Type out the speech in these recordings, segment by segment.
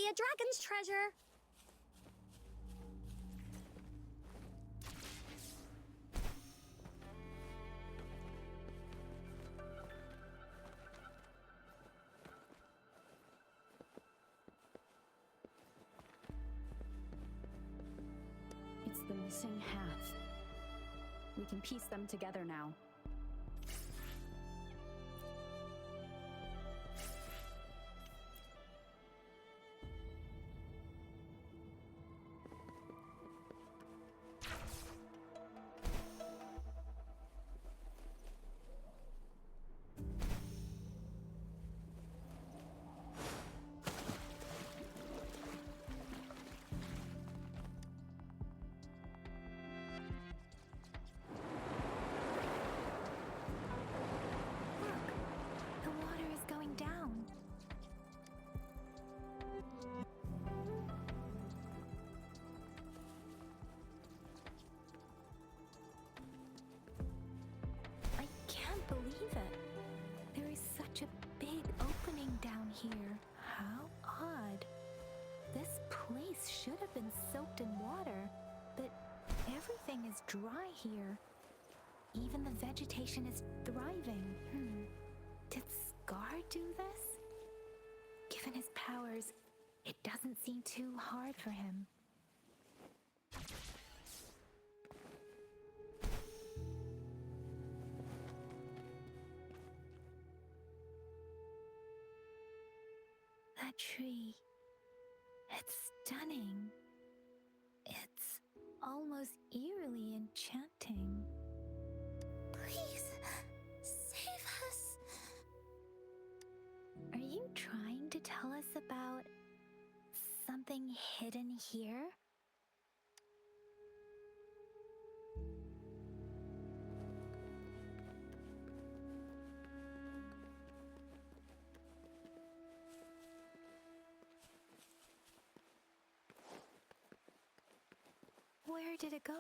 be a dragon's treasure. It's the missing half. We can piece them together now. The water is going down. I can't believe it. There is such a big opening down here. How odd. This place should have been soaked in water, but everything is dry here. Even the vegetation is thriving. Did Scar do this? Given his powers, it doesn't seem too hard for him. That tree, it's stunning. It's almost eerily enchanting. Please, save us. Are you trying to tell us about something hidden here? Where did it go?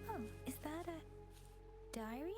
Oh, is that a diary?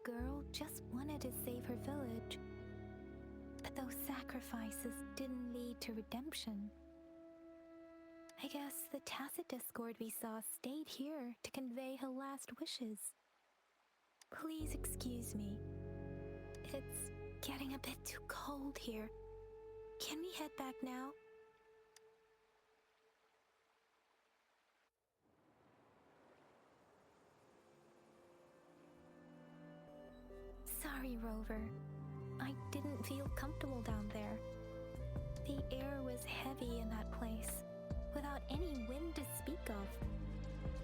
girl just wanted to save her village. But those sacrifices didn't lead to redemption. I guess the tacit discord we saw stayed here to convey her last wishes. Please excuse me. It's getting a bit too cold here. Can we head back now? Sorry, Rover. I didn't feel comfortable down there. The air was heavy in that place, without any wind to speak of.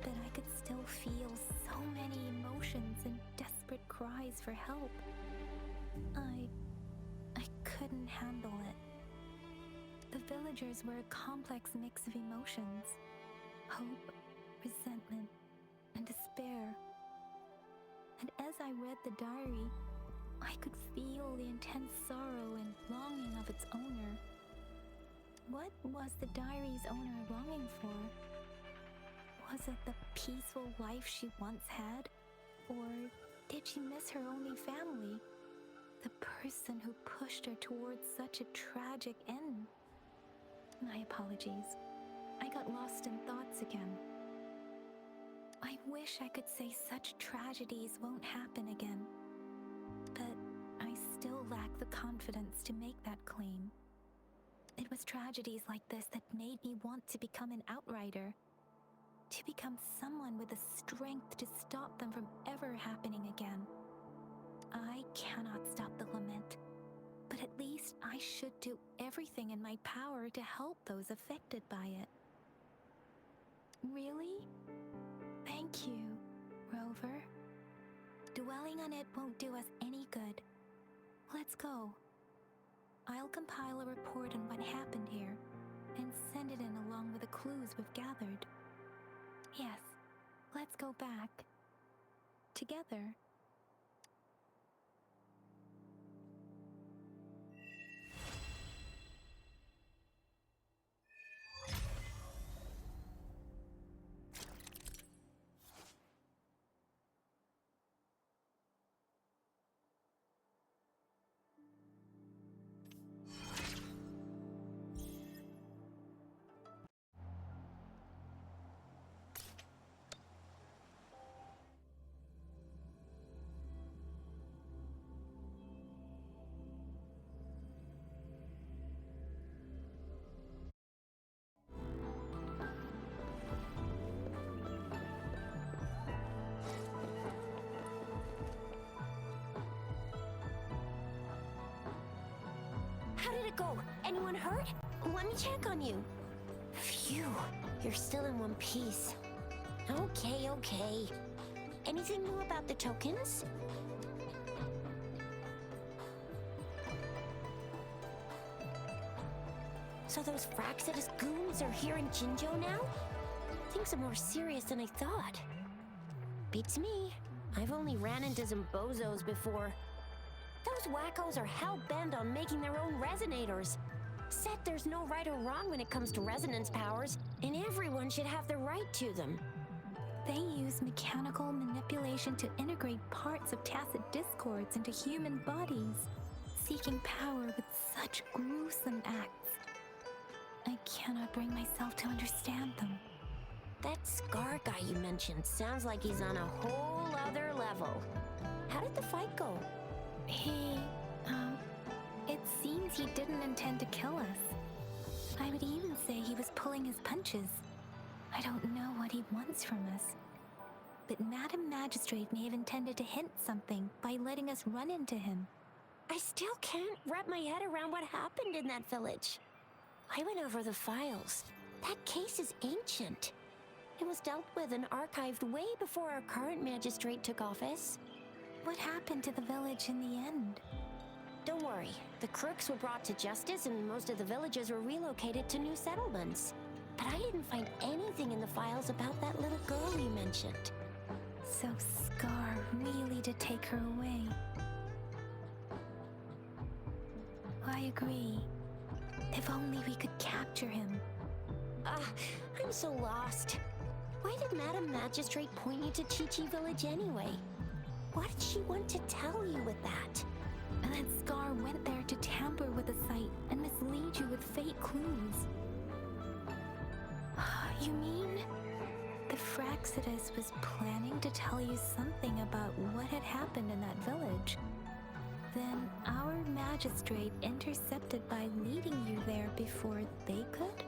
But I could still feel so many emotions and desperate cries for help. I couldn't handle it. The villagers were a complex mix of emotions: hope, resentment, and despair. And as I read the diary, I could feel the intense sorrow and longing of its owner. What was the diary's owner longing for? Was it the peaceful life she once had? Or did she miss her only family? The person who pushed her towards such a tragic end? My apologies. I got lost in thoughts again. I wish I could say such tragedies won't happen again. But I still lack the confidence to make that claim. It was tragedies like this that made me want to become an outrider. To become someone with the strength to stop them from ever happening again. I cannot stop the lament, but at least I should do everything in my power to help those affected by it. Really? Thank you, Rover. Dwelling on it won't do us any good. Let's go. I'll compile a report on what happened here and send it in along with the clues we've gathered. Yes, let's go back. Together. How did it go? Anyone hurt? Let me check on you. Phew, you're still in one piece. Okay. Anything new about the tokens? So those Fraxidus goons are here in Jinzhou now? Things are more serious than I thought. Beats me. I've only ran into some bozos before. Those wackos are hell-bent on making their own resonators. Said there's no right or wrong when it comes to resonance powers, and everyone should have the right to them. They use mechanical manipulation to integrate parts of tacit discords into human bodies, seeking power with such gruesome acts. I cannot bring myself to understand them. That Scar guy you mentioned sounds like he's on a whole other level. How did the fight go? It seems he didn't intend to kill us. I would even say he was pulling his punches. I don't know what he wants from us. But Madam Magistrate may have intended to hint something by letting us run into him. I still can't wrap my head around what happened in that village. I went over the files. That case is ancient. It was dealt with and archived way before our current magistrate took office. What happened to the village in the end? Don't worry. The crooks were brought to justice and most of the villagers were relocated to new settlements. But I didn't find anything in the files about that little girl you mentioned. So Scar really did take her away. I agree. If only we could capture him. I'm so lost. Why did Madam Magistrate point you to Chi-Chi Village anyway? What did she want to tell you with that? That Scar went there to tamper with the site and mislead you with fake clues. You mean the Fraxidus was planning to tell you something about what had happened in that village? Then our magistrate intercepted by leading you there before they could?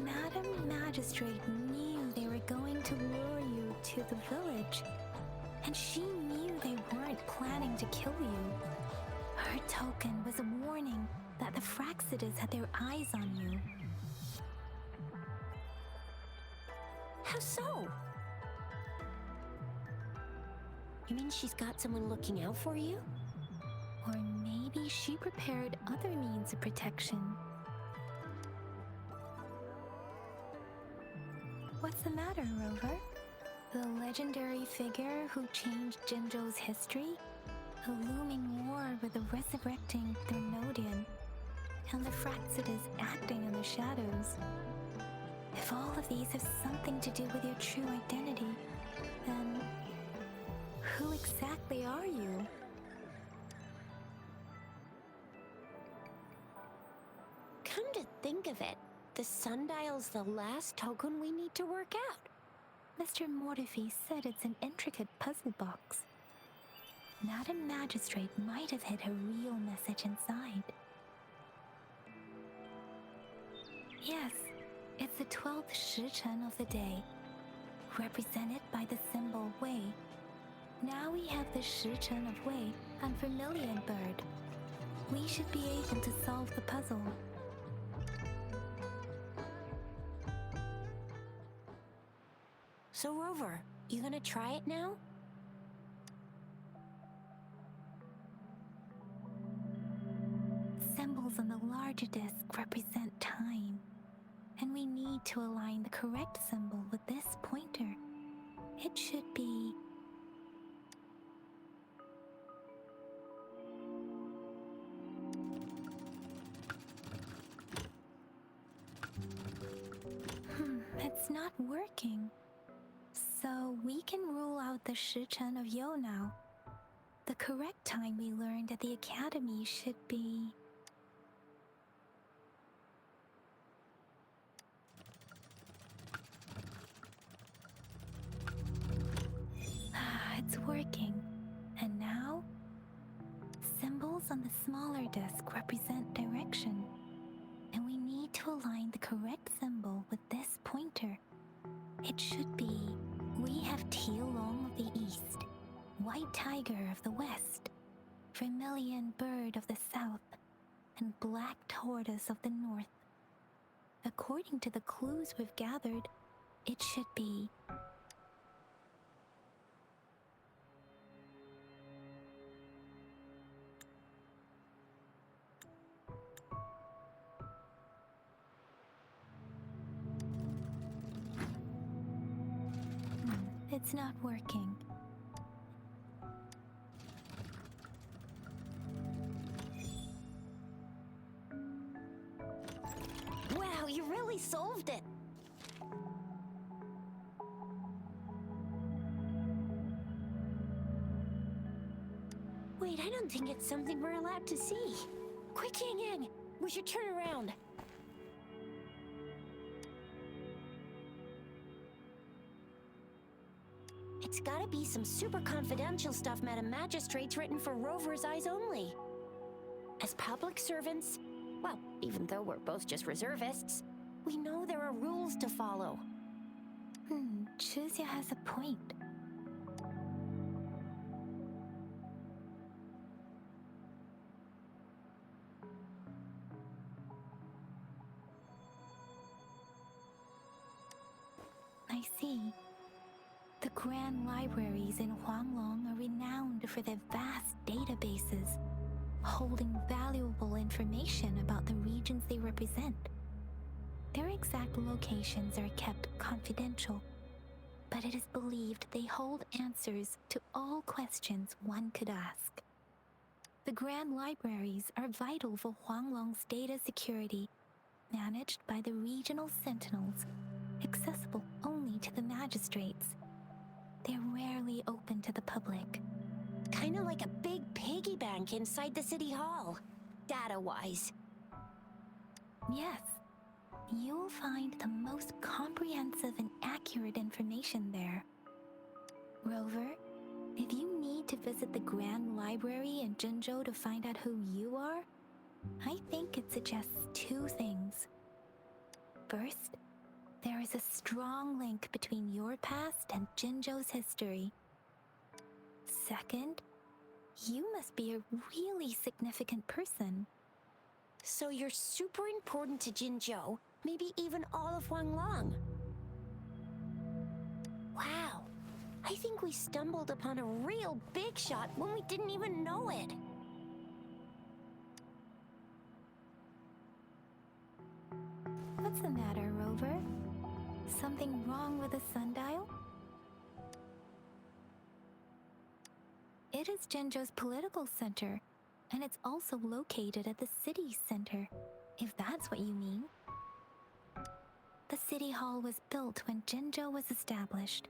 Madam Magistrate knew they were going to lure you to the village, and she knew they weren't planning to kill you. Her token was a warning that the Fraxidus had their eyes on you. How so? You mean she's got someone looking out for you? Or maybe she prepared other means of protection. What's the matter, Rover? The legendary figure who changed Jinzhou's history? A looming war with the resurrecting Thermodian, and the Fraxidus acting in the shadows. If all of these have something to do with your true identity, then who exactly are you? Come to think of it, the sundial's the last token we need to work out. Mr. Mortefi said it's an intricate puzzle box. Madam Magistrate might have hid a real message inside. Yes, it's the 12th Shichen of the day, represented by the symbol Wei. Now we have the Shichen of Wei and Vermilion Bird. We should be able to solve the puzzle. So Rover, you gonna try it now? Symbols on the larger disc represent time, and we need to align the correct symbol with this pointer. It should be... it's not working. So we can rule out the Shichen of Yo now. The correct time we learned at the academy should be... it's working. And now? Symbols on the smaller disc represent direction. And we need to align the correct symbol with this pointer. It should be... We have Tielong of the east, White Tiger of the west, Vermilion Bird of the south, and Black Tortoise of the north. According to the clues we've gathered, it should be... It's not working. Wow, you really solved it! Wait, I don't think it's something we're allowed to see. Quick, Yang Yang! We should turn around. It's gotta be some super confidential stuff Madam Magistrate's written for Rover's eyes only. As public servants, well, even though we're both just reservists, we know there are rules to follow. Chuzia has a point. I see. The grand libraries in Huanglong are renowned for their vast databases, holding valuable information about the regions they represent. Their exact locations are kept confidential, but it is believed they hold answers to all questions one could ask. The grand libraries are vital for Huanglong's data security, managed by the regional sentinels, accessible only to the magistrates. They're rarely open to the public. Kinda like a big piggy bank inside the city hall, data-wise. Yes, you'll find the most comprehensive and accurate information there. Rover, if you need to visit the Grand Library in Jinzhou to find out who you are, I think it suggests two things. First, there is a strong link between your past and Jinzhou's history. Second, you must be a really significant person. So you're super important to Jinzhou, maybe even all of Huanglong. Wow, I think we stumbled upon a real big shot when we didn't even know it. What's the matter, Rover? Something wrong with the sundial? It is Jinzhou's political center, and it's also located at the city center, if that's what you mean. The city hall was built when Jinzhou was established.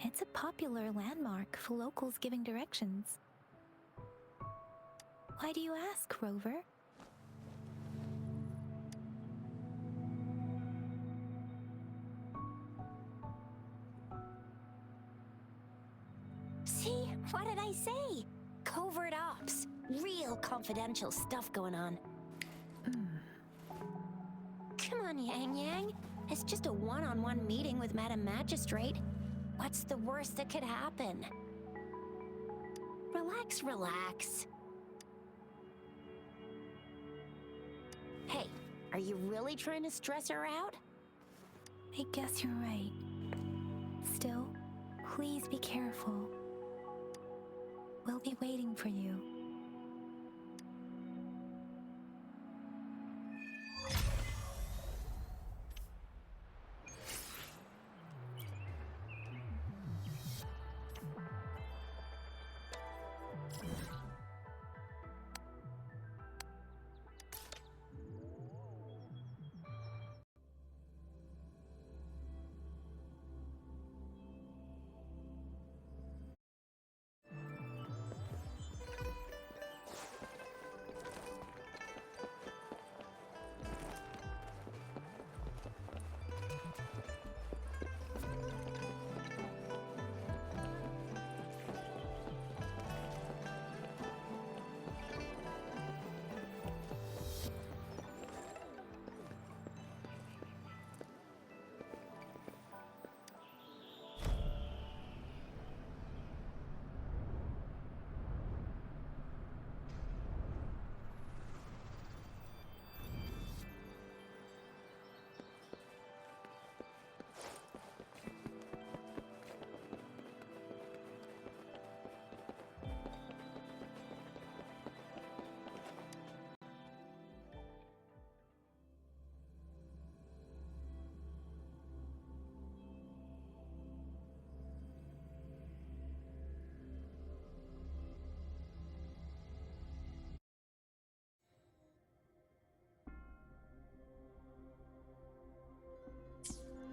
It's a popular landmark for locals giving directions. Why do you ask, Rover? See, what did I say? Covert ops. Real confidential stuff going on. Come on, Yang Yang. It's just a one-on-one meeting with Madam Magistrate. What's the worst that could happen? Relax, relax. Hey, are you really trying to stress her out? I guess you're right. Still, please be careful. We'll be waiting for you.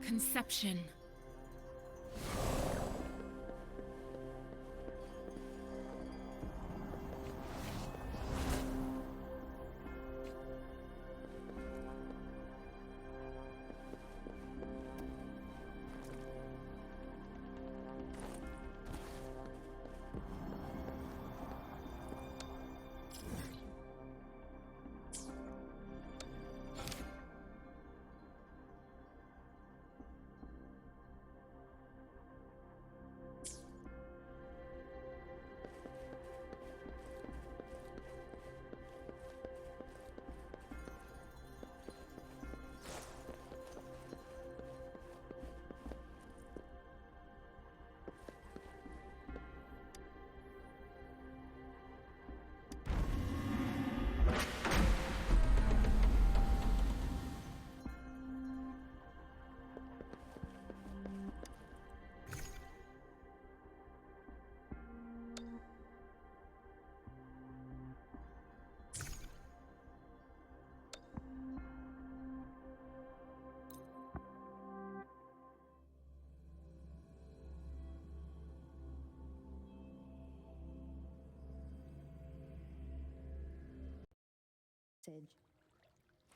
Conception.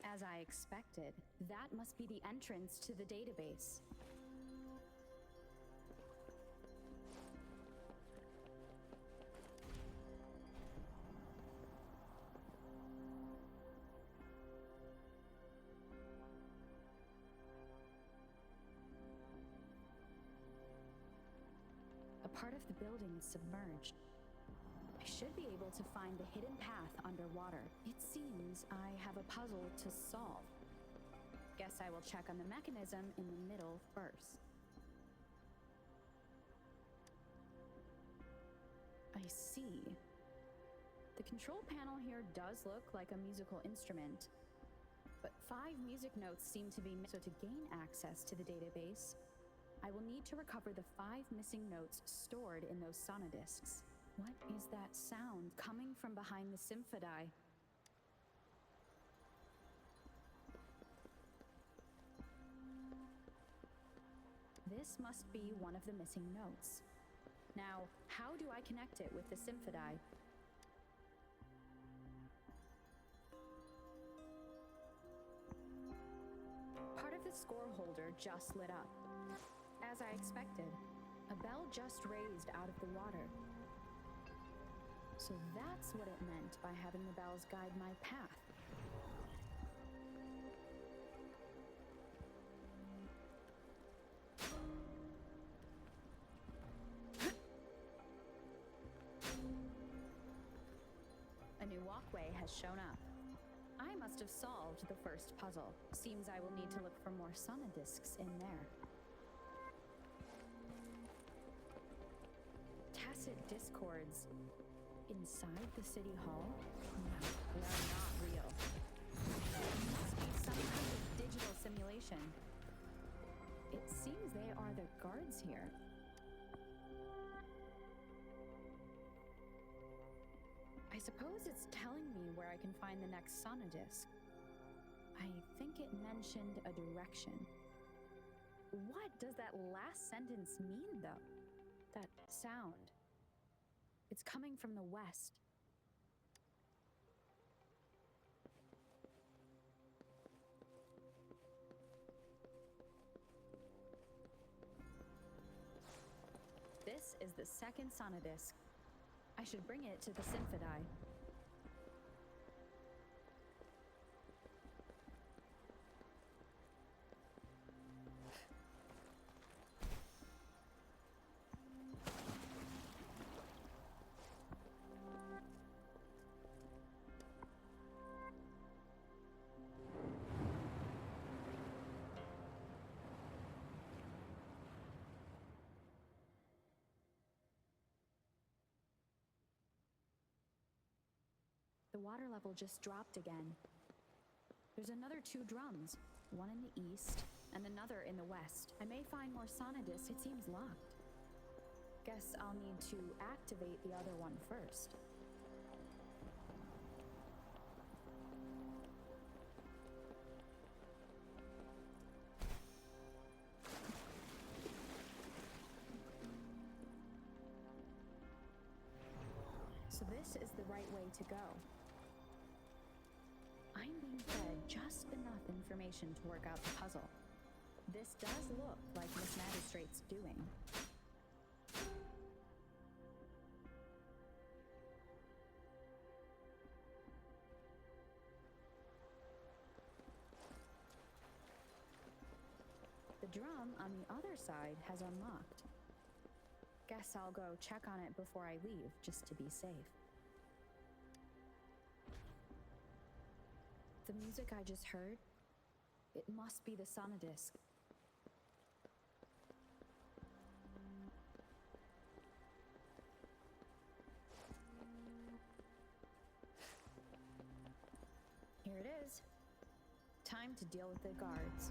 As I expected, that must be the entrance to the database. A part of the building is submerged. I should be able to find the hidden path underwater. It seems I have a puzzle to solve. Guess I will check on the mechanism in the middle first. I see. The control panel here does look like a musical instrument, but 5 music notes seem to be missing. So to gain access to the database, I will need to recover the 5 missing notes stored in those sonodiscs. What is that sound coming from behind the symphodi? This must be one of the missing notes. Now, how do I connect it with the symphodi? Part of the score holder just lit up. As I expected, a bell just raised out of the water. So that's what it meant by having the bells guide my path. A new walkway has shown up. I must have solved the first puzzle. Seems I will need to look for more sonodiscs in there. Tacit discords. Inside the city hall? No, they are not real. It must be some kind of digital simulation. It seems they are the guards here. I suppose it's telling me where I can find the next sonodisc. I think it mentioned a direction. What does that last sentence mean, though? That sound. It's coming from the west. This is the second sonodisc. I should bring it to the symphodi. The water level just dropped again. There's another 2 drums, one in the east and another in the west. I may find more sonodiscs. It seems locked. Guess I'll need to activate the other one first. So this is the right way to go. I'm being fed just enough information to work out the puzzle. This does look like Miss Magistrate's doing. The drum on the other side has unlocked. Guess I'll go check on it before I leave, just to be safe. The music I just heard, it must be the sonodisc. Here it is. Time to deal with the guards.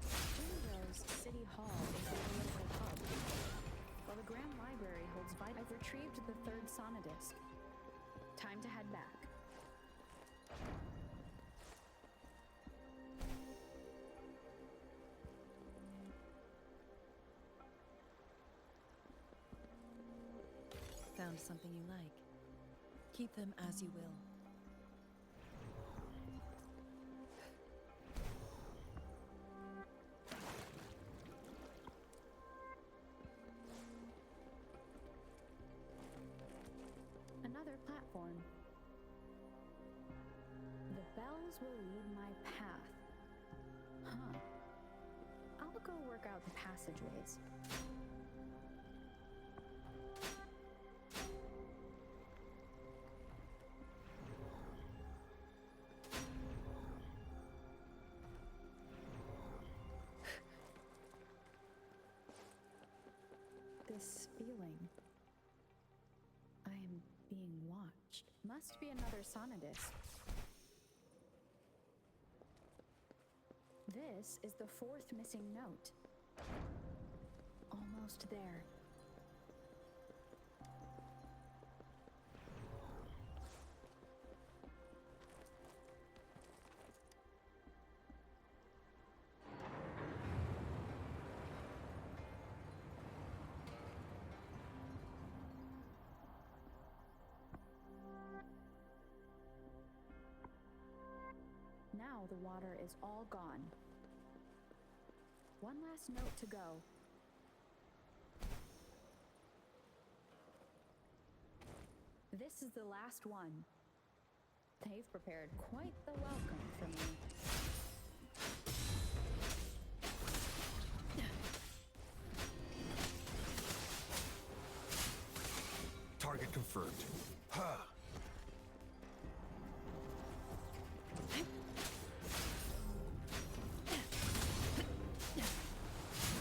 Jinjo's City Hall is a political hub, while the Grand Library holds vital. I've retrieved the 3rd sonodisc. Time to head back. Found something you like. Keep them as you will. Those will lead my path. Huh. I'll go work out the passageways. This feeling. I am being watched. Must be another sonodisc. This is the fourth missing note. Almost there. Now the water is all gone. One last note to go. This is the last one. They've prepared quite the welcome for me. Target confirmed. Ha!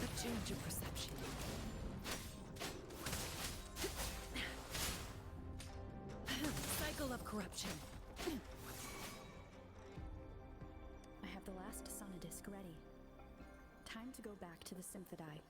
A change of perception. Cycle of corruption. I have the last sonodisc ready. Time to go back to the Symphodi.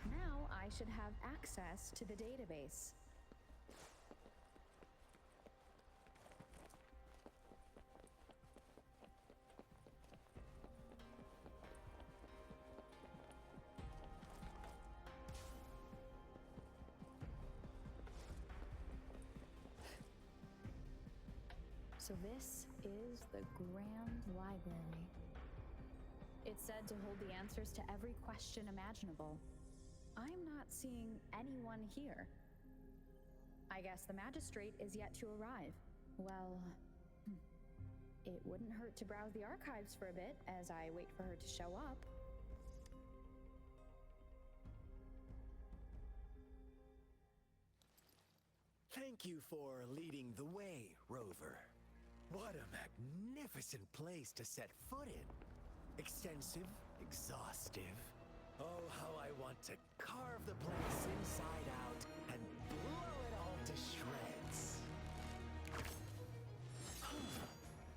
Now I should have access to the database. So this is the Grand Library. It's said to hold the answers to every question imaginable. I'm not seeing anyone here. I guess the magistrate is yet to arrive. Well, it wouldn't hurt to browse the archives for a bit as I wait for her to show up. Thank you for leading the way, Rover. What a magnificent place to set foot in. Extensive, exhaustive. Oh, how I want to carve the place inside out and blow it all to shreds.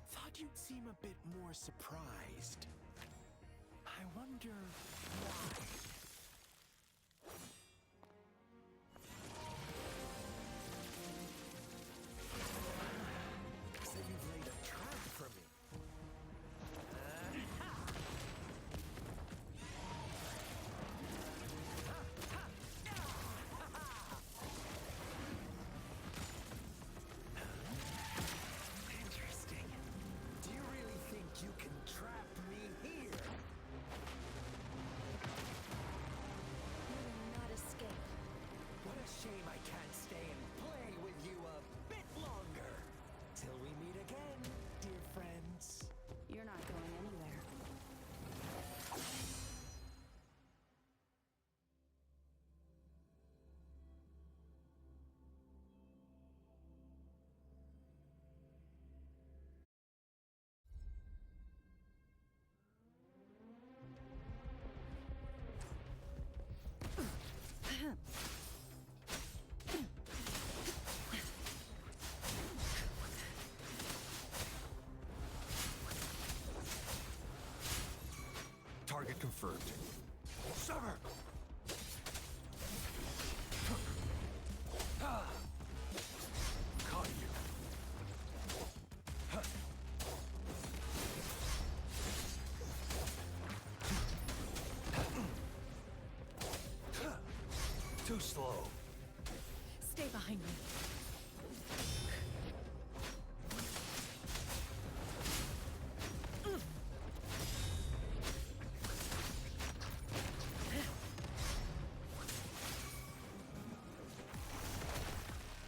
Thought you'd seem a bit more surprised. I wonder why. So you've laid a trap for me. Interesting. Do you really think you can trap me here? confirmed. Sever! Caught you. Too slow. Stay behind me.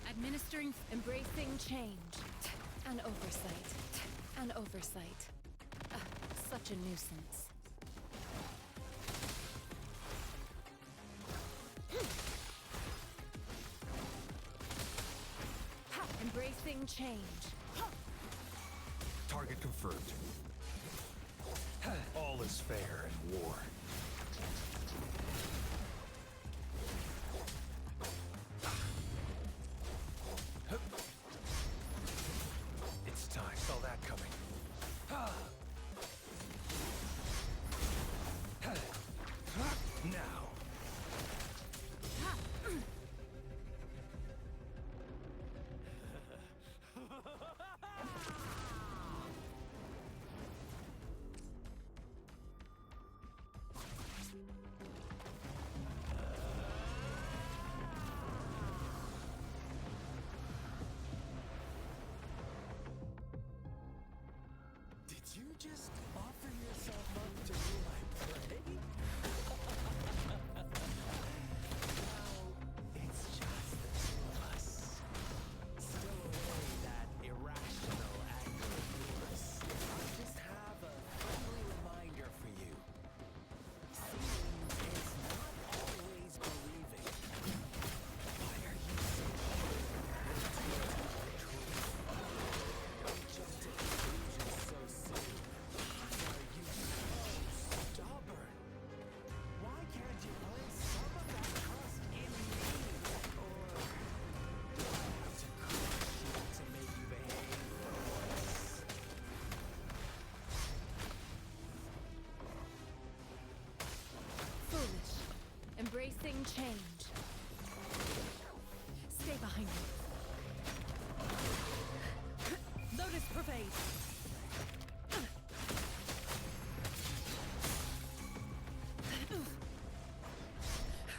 Administering, embracing change. An oversight. An oversight. Such a nuisance. Embracing change. Target confirmed. All is fair in war. It's time. Saw that coming. Now. Did you just offer yourself up to be my prey? Now, it's just the two of us. Still away that irrational anger of yours. I just have a friendly reminder for you. Seeing is not always believing. Why are you so Don't jump to conclusions so soon. Why are you so stubborn? Why can't you place some of that trust in me? Or do I have to crush you to make you behave for once? Foolish. Embracing change. Stay behind me. Lotus pervade.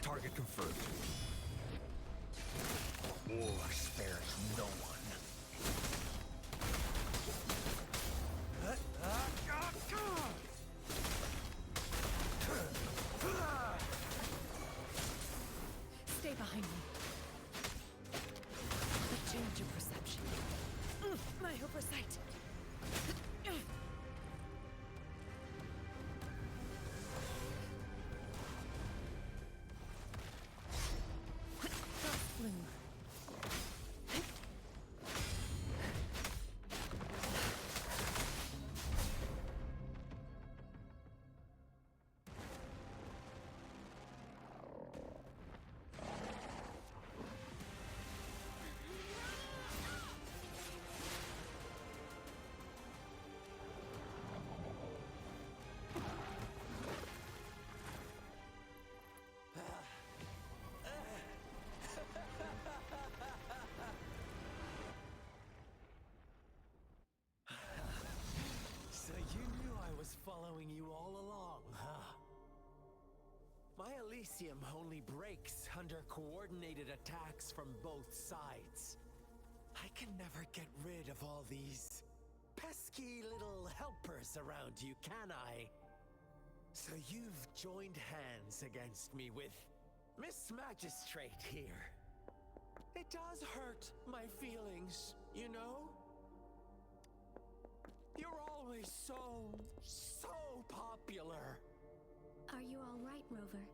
Target confirmed. War spares no one. Stay behind me. A change of perception. My oversight. Frost bloom. So you knew I was following you all along, huh? My Elysium only breaks under coordinated attacks from both sides. I can never get rid of all these pesky little helpers around you, can I? So you've joined hands against me with Miss Magistrate here. It does hurt my feelings, you know? You're always so popular. Are you all right, Rover?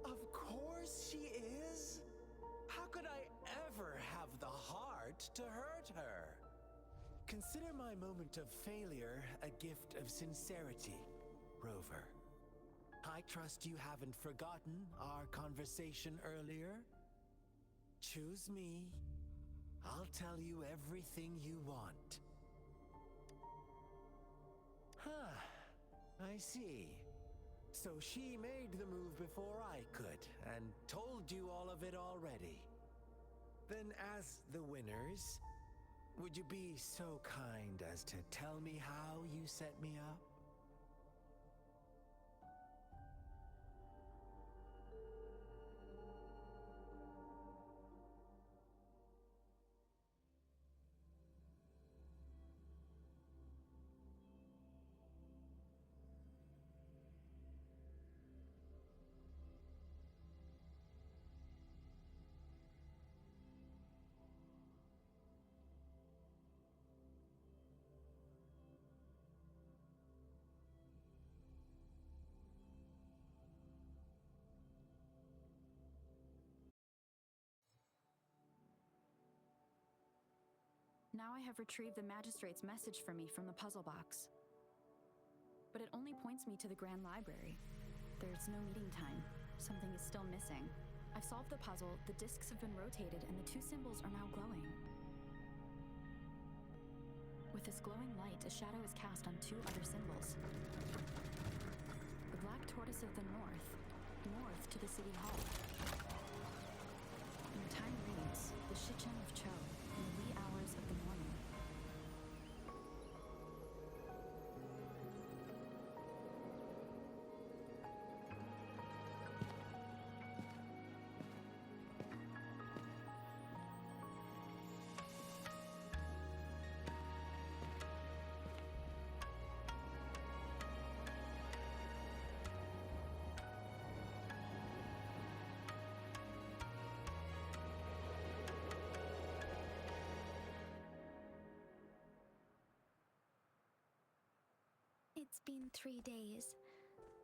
Of course she is. How could I ever have the heart to hurt her? Consider my moment of failure a gift of sincerity, Rover. I trust you haven't forgotten our conversation earlier. Choose me. I'll tell you everything you want. Huh. I see. So she made the move before I could, and told you all of it already. Then as the winners, would you be so kind as to tell me how you set me up? Now I have retrieved the magistrate's message for me from the puzzle box. But it only points me to the Grand Library. There's no meeting time. Something is still missing. I've solved the puzzle, the discs have been rotated, and the two symbols are now glowing. With this glowing light, a shadow is cast on two other symbols. The black tortoise of the north to the city hall. And the time reads, the Shicheng of Cho, in the wee hours of the morning. It's been 3 days.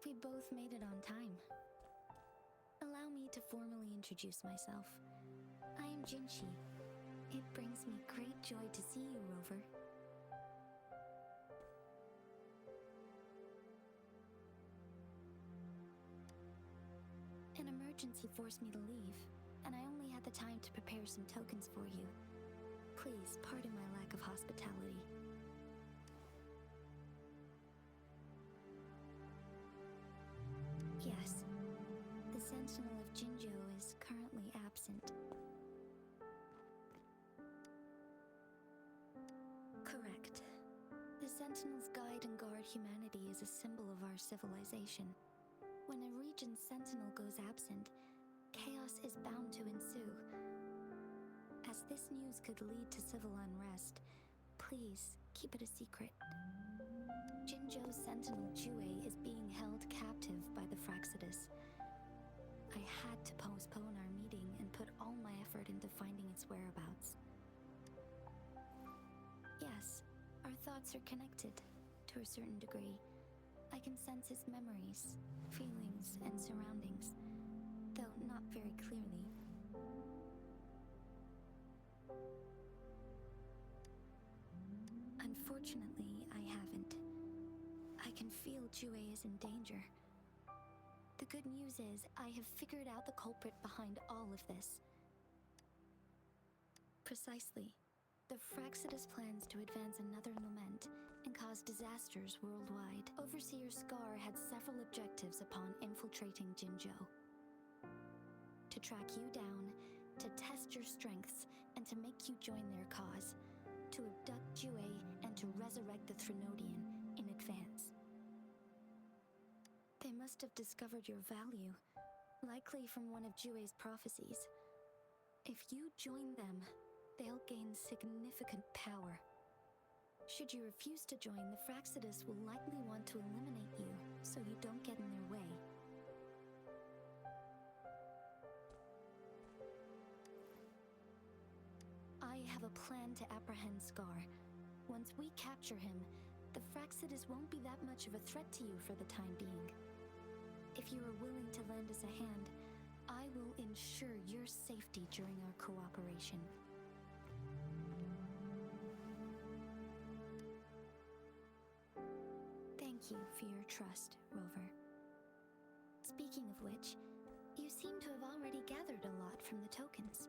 We both made it on time. Allow me to formally introduce myself. I am Jinshi. It brings me great joy to see you, Rover. An emergency forced me to leave, and I only had the time to prepare some tokens for you. Please pardon my lack of hospitality. Yes, the Sentinel of Jinzhou is currently absent. Correct. The Sentinel's guide and guard humanity is a symbol of our civilization. When a region's sentinel goes absent, chaos is bound to ensue. As this news could lead to civil unrest, please keep it a secret. Jinzhou's sentinel Jue is being held captive by the Fraxidus. I had to postpone our meeting and put all my effort into finding its whereabouts. Yes, our thoughts are connected, to a certain degree. I can sense his memories, feelings, and surroundings, though not very clearly. Unfortunately, I haven't. I can feel Jue is in danger. The good news is, I have figured out the culprit behind all of this. Precisely. The Fraxidus plans to advance another lament and cause disasters worldwide. Overseer Scar had several objectives upon infiltrating Jinzhou. To track you down, to test your strengths, and to make you join their cause. To abduct Jue and to resurrect the Threnodian in advance. They must have discovered your value, likely from one of Jue's prophecies. If you join them, they'll gain significant power. Should you refuse to join, the Fraxidus will likely want to eliminate you, so you don't get in their way. I have a plan to apprehend Scar. Once we capture him, the Fraxidus won't be that much of a threat to you for the time being. If you are willing to lend us a hand, I will ensure your safety during our cooperation. Thank you for your trust, Rover. Speaking of which, you seem to have already gathered a lot from the tokens.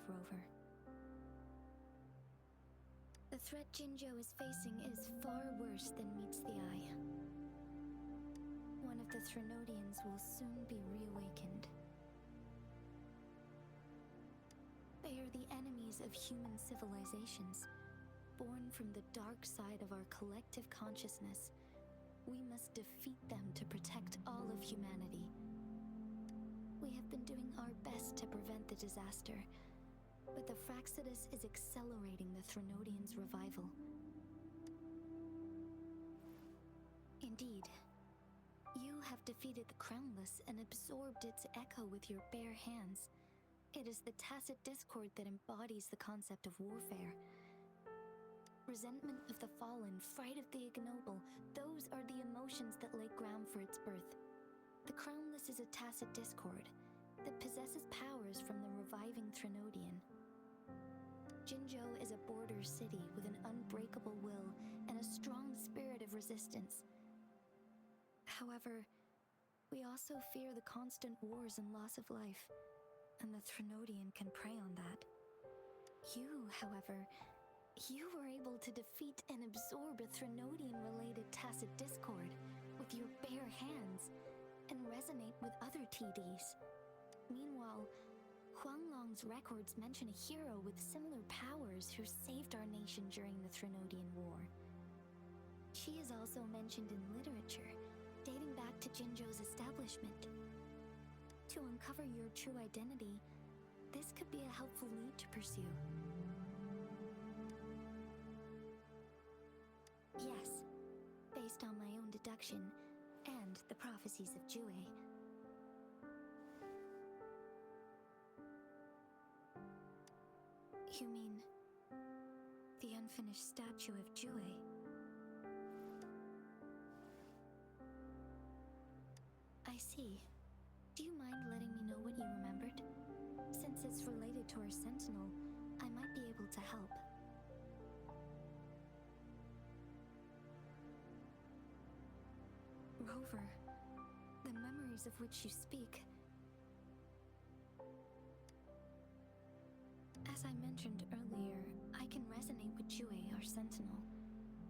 Rover. The threat Jinzhou is facing is far worse than meets the eye. One of the Threnodians will soon be reawakened. They are the enemies of human civilizations, born from the dark side of our collective consciousness. We must defeat them to protect all of humanity. We have been doing our best to prevent the disaster, but the Fraxidus is accelerating the Threnodians' revival. Indeed, you have defeated the Crownless and absorbed its echo with your bare hands. It is the tacit discord that embodies the concept of warfare. Resentment of the fallen, fright of the ignoble, those are the emotions that lay ground for its birth. The Crownless is a tacit discord that possesses powers from the reviving Threnodian. Jinzhou is a border city with an unbreakable will and a strong spirit of resistance. However, we also fear the constant wars and loss of life, and the Threnodian can prey on that. You, however, you were able to defeat and absorb a Threnodian-related tacit discord with your bare hands and resonate with other TDs. Meanwhile, Huanglong's records mention a hero with similar powers who saved our nation during the Threnodian War. She is also mentioned in literature, dating back to Jinzhou's establishment. To uncover your true identity, this could be a helpful lead to pursue. Yes, based on my own deduction and the prophecies of Jue. You mean the unfinished statue of Jue? I see. Do you mind letting me know what you remembered? Since it's related to our sentinel, I might be able to help. Rover, the memories of which you speak. As I mentioned earlier, I can resonate with Jue, our sentinel.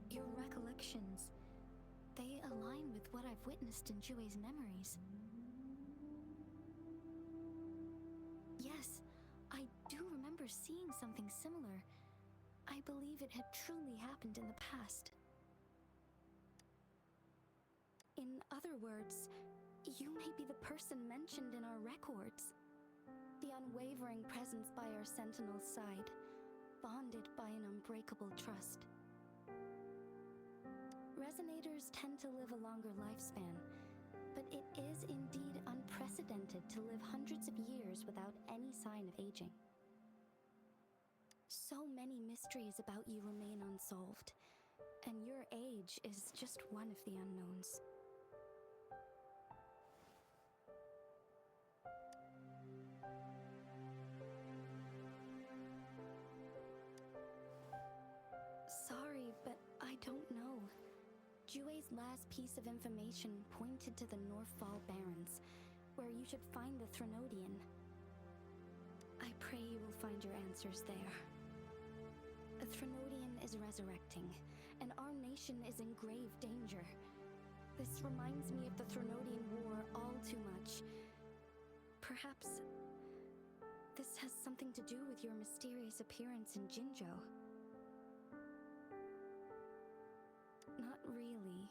Your recollections, they align with what I've witnessed in Jue's memories. Yes, I do remember seeing something similar. I believe it had truly happened in the past. In other words, you may be the person mentioned in our records. The unwavering presence by our sentinel's side, bonded by an unbreakable trust. Resonators tend to live a longer lifespan, but it is indeed unprecedented to live hundreds of years without any sign of aging. So many mysteries about you remain unsolved, and your age is just one of the unknowns. Sorry, but I don't know. Jue's last piece of information pointed to the Northfall Barrens, where you should find the Threnodian. I pray you will find your answers there. The Threnodian is resurrecting, and our nation is in grave danger. This reminds me of the Threnodian War all too much. Perhaps this has something to do with your mysterious appearance in Jinzhou. Not really.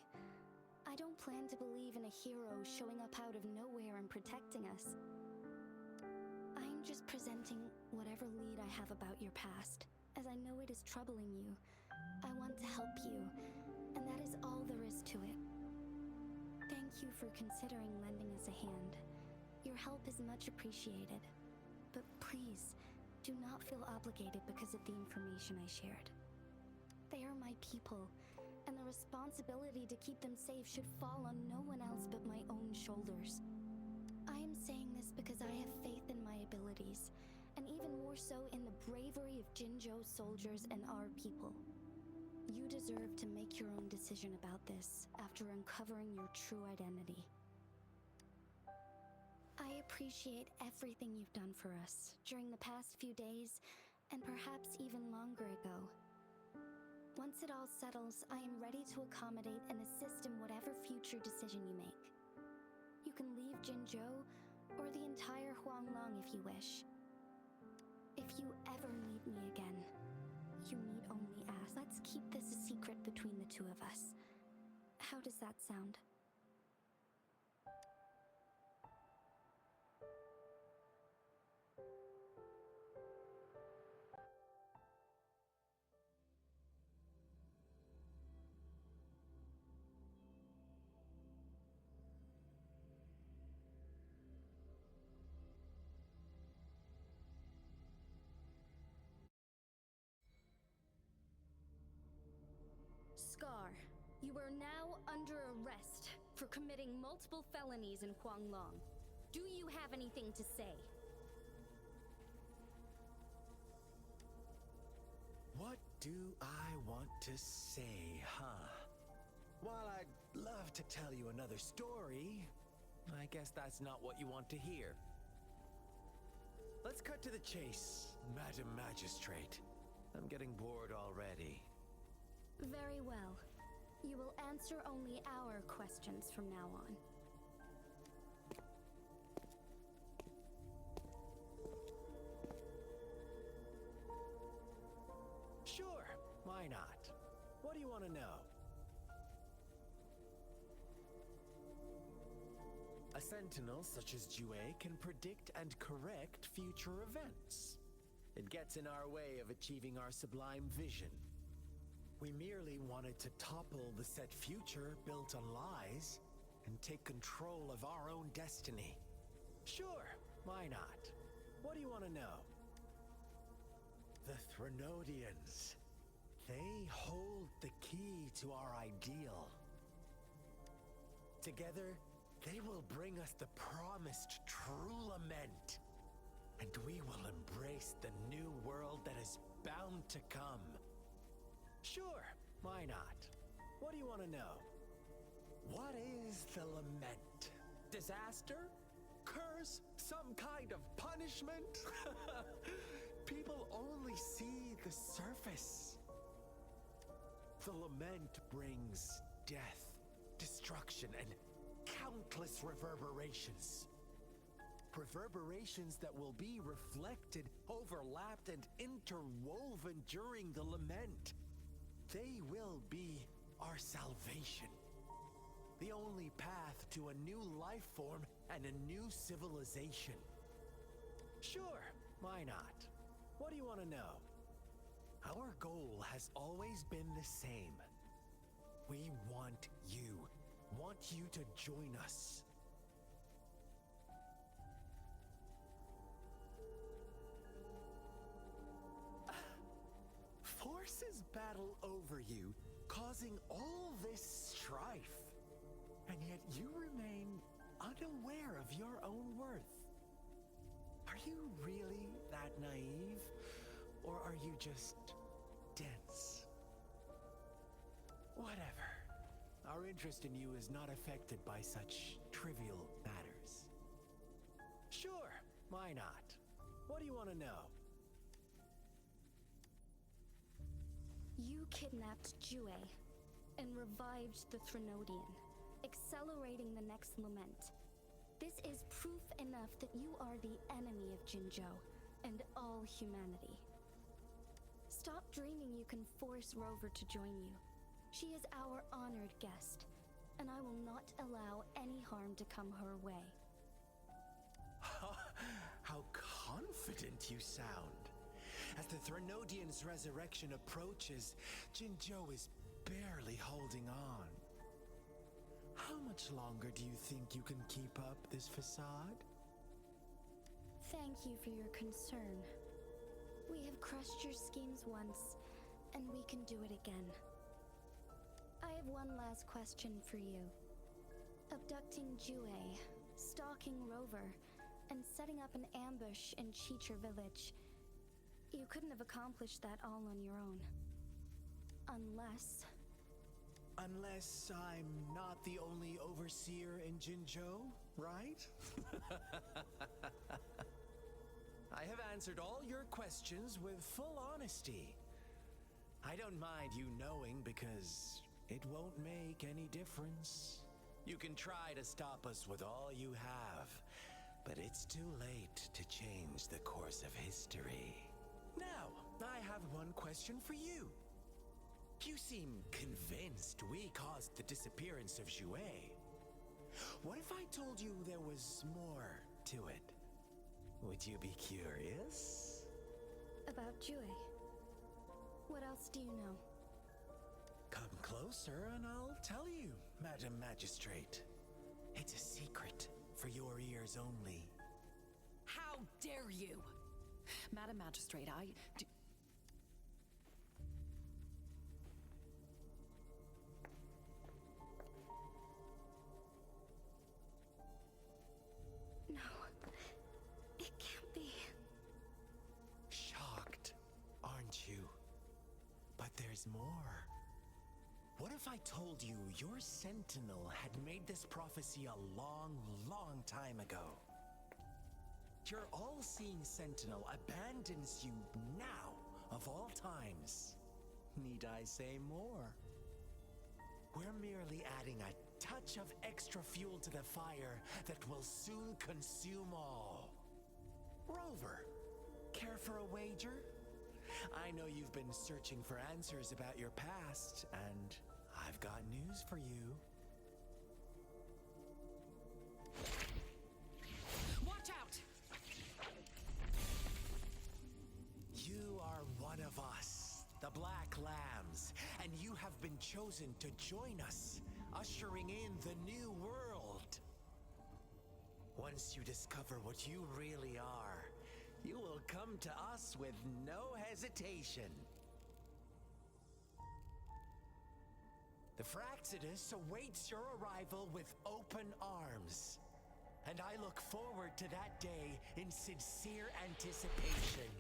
I don't plan to believe in a hero showing up out of nowhere and protecting us. I'm just presenting whatever lead I have about your past, as I know it is troubling you. I want to help you, and that is all there is to it. Thank you for considering lending us a hand. Your help is much appreciated. But please, do not feel obligated because of the information I shared. They are my people, and the responsibility to keep them safe should fall on no one else but my own shoulders. I am saying this because I have faith in my abilities, and even more so in the bravery of Jinzhou soldiers and our people. You deserve to make your own decision about this after uncovering your true identity. I appreciate everything you've done for us during the past few days, and perhaps even longer ago. Once it all settles, I am ready to accommodate and assist in whatever future decision you make. You can leave Jinzhou, or the entire Huanglong if you wish. If you ever need me again, you need only ask. Let's keep this a secret between the two of us. How does that sound? Scar, you are now under arrest for committing multiple felonies in Huanglong. Do you have anything to say? What do I want to say, huh? While I'd love to tell you another story, I guess that's not what you want to hear. Let's cut to the chase, Madam Magistrate. I'm getting bored already. Very well. You will answer only our questions from now on. Sure, why not? What do you want to know? A sentinel such as Jue can predict and correct future events. It gets in our way of achieving our sublime vision. We merely wanted to topple the set future built on lies and take control of our own destiny. Sure, why not? What do you want to know? The Threnodians. They hold the key to our ideal. Together, they will bring us the promised true lament. And we will embrace the new world that is bound to come. Sure, why not? What do you want to know? What is the lament? Disaster? Curse? Some kind of punishment? People only see the surface. The lament brings death, destruction, and countless reverberations. Reverberations that will be reflected, overlapped, and interwoven during the lament. They will be our salvation. The only path to a new life form and a new civilization. Sure, why not? What do you want to know? Our goal has always been the same. We want you to join us. Forces battle over you, causing all this strife. And yet you remain unaware of your own worth. Are you really that naive? Or are you just dense? Whatever. Our interest in you is not affected by such trivial matters. Sure, why not? What do you want to know? You kidnapped Jue and revived the Threnodian, accelerating the next lament. This is proof enough that you are the enemy of Jinzhou and all humanity. Stop dreaming you can force Rover to join you. She is our honored guest, and I will not allow any harm to come her way. How confident you sound. As the Threnodian's resurrection approaches, Jinzhou is barely holding on. How much longer do you think you can keep up this facade? Thank you for your concern. We have crushed your schemes once, and we can do it again. I have one last question for you. Abducting Jue, stalking Rover, and setting up an ambush in Cheecher Village. You couldn't have accomplished that all on your own. Unless Unless I'm not the only overseer in Jinzhou, right? I have answered all your questions with full honesty. I don't mind you knowing because it won't make any difference. You can try to stop us with all you have, but it's too late to change the course of history. Now, I have one question for you. You seem convinced we caused the disappearance of Jue. What if I told you there was more to it? Would you be curious? About Jue. What else do you know? Come closer and I'll tell you, Madam Magistrate. It's a secret for your ears only. How dare you? Madam Magistrate, I do... No. It can't be. Shocked, aren't you? But there's more. What if I told you your sentinel had made this prophecy a long, long time ago? Your all-seeing sentinel abandons you now, of all times. Need I say more? We're merely adding a touch of extra fuel to the fire that will soon consume all. Rover, care for a wager? I know you've been searching for answers about your past, and I've got news for you. Watch out! You are one of us, the Black Lambs, and you have been chosen to join us, ushering in the new world. Once you discover what you really are, you will come to us with no hesitation. The Fraxidus awaits your arrival with open arms, and I look forward to that day in sincere anticipation.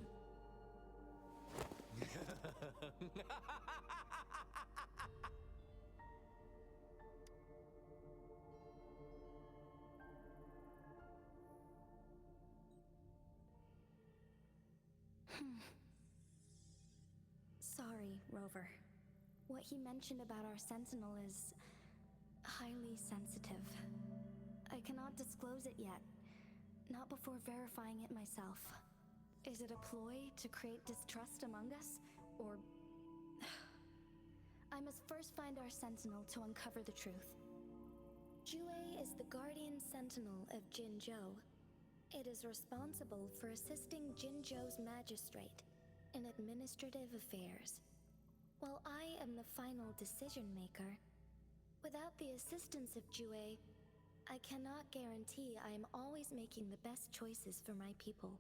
Sorry, Rover. What he mentioned about our sentinel is highly sensitive. I cannot disclose it yet, not before verifying it myself. Is it a ploy to create distrust among us, or... I must first find our sentinel to uncover the truth. Jue is the guardian sentinel of Jinzhou. It is responsible for assisting Jinzhou's magistrate in administrative affairs. While I am the final decision maker, without the assistance of Jue, I cannot guarantee I am always making the best choices for my people.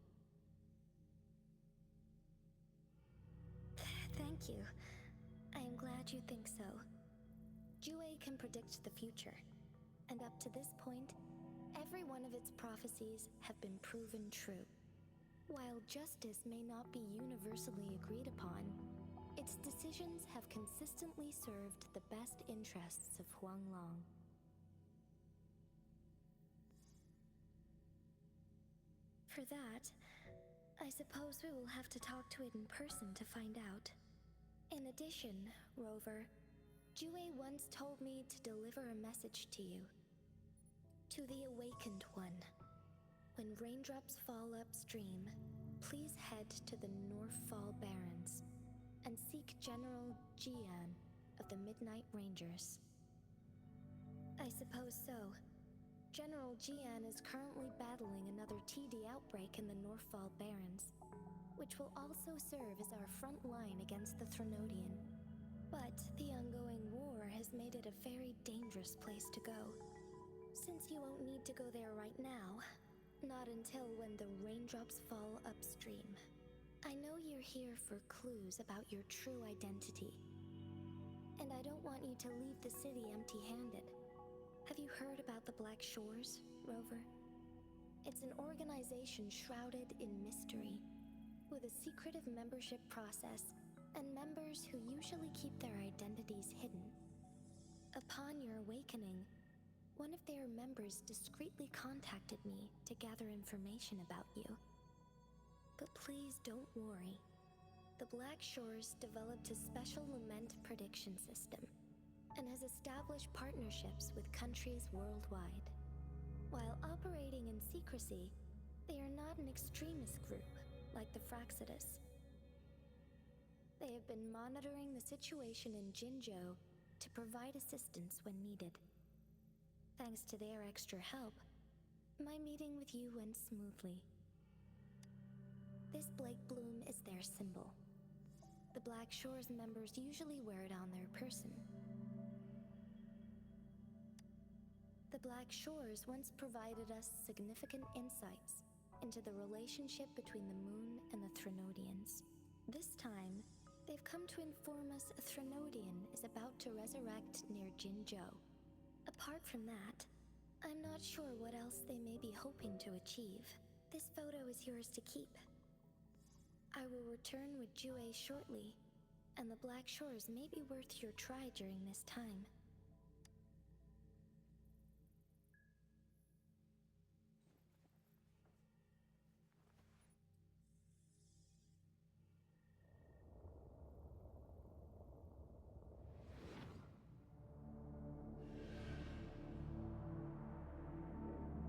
Thank you. I am glad you think so. Jue can predict the future, and up to this point, every one of its prophecies have been proven true. While justice may not be universally agreed upon, its decisions have consistently served the best interests of Huanglong. For that, I suppose we will have to talk to it in person to find out. In addition, Rover, Jue once told me to deliver a message to you. To the Awakened One. When raindrops fall upstream, please head to the Northfall Barrens and seek General Jian of the Midnight Rangers. I suppose so. General Jian is currently battling another TD outbreak in the Northfall Barrens, which will also serve as our front line against the Threnodian. But the ongoing war has made it a very dangerous place to go. Since you won't need to go there right now, not until when the raindrops fall upstream. I know you're here for clues about your true identity. And I don't want you to leave the city empty-handed. Have you heard about the Black Shores, Rover? It's an organization shrouded in mystery, with a secretive membership process and members who usually keep their identities hidden. Upon your awakening, one of their members discreetly contacted me to gather information about you. But please don't worry. The Black Shores developed a special lament prediction system and has established partnerships with countries worldwide. While operating in secrecy, they are not an extremist group like the Fraxidus. They have been monitoring the situation in Jinzhou to provide assistance when needed. Thanks to their extra help, my meeting with you went smoothly. This Blake Bloom is their symbol. The Black Shores members usually wear it on their person. The Black Shores once provided us significant insights into the relationship between the moon and the Threnodians. This time, they've come to inform us a Threnodian is about to resurrect near Jinzhou. Apart from that, I'm not sure what else they may be hoping to achieve. This photo is yours to keep. I will return with Jue shortly, and the Black Shores may be worth your try during this time.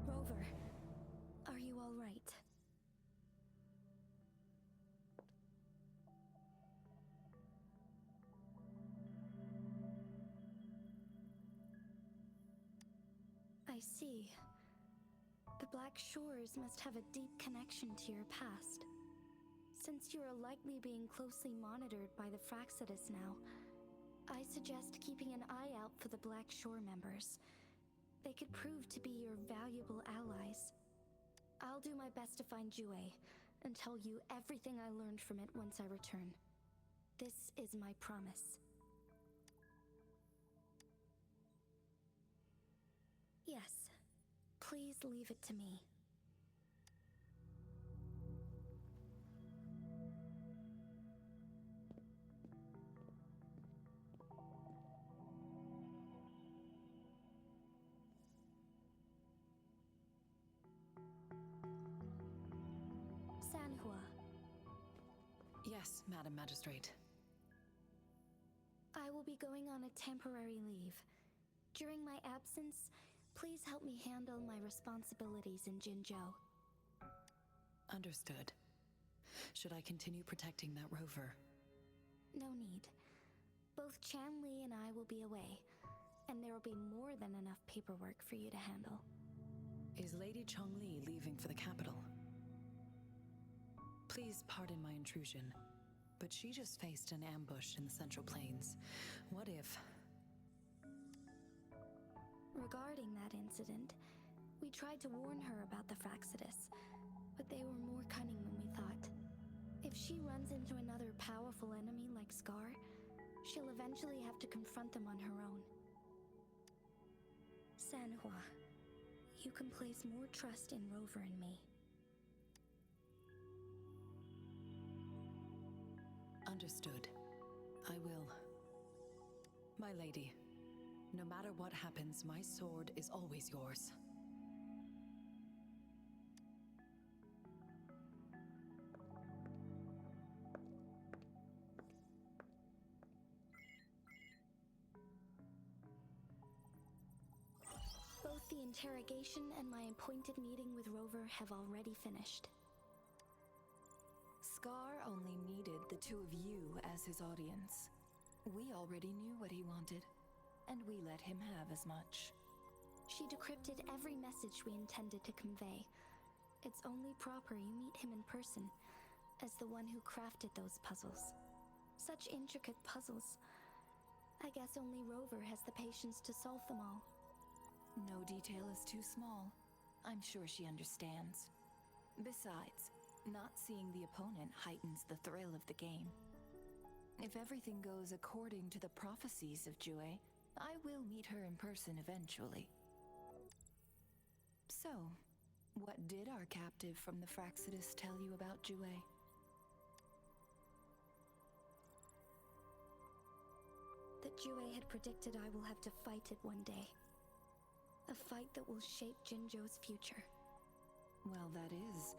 Rover, are you all right? I see. The Black Shores must have a deep connection to your past. Since you are likely being closely monitored by the Fraxidus now, I suggest keeping an eye out for the Black Shore members. They could prove to be your valuable allies. I'll do my best to find Jue and tell you everything I learned from it once I return. This is my promise. Yes, please leave it to me. Sanhua, Yes, Madam Magistrate. I will be going on a temporary leave. During my absence, please help me handle my responsibilities in Jinzhou. Understood. Should I continue protecting that rover? No need. Both Chanli and I will be away, and there will be more than enough paperwork for you to handle. Is Lady Chongli leaving for the capital? Please pardon my intrusion, but she just faced an ambush in the Central Plains. What if... Regarding that incident, we tried to warn her about the Fraxidus, but they were more cunning than we thought. If she runs into another powerful enemy like Scar, she'll eventually have to confront them on her own. Sanhua, you can place more trust in Rover and me. Understood. I will. My lady, no matter what happens, my sword is always yours. Both the interrogation and my appointed meeting with Rover have already finished. Scar only needed the two of you as his audience. We already knew what he wanted, and we let him have as much. She decrypted every message we intended to convey. It's only proper you meet him in person, as the one who crafted those puzzles. Such intricate puzzles. I guess only Rover has the patience to solve them all. No detail is too small. I'm sure she understands. Besides, not seeing the opponent heightens the thrill of the game. If everything goes according to the prophecies of Jue, I will meet her in person eventually. So, what did our captive from the Fraxidus tell you about Jue? The Jue had predicted I will have to fight it one day. A fight that will shape Jinzhou's future. Well, that is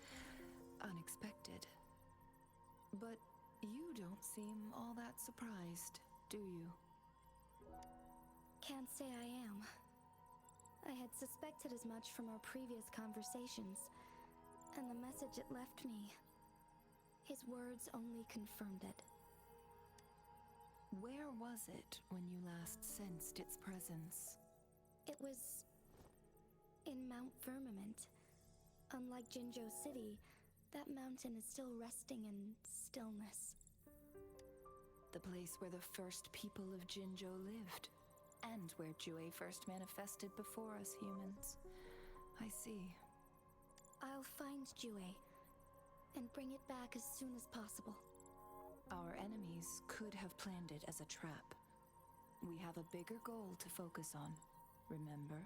unexpected. But you don't seem all that surprised, do you? Can't say I am. I had suspected as much from our previous conversations, and the message it left me. His words only confirmed it. Where was it when you last sensed its presence? It was in Mount Firmament. Unlike Jinzhou City, that mountain is still resting in stillness. The place where the first people of Jinzhou lived, and where Jue first manifested before us humans. I see. I'll find Jue and bring it back as soon as possible. Our enemies could have planned it as a trap. We have a bigger goal to focus on, remember?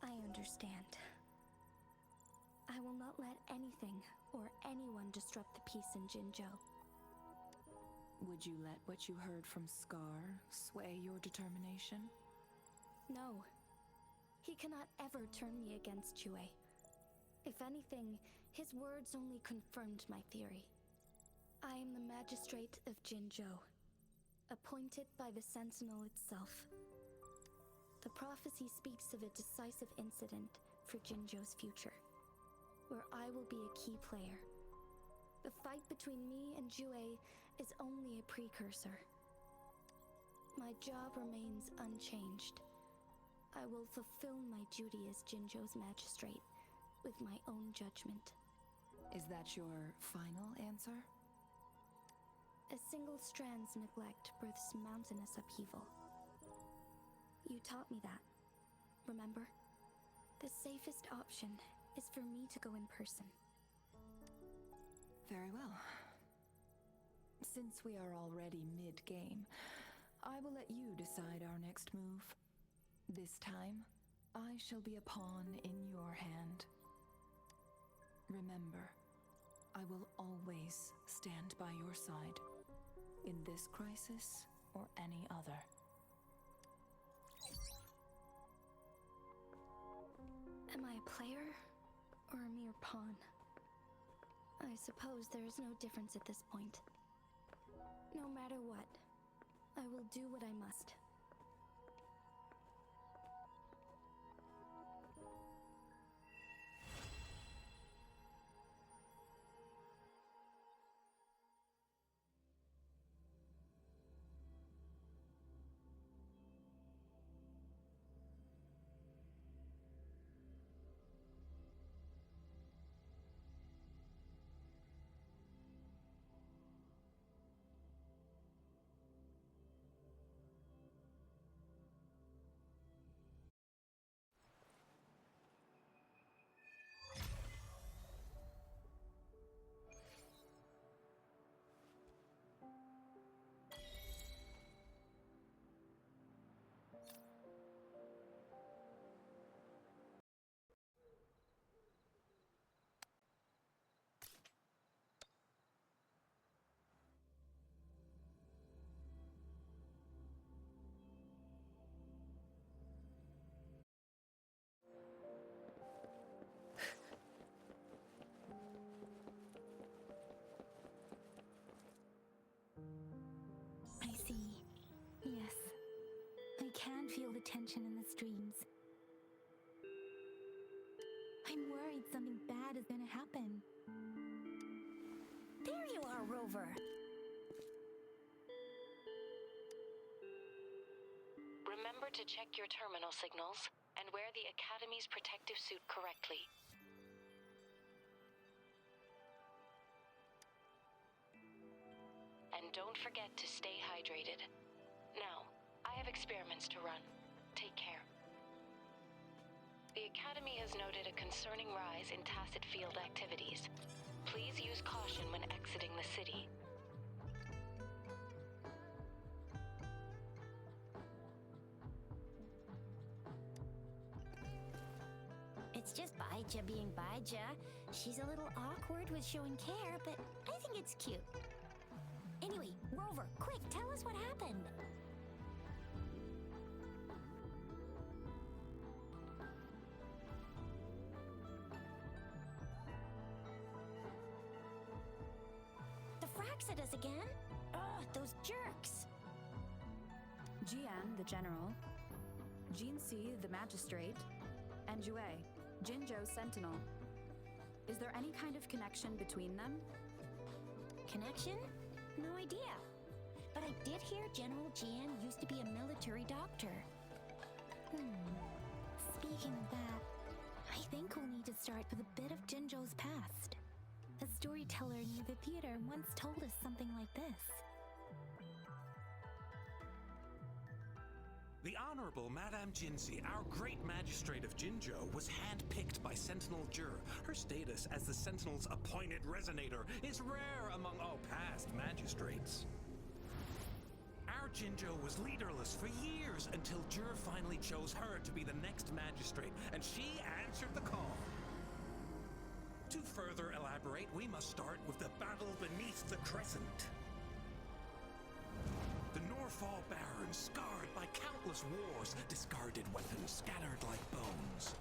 I understand. I will not let anything or anyone disrupt the peace in Jinzhou. Would you let what you heard from Scar sway your determination? No. He cannot ever turn me against Jue. If anything, his words only confirmed my theory. I am the magistrate of Jinzhou, appointed by the Sentinel itself. The prophecy speaks of a decisive incident for Jinzhou's future, where I will be a key player. The fight between me and Jue is only a precursor. My job remains unchanged. I will fulfill my duty as Jinzhou's magistrate with my own judgment. Is that your final answer? A single strand's neglect births mountainous upheaval. You taught me that, remember? The safest option is for me to go in person. Very well. Since we are already mid-game, I will let you decide our next move. This time, I shall be a pawn in your hand. Remember, I will always stand by your side, in this crisis or any other. Am I a player or a mere pawn? I suppose there is no difference at this point. No matter what, I will do what I must. I see. Yes. I can feel the tension in the streams. I'm worried something bad is gonna happen. There you are, Rover. Remember to check your terminal signals and wear the Academy's protective suit correctly. And don't forget to stay hydrated. Now, I have experiments to run. Take care. The Academy has noted a concerning rise in tacit field activities. Please use caution when exiting the city. It's just Baija being Baija. She's a little awkward with showing care, but I think it's cute. Anyway, Rover, quick, tell us what happened. Fraxidus again? Ugh, those jerks! Jian, the general, Jinxi, the magistrate, and Jue, Jinzhou's sentinel. Is there any kind of connection between them? Connection? No idea. But I did hear General Jian used to be a military doctor. Speaking of that, I think we'll need to start with a bit of Jinzhou's past. A storyteller near the theater once told us something like this. The Honorable Madame Jinxi, our great magistrate of Jinzhou, was handpicked by Sentinel Jur. Her status as the Sentinel's appointed resonator is rare among all past magistrates. Our Jinzhou was leaderless for years until Jur finally chose her to be the next magistrate, and she answered the call. To further elaborate, we must start with the battle beneath the Crescent. The Norfall Barons, scarred by countless wars, discarded weapons scattered like bones.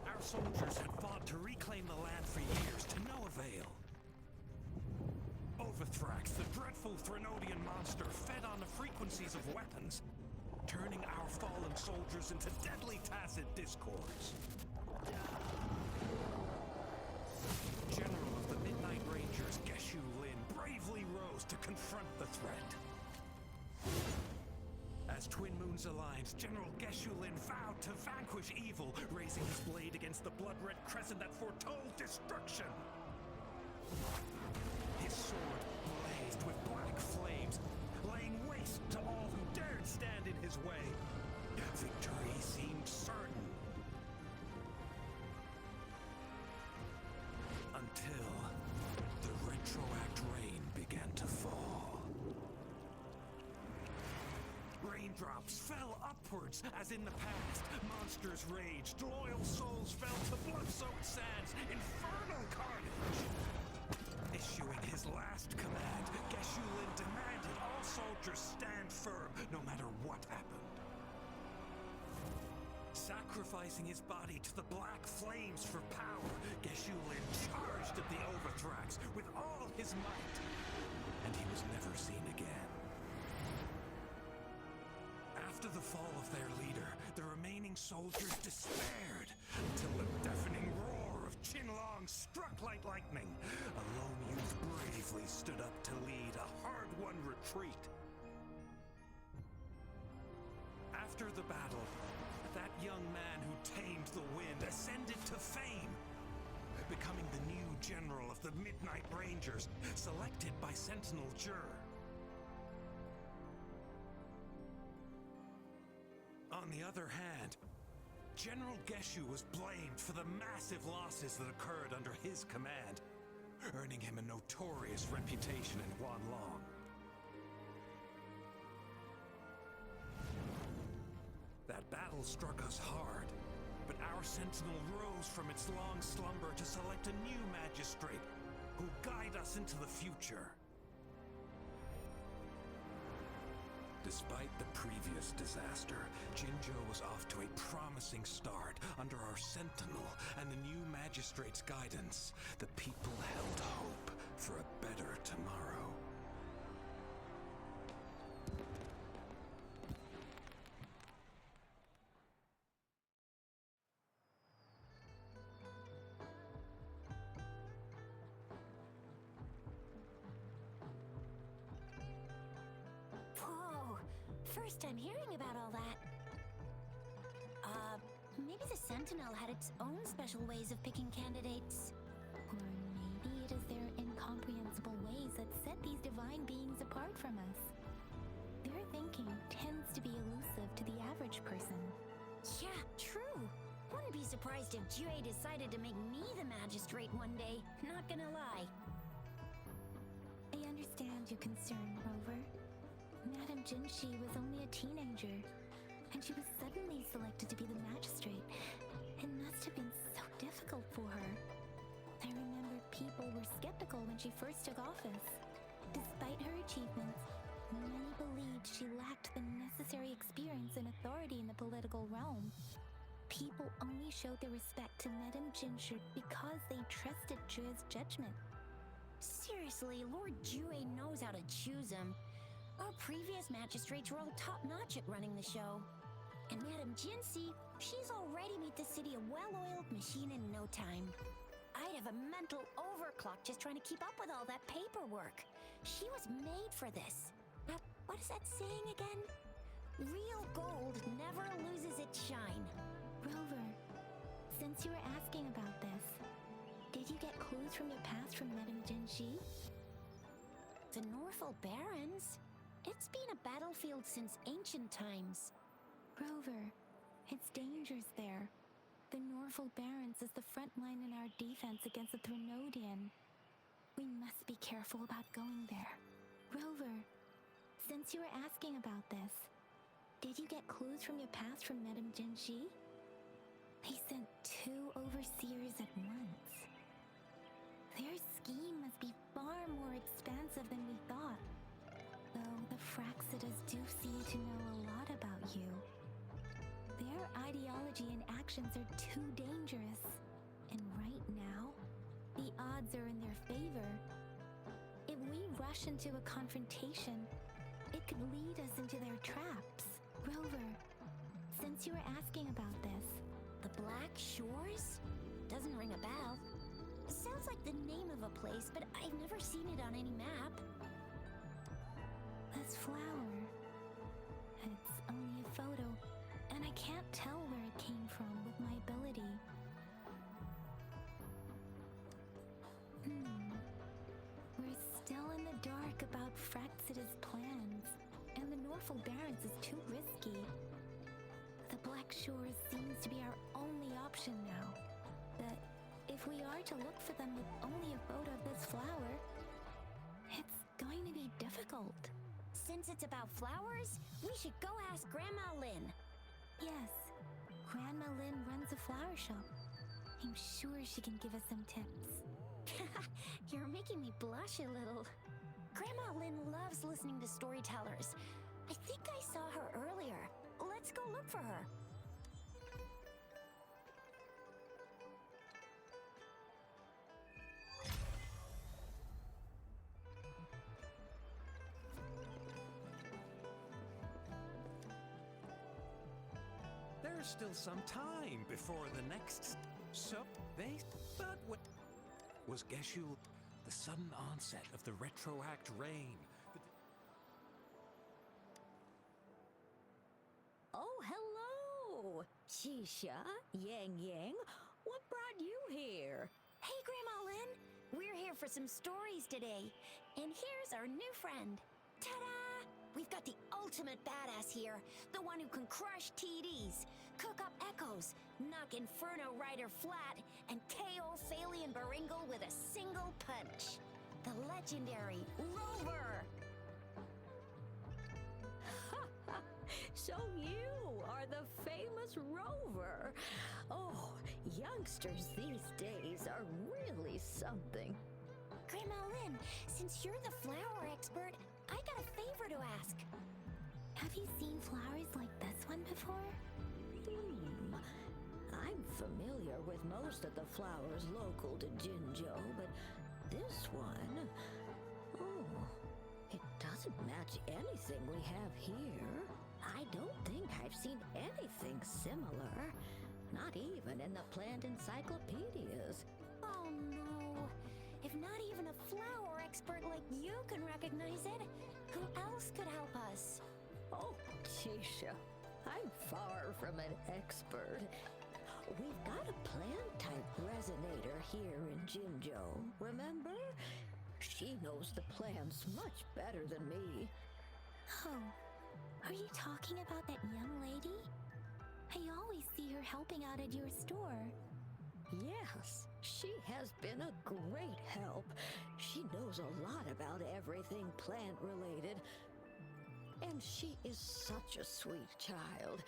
Our soldiers had fought to reclaim the land for years, to no avail. Overthrax, the dreadful Threnodian monster, fed on the frequencies of weapons, turning our fallen soldiers into deadly tacit discords. General of the Midnight Rangers, Geshu Lin, bravely rose to confront the threat. As Twin Moons Alliance, General Geshu Lin vowed to vanquish evil, raising his blade against the blood-red crescent that foretold destruction. His sword blazed with black flames, laying waste to all who dared stand in his way. Victory seemed certain. Until the retroact rain began to fall. Raindrops fell upwards as in the past. Monsters raged, loyal souls fell to blood-soaked sands, infernal carnage. Issuing his last command, Geshu Lin demanded all soldiers stand firm, no matter what happened. Sacrificing his body to the black flames for power, Geshu Lin charged at the Overthrax with all his might, and he was never seen again. After the fall of their leader, the remaining soldiers despaired until the deafening roar of Qinlong struck like lightning. A lone youth bravely stood up to lead a hard-won retreat. After the battle, that young man who tamed the wind ascended to fame, becoming the new general of the Midnight Rangers, selected by Sentinel Jur. On the other hand, General Geshu was blamed for the massive losses that occurred under his command, earning him a notorious reputation in Wanlong. That battle struck us hard, but our Sentinel rose from its long slumber to select a new magistrate who'll guide us into the future. Despite the previous disaster, Jinzhou was off to a promising start under our Sentinel and the new magistrate's guidance. The people held hope for a better tomorrow. First time hearing about all that. Maybe the Sentinel had its own special ways of picking candidates. Or maybe it is their incomprehensible ways that set these divine beings apart from us. Their thinking tends to be elusive to the average person. Yeah, true. Wouldn't be surprised if Jue decided to make me the magistrate one day. Not gonna lie. I understand your concern, Rover. Madame Jinxi was only a teenager, and she was suddenly selected to be the magistrate. It must have been so difficult for her. I remember people were skeptical when she first took office. Despite her achievements, many believed she lacked the necessary experience and authority in the political realm. People only showed their respect to Madame Jinxi because they trusted Jue's judgment. Seriously, Lord Jue knows how to choose them. Our previous magistrates were all top-notch at running the show. And Madame Jinsey, she's already made the city a well-oiled machine in no time. I'd have a mental overclock just trying to keep up with all that paperwork. She was made for this. What is that saying again? Real gold never loses its shine. Rover, since you were asking about this, did you get clues from your past from Madame Jinxi? The Norfolk Barrens? It's been a battlefield since ancient times. Rover, it's dangerous there. The Norfolk Barrens is the front line in our defense against the Threnodian. We must be careful about going there. Rover, since you were asking about this, did you get clues from your past from Madame Jinxi? They sent 2 overseers at once. Their scheme must be far more expansive than we thought. Though the Fraxidas do seem to know a lot about you. Their ideology and actions are too dangerous. And right now, the odds are in their favor. If we rush into a confrontation, it could lead us into their traps. Rover, since you were asking about this, The Black Shores? Doesn't ring a bell. Sounds like the name of a place, but I've never seen it on any map. this flower, it's only a photo, and I can't tell where it came from with my ability. We're still in the dark about Fraxida's plans, and the Norfolk Barrens is too risky. The Black Shores seems to be our only option now. But if we are to look for them with only a photo of this flower, it's going to be difficult. Since it's about flowers, we should go ask Grandma Lynn. Yes, Grandma Lynn runs a flower shop. I'm sure she can give us some tips. You're making me blush a little. Grandma Lynn loves listening to storytellers. I think I saw her earlier. Let's go look for her. There's still some time before the next but what was Geshu the sudden onset of the retroact rain? Oh, hello! Shisha, Yang Yang, what brought you here? Hey, Grandma Lynn. We're here for some stories today. And here's our new friend. Ta-da! We've got the ultimate badass here. The one who can crush TDs, cook up echoes, knock Inferno Rider flat, and KO Phalian Baringle with a single punch. The legendary Rover! So you are the famous Rover. Oh, youngsters these days are really something. Grandma Lynn, since you're the flower expert, I got a favor to ask. Have you seen flowers like this one before? I'm familiar with most of the flowers local to Jinzhou, but this one, oh, it doesn't match anything we have here. I don't think I've seen anything similar, not even in the plant encyclopedias. Oh no! If not even a flower expert like you can recognize it, who else could help us? Oh, Tisha, I'm far from an expert. We've got a plant-type resonator here in Jinzhou, remember? She knows the plants much better than me. Oh, are you talking about that young lady? I always see her helping out at your store. Yes, she has been a great help. She knows a lot about everything plant-related. And she is such a sweet child.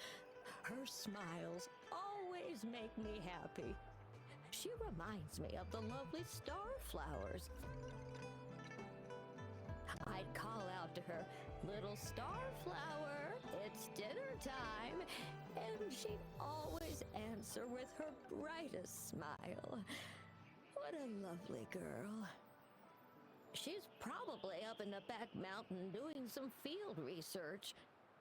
Her smiles always make me happy. She reminds me of the lovely starflowers. I'd call out to her, "Little starflower, it's dinner time," and she'd always answer with her brightest smile. What a lovely girl. She's probably up in the back mountain doing some field research.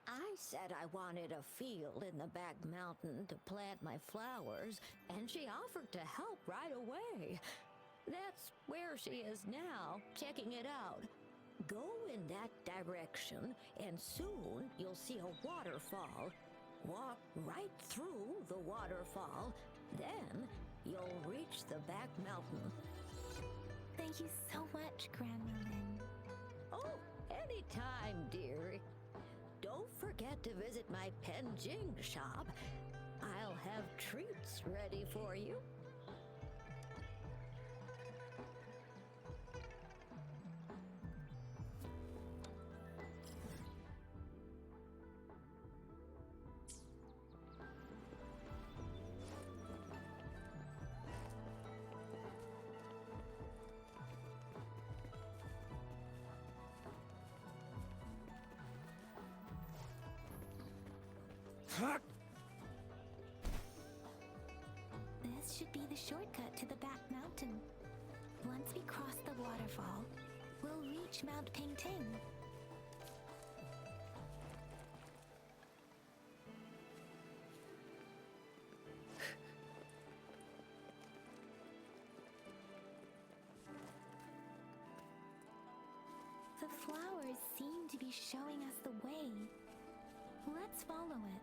I said I wanted a field in the back mountain to plant my flowers, and she offered to help right away. That's where she is now, checking it out. Go in that direction, and soon you'll see a waterfall. Walk right through the waterfall, then you'll reach the back mountain. Thank you so much, Grandma Lynn. Oh, anytime, dearie. Don't forget to visit my Penjing shop. I'll have treats ready for you. This should be the shortcut to the back mountain. Once we cross the waterfall, we'll reach Mount Pingting. The flowers seem to be showing us the way. Let's follow it.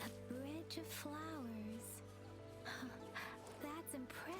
A bridge of flowers. That's impressive.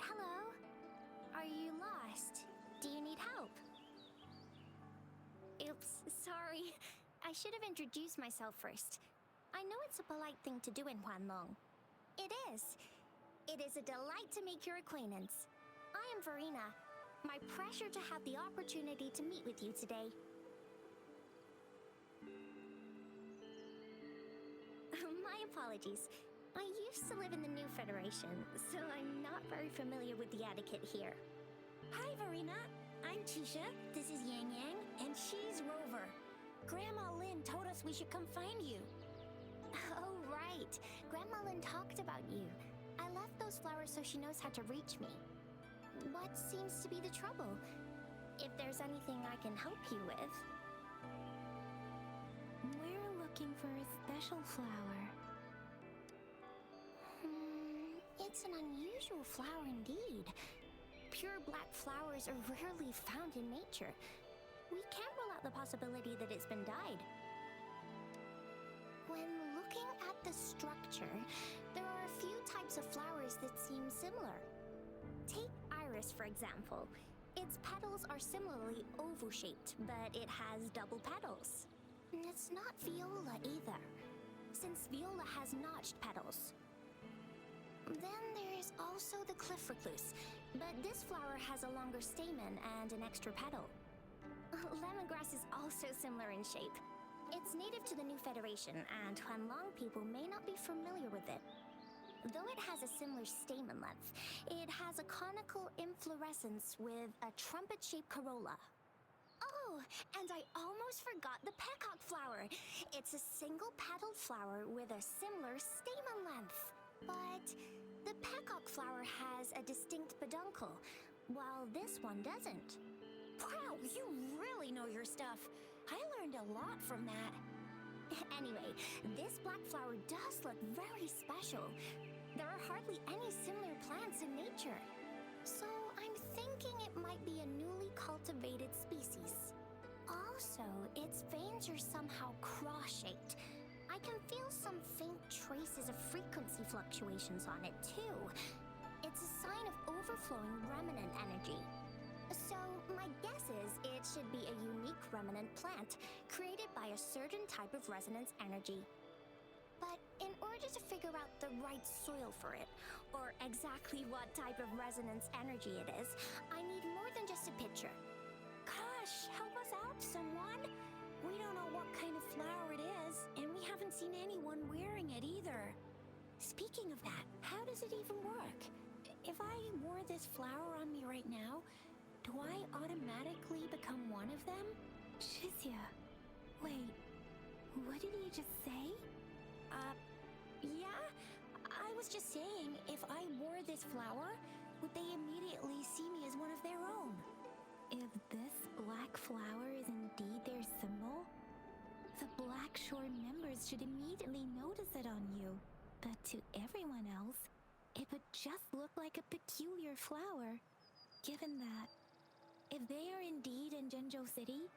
Hello? Are you lost? Do you need help? Oops, sorry. I should have introduced myself first. I know it's a polite thing to do in Huanlong. It is. It is a delight to make your acquaintance. I am Verena. My pleasure to have the opportunity to meet with you today. My apologies. I used to live in the New Federation, so I'm not very familiar with the etiquette here. Hi, Verena. I'm Tisha. This is Yang Yang, and she's Rover. Grandma Lynn told us we should come find you. Oh, right. Grandma Lynn talked about you. I left those flowers so she knows how to reach me. What seems to be the trouble? If there's anything I can help you with. We're looking for a special flower. It's an unusual flower indeed. Pure black flowers are rarely found in nature. We can't rule out the possibility that it's been dyed. When looking at the structure, there are a few types of flowers that seem similar. Take iris, for example. Its petals are similarly oval-shaped, but it has double petals. It's not viola either, since viola has notched petals. Then there is also the cliff recluse, but this flower has a longer stamen and an extra petal. Lemongrass is also similar in shape. It's native to the New Federation, and Huanlong people may not be familiar with it. Though it has a similar stamen length, it has a conical inflorescence with a trumpet-shaped corolla. Oh, and I almost forgot the peacock flower. It's a single-petaled flower with a similar stamen length. But the peacock flower has a distinct peduncle, while this one doesn't. Wow, you really know your stuff. I learned a lot from that. Anyway, this black flower does look very special. There are hardly any similar plants in nature. So I'm thinking it might be a newly cultivated species. Also, its veins are somehow cross-shaped. I can feel some faint traces of frequency fluctuations on it too. It's a sign of overflowing remnant energy. So, my guess is it should be a unique remnant plant, created by a certain type of resonance energy. But in order to figure out the right soil for it, or exactly what type of resonance energy it is, I need more than just a picture. Gosh, help us out, someone! We don't know what kind of flower it is, and we haven't seen anyone wearing it either. Speaking of that, how does it even work? If I wore this flower on me right now, do I automatically become one of them? Shizia, wait, what did you just say? Yeah? I was just saying, if I wore this flower, would they immediately see me as one of their own? If this black flower is indeed their symbol, the Black Shore members should immediately notice it on you. But to everyone else, it would just look like a peculiar flower. Given that, if they are indeed in Jinzhou City,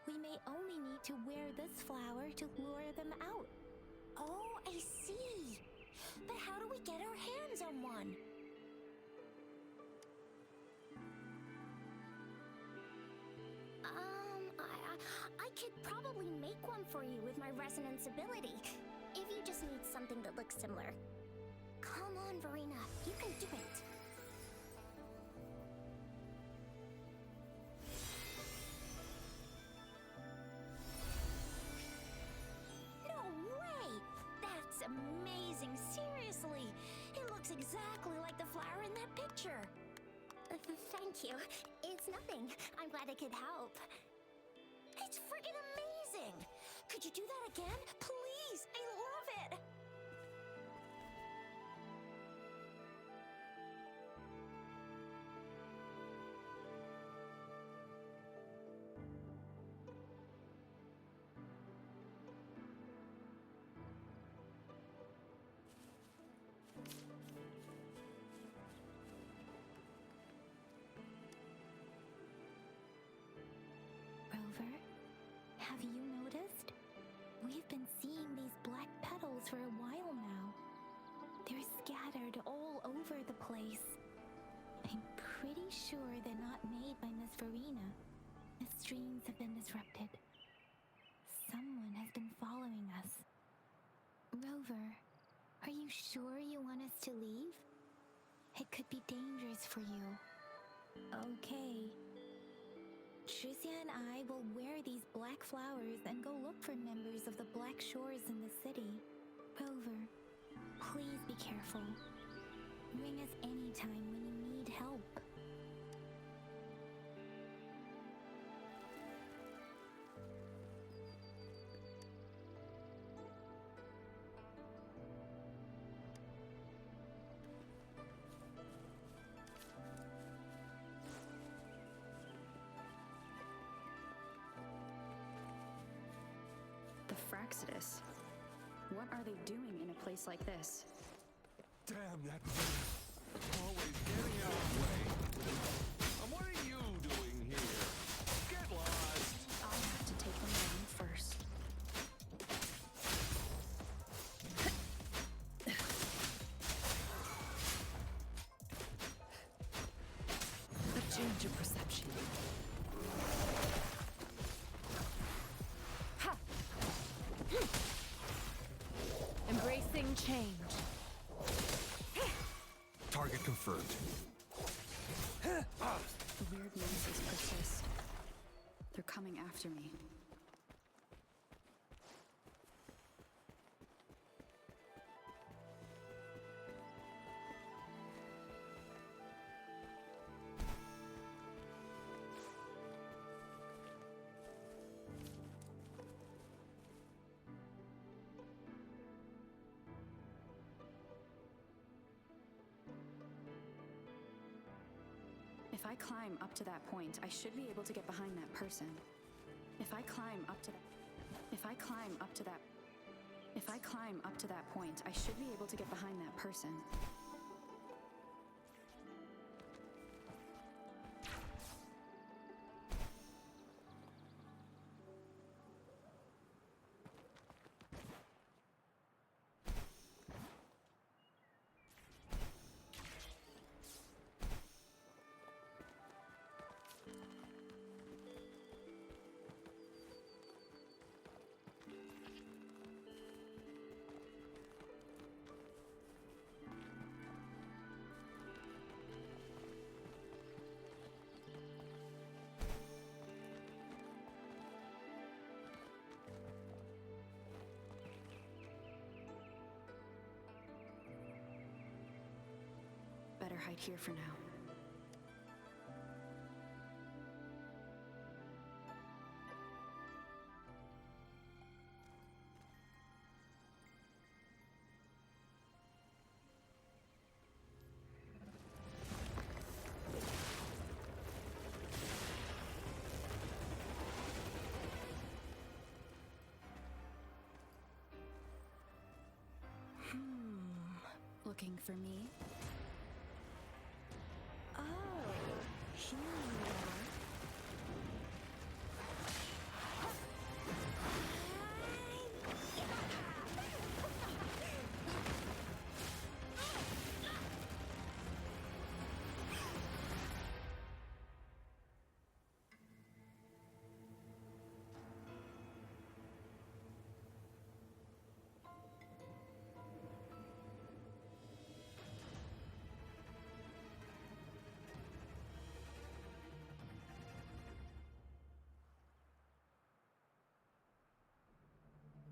we may only need to wear this flower to lure them out. Oh, I see. But how do we get our hands on one? I could probably make one for you with my resonance ability, if you just need something that looks similar. Come on, Verena, you can do it. No way! That's amazing, seriously! It looks exactly like the flower in that picture. Thank you. It's nothing. I'm glad I could help. It's friggin' amazing! Could you do that again? Please! I love it! Rover, have you noticed? We've been seeing these black petals for a while now. They're scattered all over the place. I'm pretty sure they're not made by Miss Verena. The streams have been disrupted. Someone has been following us. Rover, are you sure you want us to leave? It could be dangerous for you. Okay. Shizia and I will wear these black flowers and go look for members of the Black Shores in the city. Rover, please be careful. Ring us anytime when you need help. The Fraxidus. What are they doing in a place like this? Damn that thing! Always getting out of the way. And what are you doing here? Get lost! I'll have to take them down first. A change of perception. Embracing change. Target confirmed. The weird noises persist. They're coming after me. If I climb up to that point, I should be able to get behind that person. If I climb up to that point, I should be able to get behind that person. Better hide here for now. Looking for me? Oh, here you are.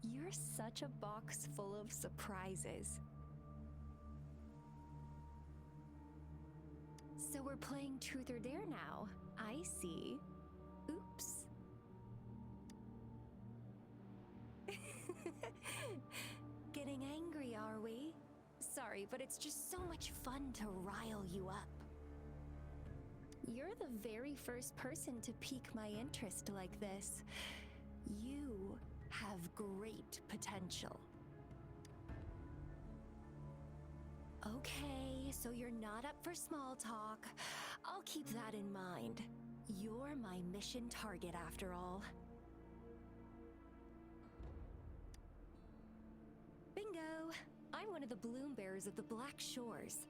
You're such a box full of surprises. So we're playing Truth or Dare now. I see. Oops. Getting angry, are we? Sorry, but it's just so much fun to rile you up. You're the very first person to pique my interest like this. You have great potential. Okay, so you're not up for small talk. I'll keep that in mind. You're my mission target after all. Bingo! I'm one of the bloom bearers of the Black Shores.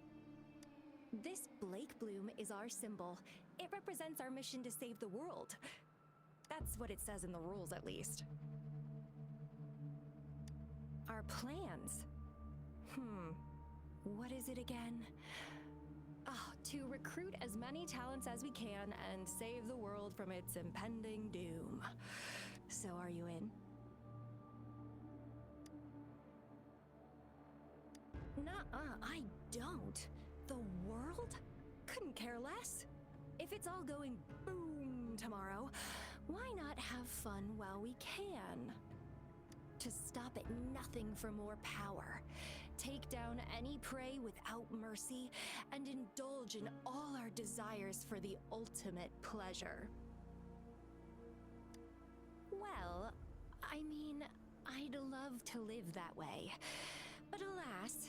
This Blake bloom is our symbol. It represents our mission to save the world. That's what it says in the rules, at least. Our plans? What is it again? To recruit as many talents as we can and save the world from its impending doom. So are you in? Nuh-uh, I don't. The world? Couldn't care less. If it's all going boom tomorrow, why not have fun while we can? To stop at nothing for more power, take down any prey without mercy, and indulge in all our desires for the ultimate pleasure. Well, I mean, I'd love to live that way, but alas,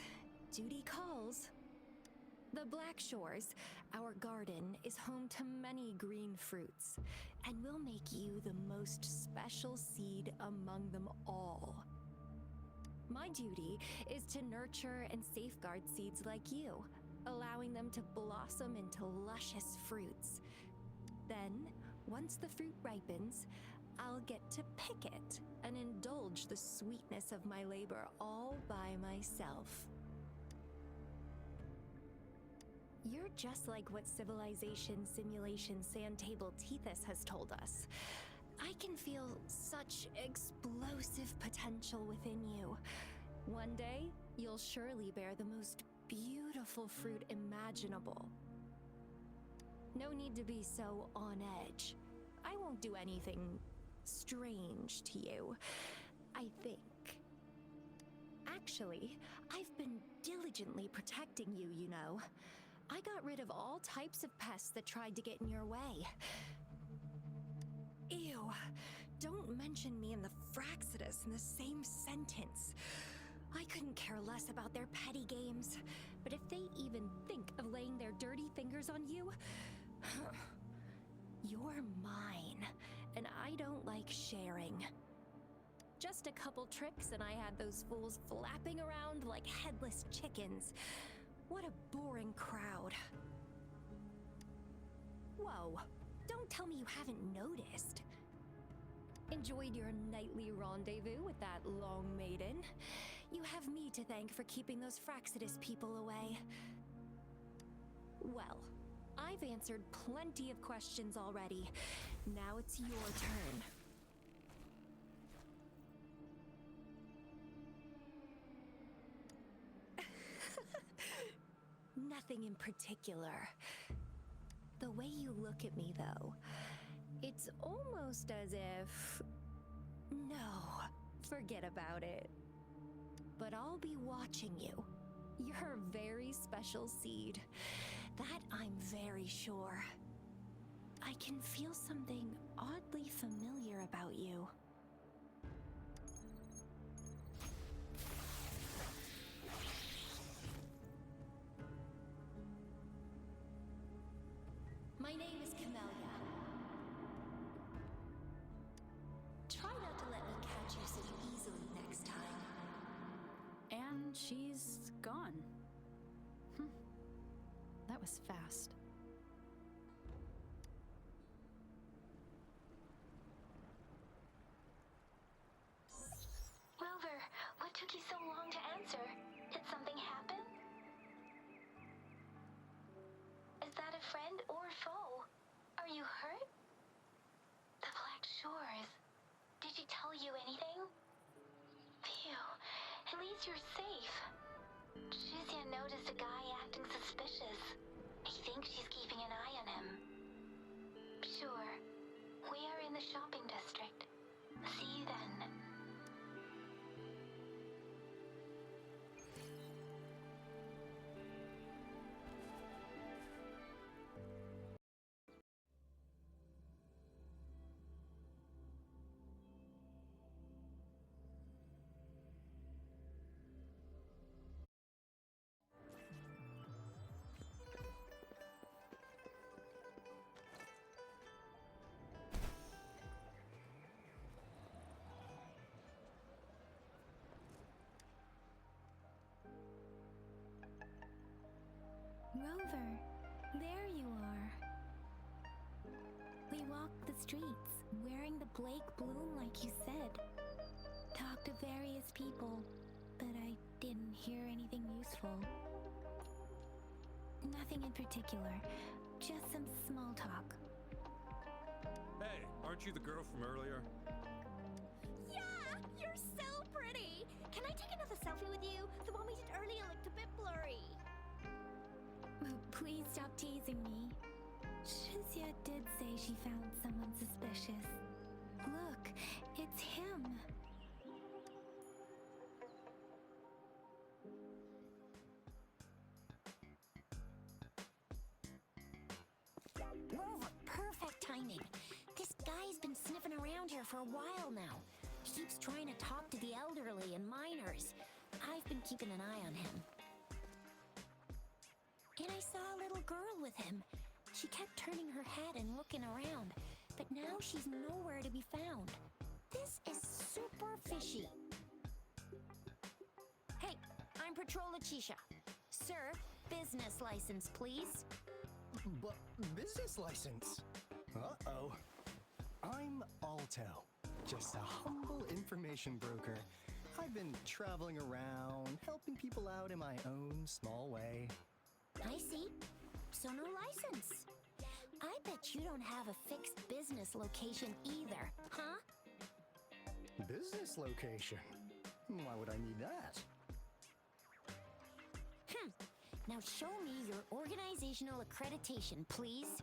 duty calls. The Black Shores, our garden, is home to many green fruits, and we'll make you the most special seed among them all. My duty is to nurture and safeguard seeds like you, allowing them to blossom into luscious fruits. Then, once the fruit ripens, I'll get to pick it and indulge the sweetness of my labor all by myself. You're just like what Civilization Simulation Sandtable Tethys has told us. I can feel such explosive potential within you. One day, you'll surely bear the most beautiful fruit imaginable. No need to be so on edge. I won't do anything strange to you, I think. Actually, I've been diligently protecting you, you know. I got rid of all types of pests that tried to get in your way. Ew. Don't mention me and the Fraxidus in the same sentence. I couldn't care less about their petty games. But if they even think of laying their dirty fingers on you, you're mine, and I don't like sharing. Just a couple tricks and I had those fools flapping around like headless chickens. What a boring crowd. Whoa, don't tell me you haven't noticed. Enjoyed your nightly rendezvous with that long maiden. You have me to thank for keeping those Fraxidus people away. Well, I've answered plenty of questions already. Now it's your turn. Nothing in particular. The way you look at me, though, it's almost as if... No, forget about it. But I'll be watching you. You're a very special seed. That I'm very sure. I can feel something oddly familiar about you. My name is Camellia. Try not to let me catch you so easily next time. And she's gone. That was fast. Rover, what took you so long to answer? Did something happen? Is that a friend or foe? Are you hurt? The Black Shores. Did she tell you anything? Phew, at least you're safe. Shuzia noticed a guy acting suspicious. I think she's keeping an eye on him. Sure, we are in the shopping district. See you then. Rover, there you are. We walked the streets, wearing the Blake bloom like you said. Talked to various people, but I didn't hear anything useful. Nothing in particular, just some small talk. Hey, aren't you the girl from earlier? Yeah, you're so pretty! Can I take another selfie with you? The one we did earlier looked a bit blurry. Please stop teasing me. Shuzia did say she found someone suspicious. Look, it's him. Rover, perfect timing. This guy's been sniffing around here for a while now. He keeps trying to talk to the elderly and minors. I've been keeping an eye on him. And I saw a little girl with him. She kept turning her head and looking around, but now she's nowhere to be found. This is super fishy. Hey, I'm Patrol Letitia. Sir, business license, please. But business license? Uh-oh. I'm Alto, just a humble information broker. I've been traveling around, helping people out in my own small way. I see. So no license. I bet you don't have a fixed business location either, huh? Business location? Why would I need that? Now show me your organizational accreditation, please.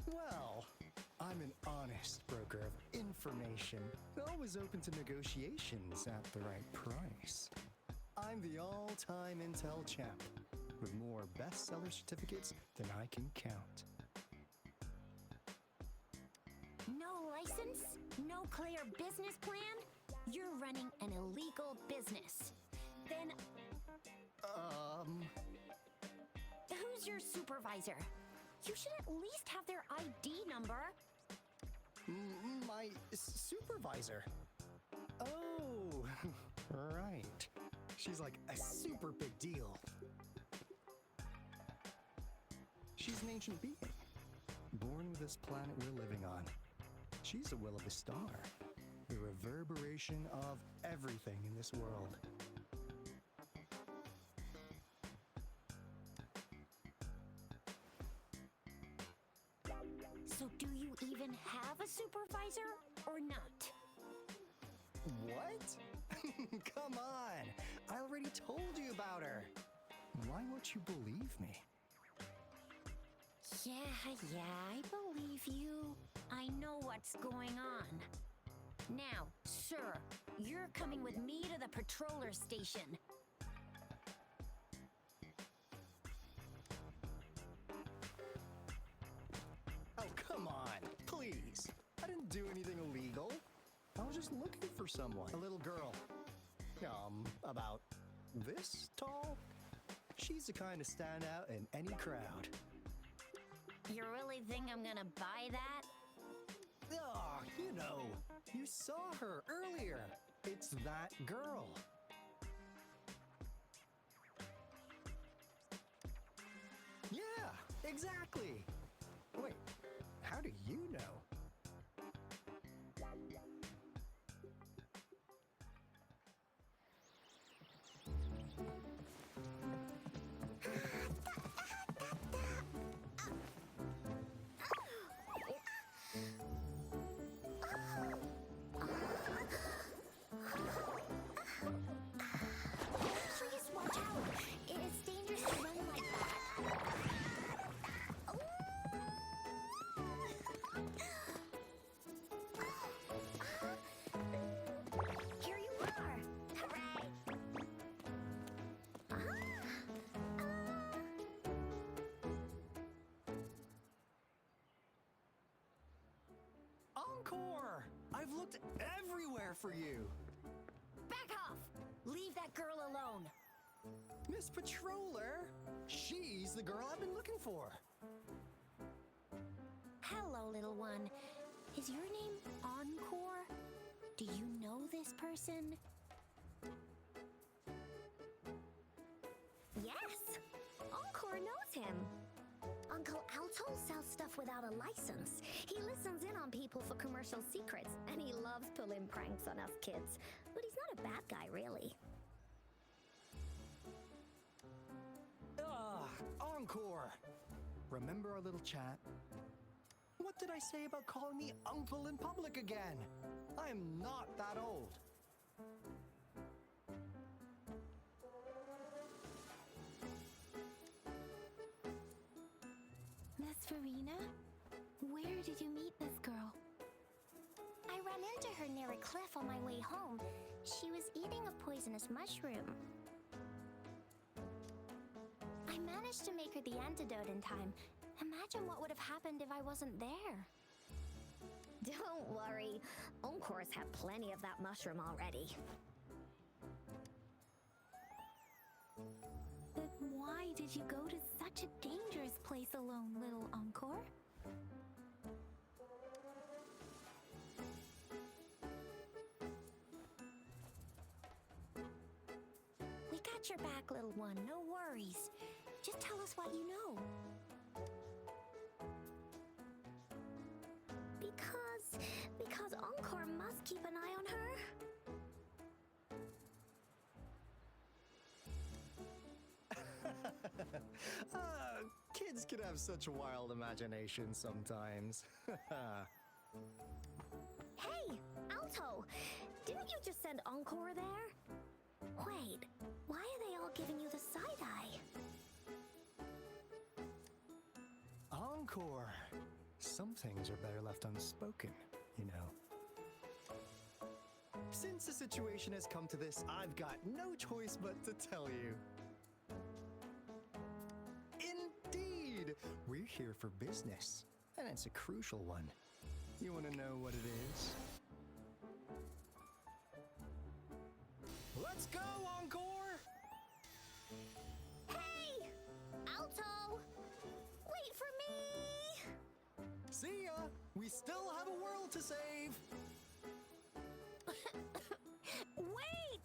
Well, I'm an honest broker of information. Always open to negotiations at the right price. I'm the all-time Intel champ, with more bestseller certificates than I can count. No license? No clear business plan? You're running an illegal business. Then who's your supervisor? You should at least have their ID number. My supervisor? Oh, right. She's like a super big deal. She's an ancient being, born with this planet we're living on. She's a will of a star, the reverberation of everything in this world. So do you even have a supervisor or not? What? Come on! I already told you about her. Why won't you believe me? Yeah, I believe you. I know what's going on. Now, sir, you're coming with me to the patroller station. Oh, come on, please. I didn't do anything illegal. I was just looking for someone. A little girl. About this tall? She's the kind to stand out in any crowd. You really think I'm gonna buy that? Oh, you saw her earlier. It's that girl. Yeah, exactly. Wait, how do you know? Please watch out! It is dangerous to run like that. Here you are! Hooray! Encore! I've looked everywhere for you. Back off! Leave that girl alone. Miss Patroller! She's the girl I've been looking for. Hello, little one. Is your name Encore? Do you know this person? Yes! Encore knows him. Uncle Alto sells stuff without a license. He listens in on people for commercial secrets, and he loves pulling pranks on us kids. But he's not a bad guy, really. Encore! Remember our little chat? What did I say about calling me uncle in public again? I am not that old. Miss Farina? Where did you meet this girl? I ran into her near a cliff on my way home. She was eating a poisonous mushroom. I managed to make her the antidote in time. Imagine what would have happened if I wasn't there. Don't worry. Encore's had plenty of that mushroom already. But why did you go to such a dangerous place alone, little Encore? We got your back, little one. No worries. Just tell us what you know. Because Encore must keep an eye on her. Kids can have such wild imaginations sometimes. Hey, Alto! Didn't you just send Encore there? Wait, why are they all giving you the side-eye? Encore! Some things are better left unspoken, you know. Since the situation has come to this, I've got no choice but to tell you. Indeed! We're here for business, and it's a crucial one. You want to know what it is? Let's go, Encore! Hey! Alto! Wait for me! See ya! We still have a world to save! Wait!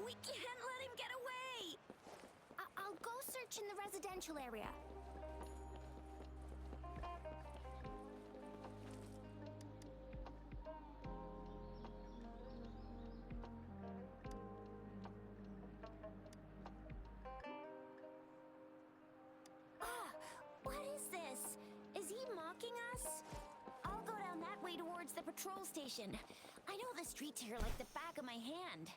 We can't let him get away! I'll go search in the residential area. What is this? Is he mocking us? I'll go down that way towards the patrol station. I know the streets here like the back of my hand.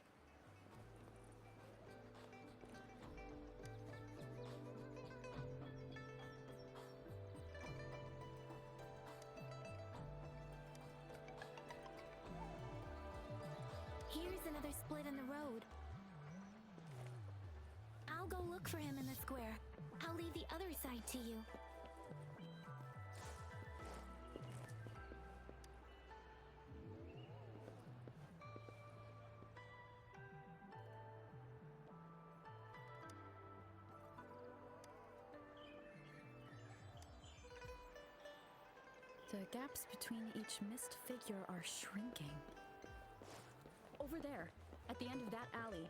Here's another split in the road. I'll go look for him in the square. I'll leave the other side to you. The gaps between each missed figure are shrinking. Over there, at the end of that alley.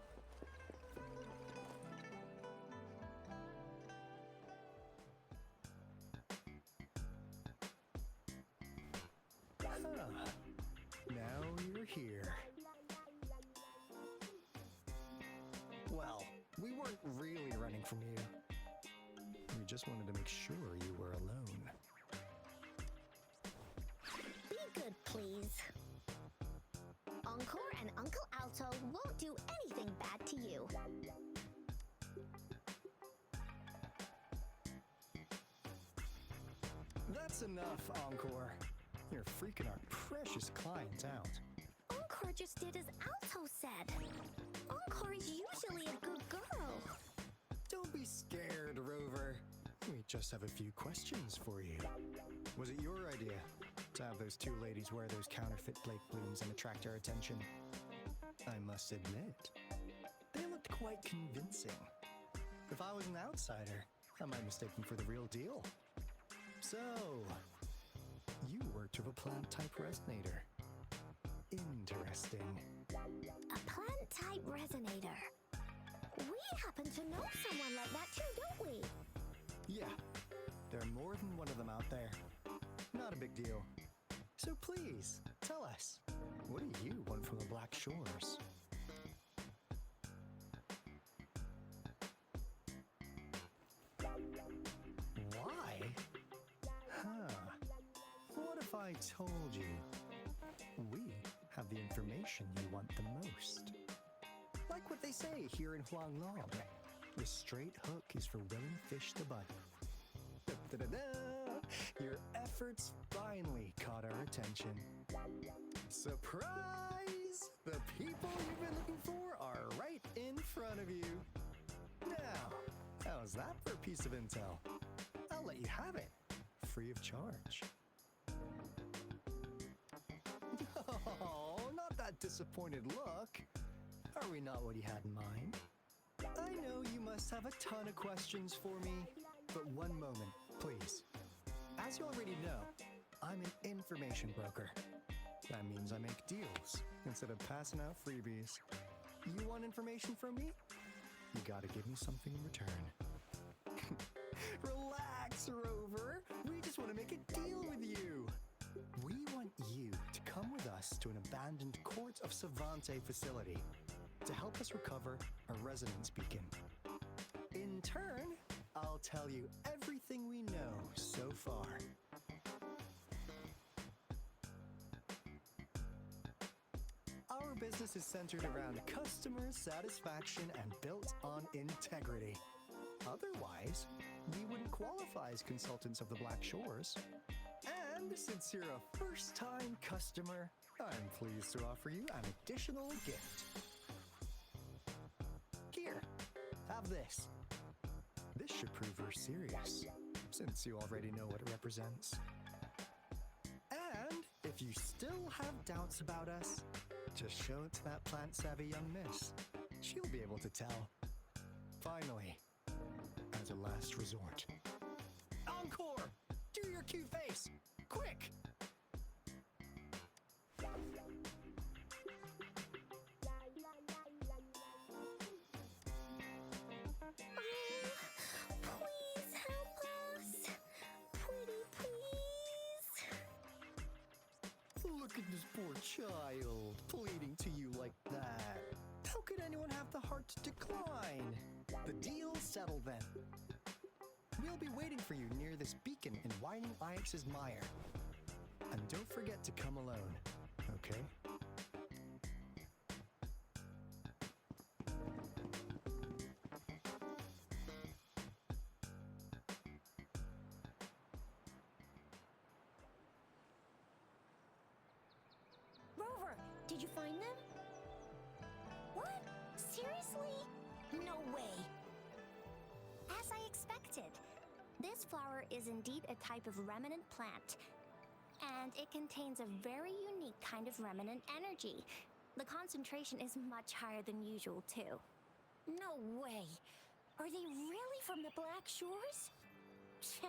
Now you're here. Well, we weren't really running from you. We just wanted to make sure you were alone. Be good, please. Encore and Uncle Alto won't do anything bad to you. That's enough, Encore. You're freaking our precious clients out. Encore just did as Alto said. Encore is usually a good girl. Don't be scared, Rover. We just have a few questions for you. Was it your idea to have those two ladies wear those counterfeit Blake blooms and attract our attention? I must admit, they looked quite convincing. If I was an outsider, I might mistake them for the real deal. So, you worked with a plant-type resonator. Interesting. A plant-type resonator. We happen to know someone like that too, don't we? Yeah, there are more than one of them out there. Not a big deal. So please, tell us, what do you want from the Black Shores? Why? What if I told you we have the information you want the most? Like what they say here in Huanglong, the straight hook is for willing fish to bite. Da-da-da-da! Your efforts finally caught our attention. Surprise! The people you've been looking for are right in front of you. Now, how's that for a piece of intel? I'll let you have it, free of charge. Oh, not that disappointed look. Are we not what you had in mind? I know you must have a ton of questions for me, but one moment, please. As you already know, I'm an information broker. That means I make deals instead of passing out freebies. You want information from me? You gotta give me something in return. Relax, Rover. We just want to make a deal with you. We want you to come with us to an abandoned Court of Savante facility to help us recover a resonance beacon. In turn, I'll tell you everything we know so far. Our business is centered around customer satisfaction and built on integrity. Otherwise, we wouldn't qualify as consultants of the Black Shores. And since you're a first-time customer, I'm pleased to offer you an additional gift. Here, have this. This should prove you're serious, since you already know what it represents. And if you still have doubts about us, just show it to that plant-savvy young miss. She'll be able to tell. Finally, as a last resort. Encore! Do your cute face! Quick! Please help us. Pretty please. Look at this poor child, pleading to you like that. How could anyone have the heart to decline? The deal's settled then. We'll be waiting for you near this beacon in Whining Ix's Mire. And don't forget to come alone, okay? Rover, did you find them? What? Seriously? No way. As I expected, this flower is indeed a type of remnant plant, and it contains a very unique kind of remnant energy. The concentration is much higher than usual, too. No way. Are they really from the Black Shores? Tch,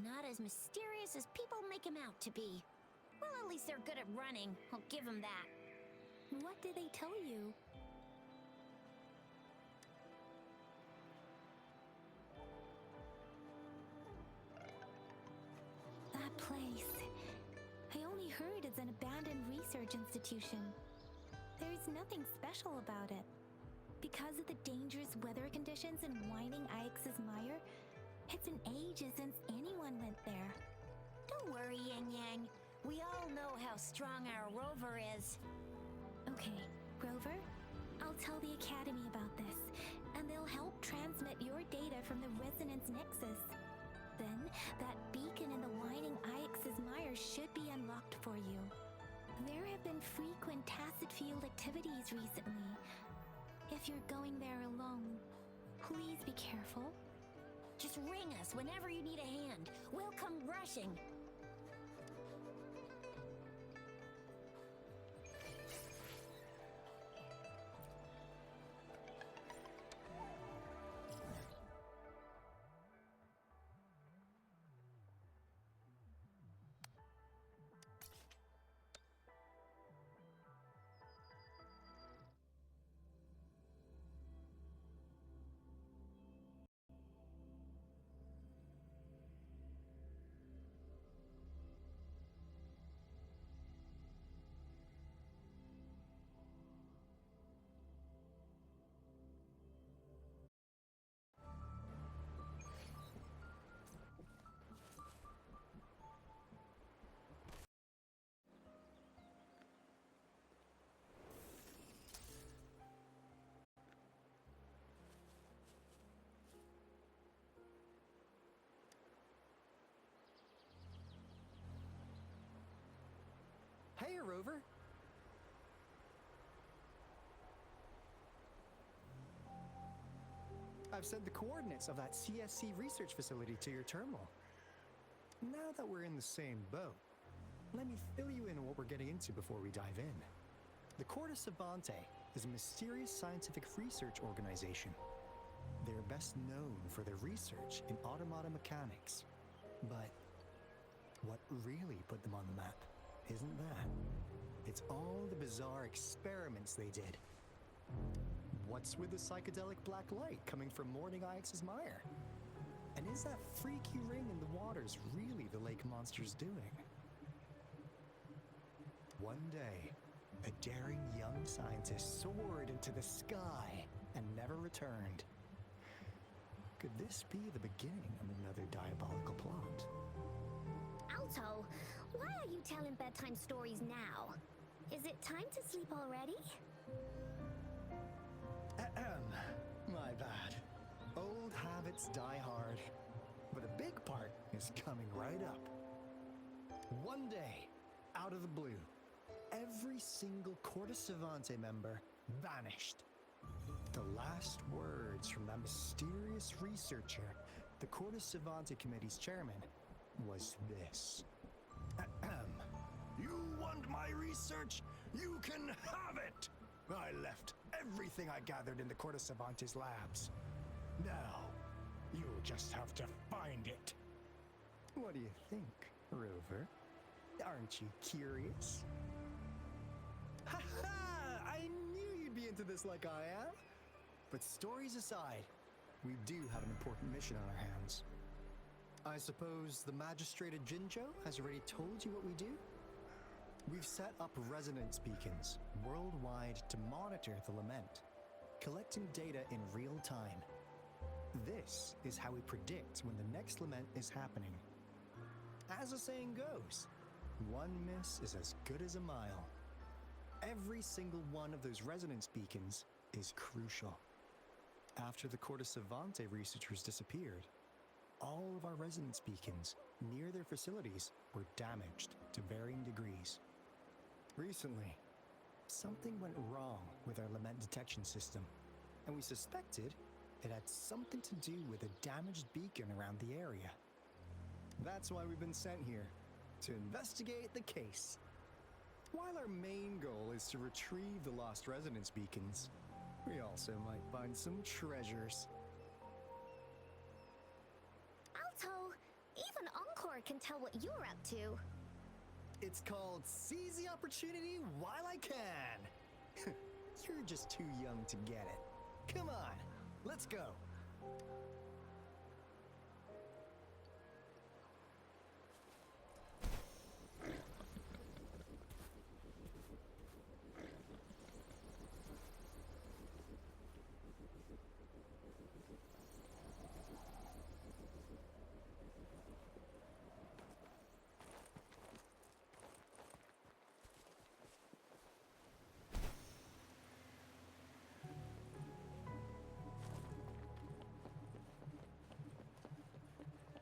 not as mysterious as people make them out to be. Well, at least they're good at running. I'll give them that. What did they tell you? That place. I only heard it's an abandoned research institution. There's nothing special about it. Because of the dangerous weather conditions in Whining Ix's Mire, it's been ages since anyone went there. Don't worry, Yang Yang. We all know how strong our Rover is. Okay, Rover, I'll tell the Academy about this, and they'll help transmit your data from the Resonance Nexus. Then, that beacon in the Whining Ix's Mire should be unlocked for you. There have been frequent tacit field activities recently. If you're going there alone, please be careful. Just ring us whenever you need a hand. We'll come rushing. Hey, Rover. I've sent the coordinates of that CSC research facility to your terminal. Now that we're in the same boat, let me fill you in on what we're getting into before we dive in. The Corte Savante is a mysterious scientific research organization. They're best known for their research in automata mechanics. But what really put them on the map isn't that. It's all the bizarre experiments they did. What's with the psychedelic black light coming from Morning Ix's Mire? And is that freaky ring in the waters really the lake monster's doing? One day, a daring young scientist soared into the sky and never returned. Could this be the beginning of another diabolical plot? Alto, why are you telling bedtime stories now? Is it time to sleep already? My bad. Old habits die hard. But a big part is coming right up. One day, out of the blue, every single Corte Savante member vanished. The last words from that mysterious researcher, the Corte Savante Committee's chairman, was this. Ahem. You want my research? You can have it! I left everything I gathered in the Corte Savante's labs. Now, you'll just have to find it. What do you think, Rover? Aren't you curious? Ha ha! I knew you'd be into this like I am. But stories aside, we do have an important mission on our hands. I suppose the Magistrate of Jinjo has already told you what we do? We've set up resonance beacons worldwide to monitor the lament, collecting data in real time. This is how we predict when the next lament is happening. As the saying goes, one miss is as good as a mile. Every single one of those resonance beacons is crucial. After the Corte Savante researchers disappeared, all of our resonance beacons near their facilities were damaged to varying degrees. Recently, something went wrong with our lament detection system, and we suspected it had something to do with a damaged beacon around the area. That's why we've been sent here, to investigate the case. While our main goal is to retrieve the lost resonance beacons, we also might find some treasures. Alto, even Encore can tell what you're up to. It's called Seize the Opportunity While I Can. You're just too young to get it. Come on, let's go.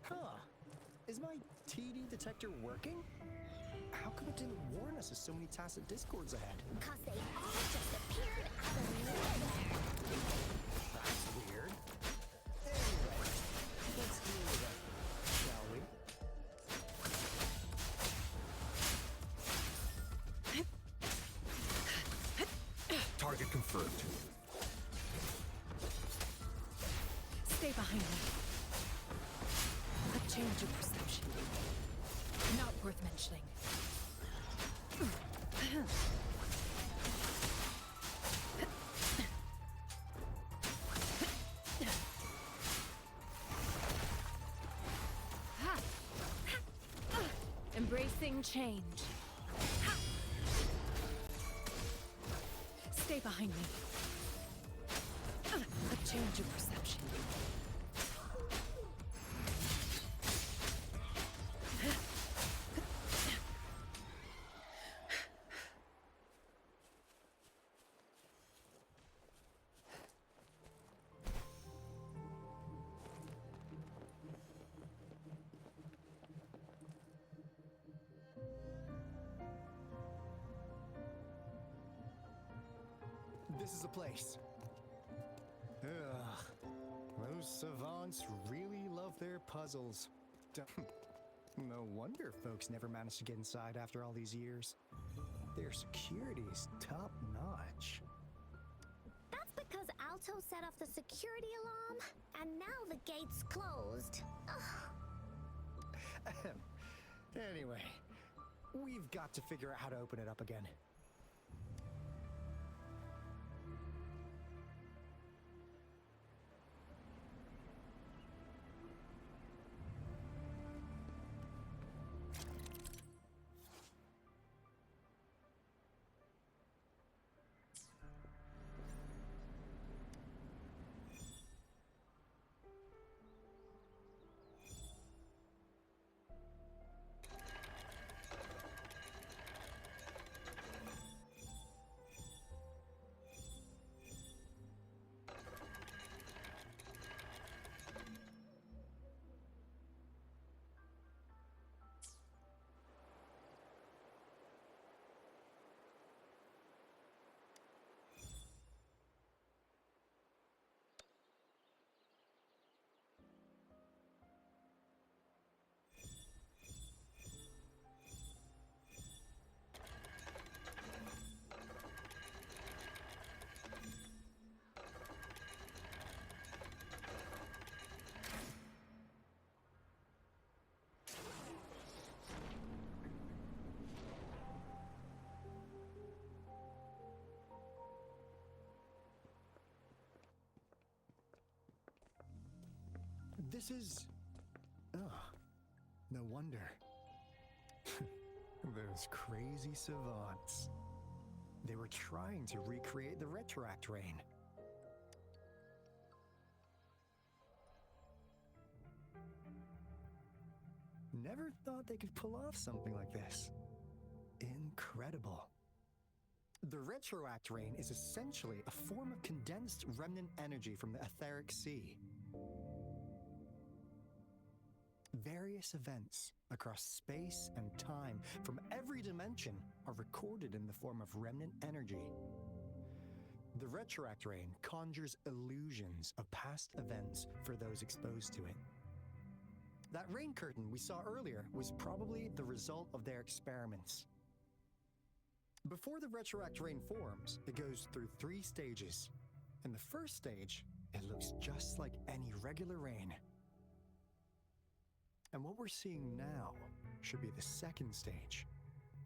Huh. Is my TD detector working? How come it didn't warn us of so many tacit discords ahead? 'Cause they all just appeared out of nowhere. That's weird. Anyway, let's deal with it, shall we? Target confirmed. Stay behind me. A change of perception. Not worth mentioning. Embracing change. Stay behind me. A change of perception. This is the place. Ugh. Those savants really love their puzzles. No wonder folks never managed to get inside after all these years. Their security's top notch. That's because Alto set off the security alarm, and now the gate's closed. Ugh. Anyway, we've got to figure out how to open it up again. This is... Oh, no wonder. Those crazy savants. They were trying to recreate the retroact rain. Never thought they could pull off something like this. Incredible. The retroact rain is essentially a form of condensed remnant energy from the etheric sea. Various events across space and time from every dimension are recorded in the form of remnant energy. The retroact rain conjures illusions of past events for those exposed to it. That rain curtain we saw earlier was probably the result of their experiments. Before the retroact rain forms, it goes through 3 stages. In the first stage, it looks just like any regular rain. And what we're seeing now should be the second stage.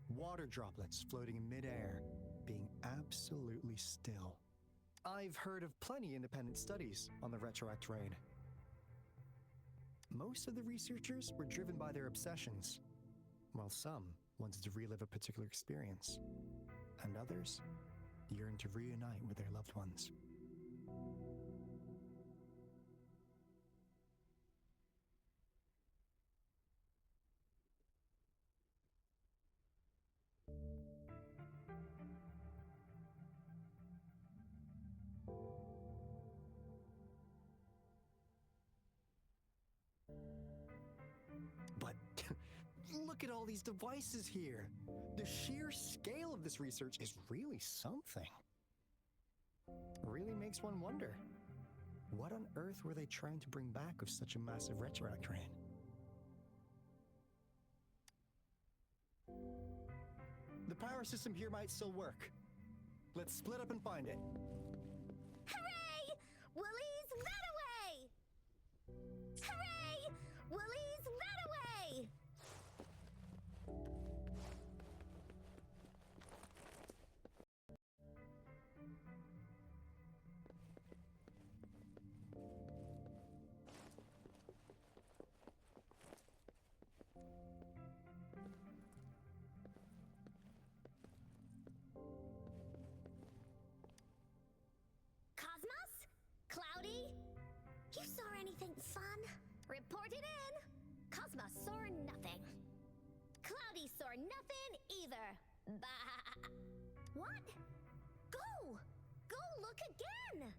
Water droplets floating in midair, being absolutely still. I've heard of plenty independent studies on the retroact rain. Most of the researchers were driven by their obsessions, while some wanted to relive a particular experience, and others yearned to reunite with their loved ones. But look at all these devices here. The sheer scale of this research is really something. Really makes one wonder. What on earth were they trying to bring back with such a massive retroact rain? The power system here might still work. Let's split up and find it. Hooray! Woolies ran away! Hooray! Woolies ran away! Cosmos? Cloudy? You saw anything fun? Report it in! Cosmos saw nothing. Cloudy saw nothing either. Bah! What? Go! Go look again!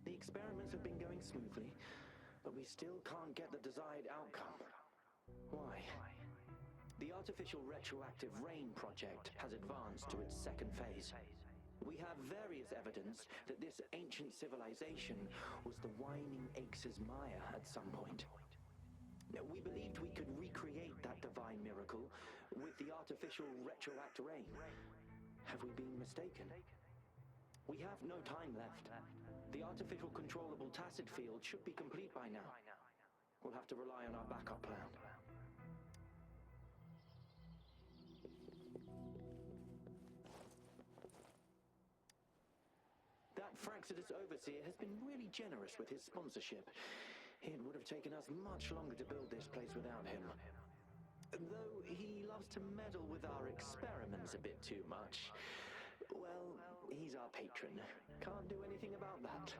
The experiments have been going smoothly, but we still can't get the desired outcome. Why? The artificial retroactive rain project has advanced to its second phase. We have various evidence that this ancient civilization was the Whining Axes Maya at some point. We believed we could recreate that divine miracle with the artificial retroact rain. Have we been mistaken? We have no time left. The artificial controllable tacit field should be complete by now. We'll have to rely on our backup plan. That Fraxidus overseer has been really generous with his sponsorship. It would have taken us much longer to build this place without him. Though he loves to meddle with our experiments a bit too much. Well, he's our patron. Can't do anything about that.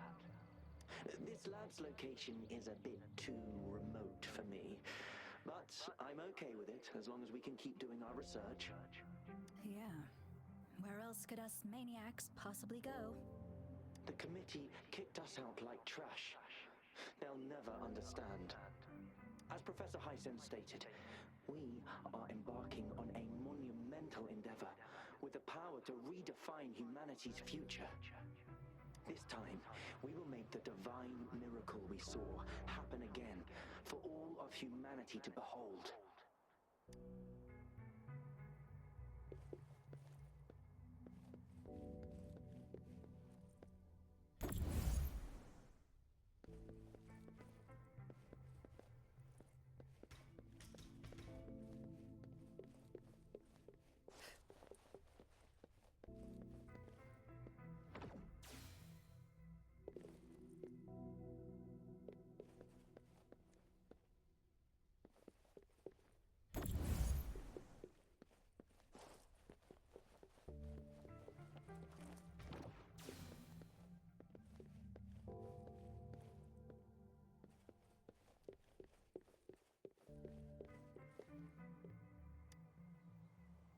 This lab's location is a bit too remote for me. But I'm okay with it, as long as we can keep doing our research. Yeah. Where else could us maniacs possibly go? The committee kicked us out like trash. They'll never understand. As Professor Hysen stated, we are embarking on a monumental endeavor with the power to redefine humanity's future. This time, we will make the divine miracle we saw happen again for all of humanity to behold.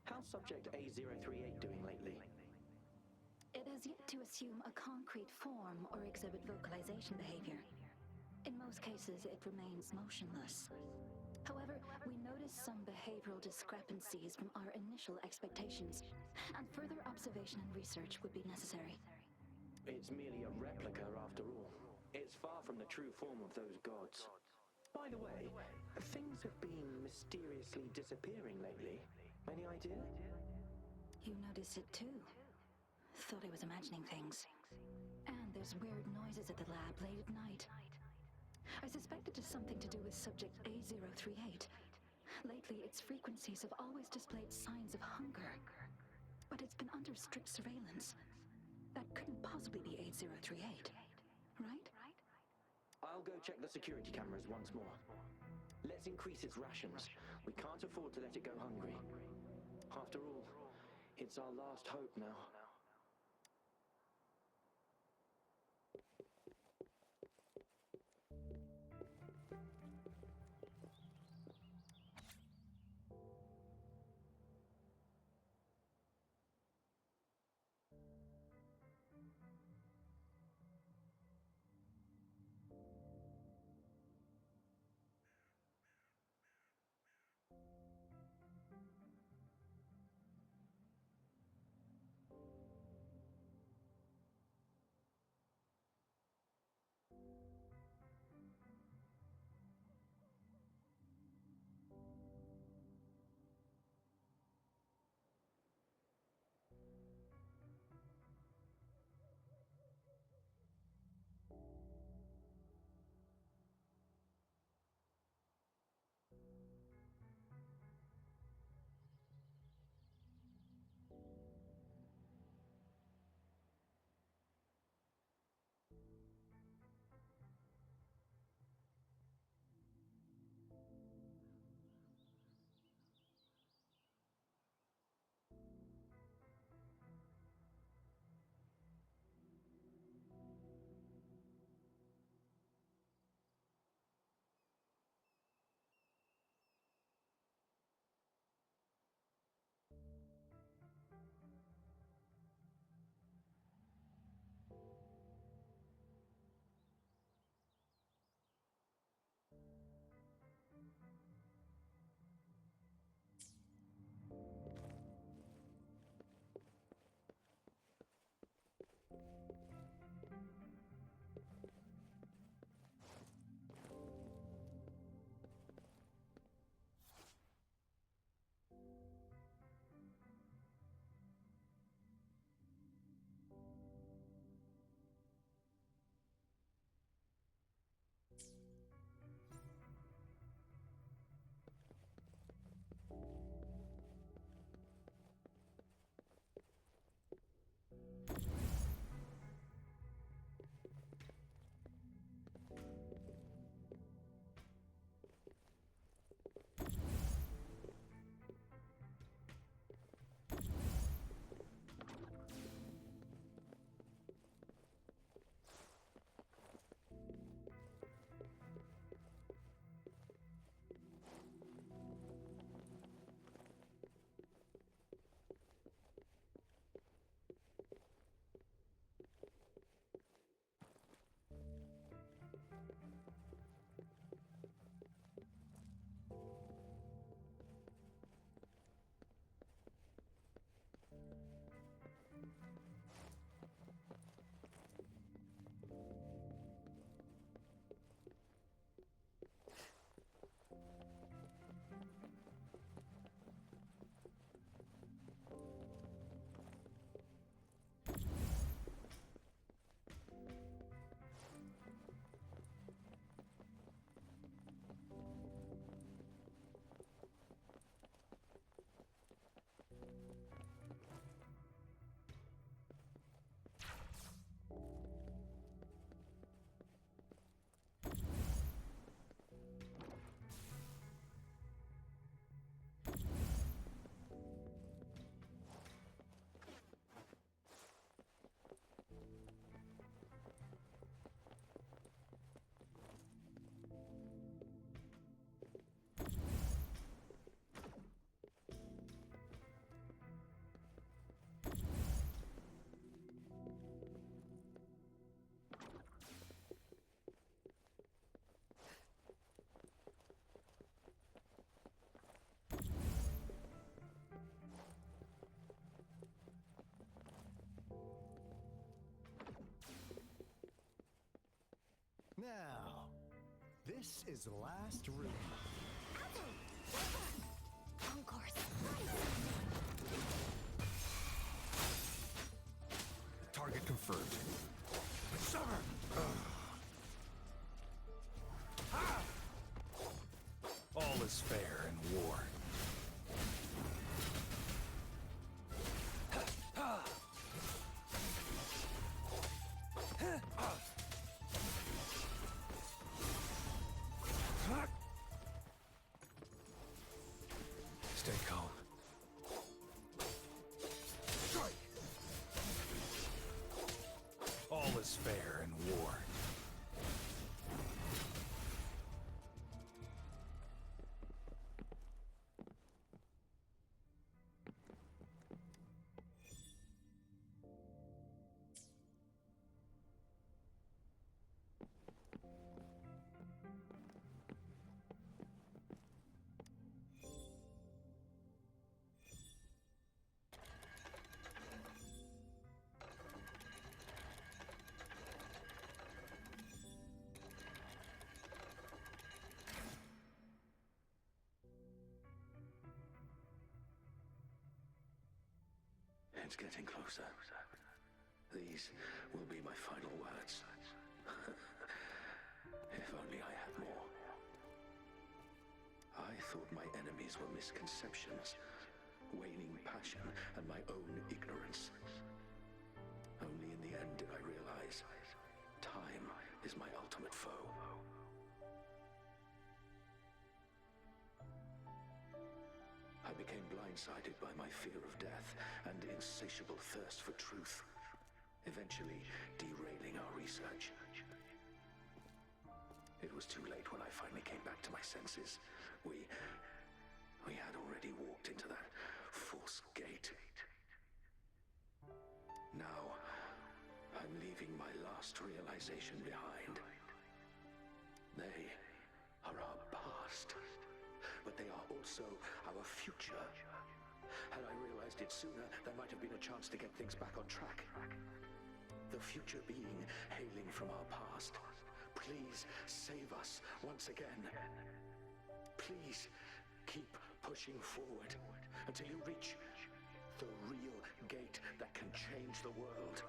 How's Subject A038 doing lately? It has yet to assume a concrete form or exhibit vocalization behavior. In most cases, it remains motionless. However, we noticed some behavioral discrepancies from our initial expectations, and further observation and research would be necessary. It's merely a replica after all. It's far from the true form of those gods. By the way, things have been mysteriously disappearing lately. Any idea? You notice it too. Thought I was imagining things. And there's weird noises at the lab late at night. I suspect it is something to do with subject A038. Lately, its frequencies have always displayed signs of hunger. But it's been under strict surveillance. That couldn't possibly be A038, right? I'll go check the security cameras once more. Let's increase its rations. We can't afford to let it go hungry. After all, it's our last hope now. Now, this is the last room. Encores. Target confirmed. Summer! All is fair in war. Stay calm. Strike! All is fair in war. It's getting closer. These will be my final words. If only I had more. I thought my enemies were misconceptions, waning passion, and my own ignorance. Only in the end did I realize time is my ultimate foe. I became blindsided by my fear of death and insatiable thirst for truth, eventually derailing our research. It was too late when I finally came back to my senses. We had already walked into that false gate. Now, I'm leaving my last realization behind. They are our past, but they are also our future. Had I realized it sooner, there might have been a chance to get things back on track. The future being hailing from our past. Please save us once again. Please keep pushing forward until you reach the real gate that can change the world.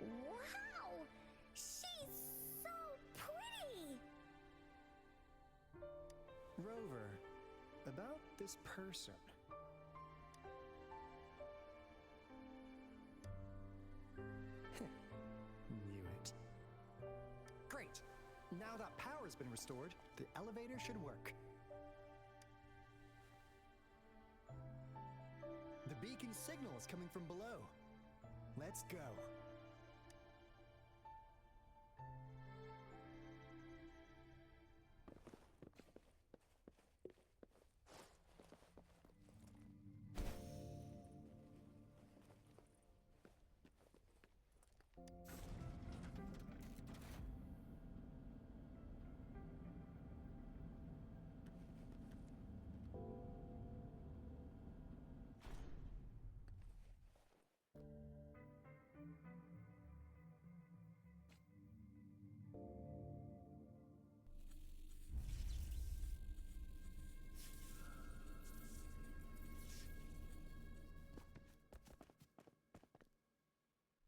Wow! She's so pretty! Rover, about this person. Knew it. Great! Now that power's been restored, the elevator should work. The beacon signal is coming from below. Let's go.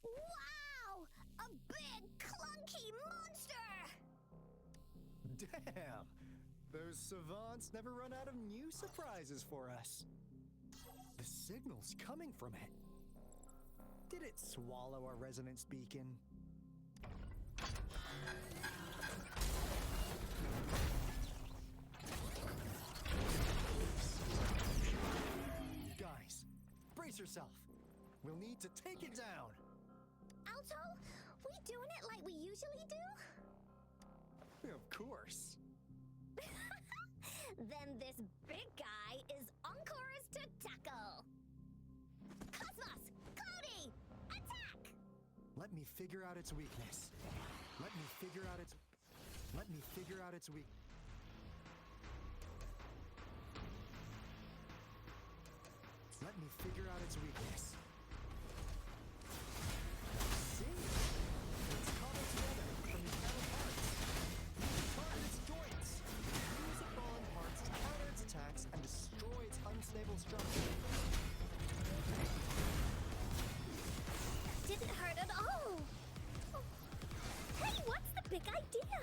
Wow! A big, clunky monster! Damn! Those savants never run out of new surprises for us. The signal's coming from it. Did it swallow our resonance beacon? Guys, brace yourself. We'll need to take it down. Alto, we doing it like we usually do? Of course. Then this big guy is Encore's to tackle. Cosmos, Cloudy, attack! Let me figure out its weakness. Let me figure out its weak. Let me figure out its weakness. See? It's coming together from the metal parts. Target its joints. Use the fallen parts to counter its attacks and destroy its unstable structure. Didn't hurt at all. Hey, what's the big idea?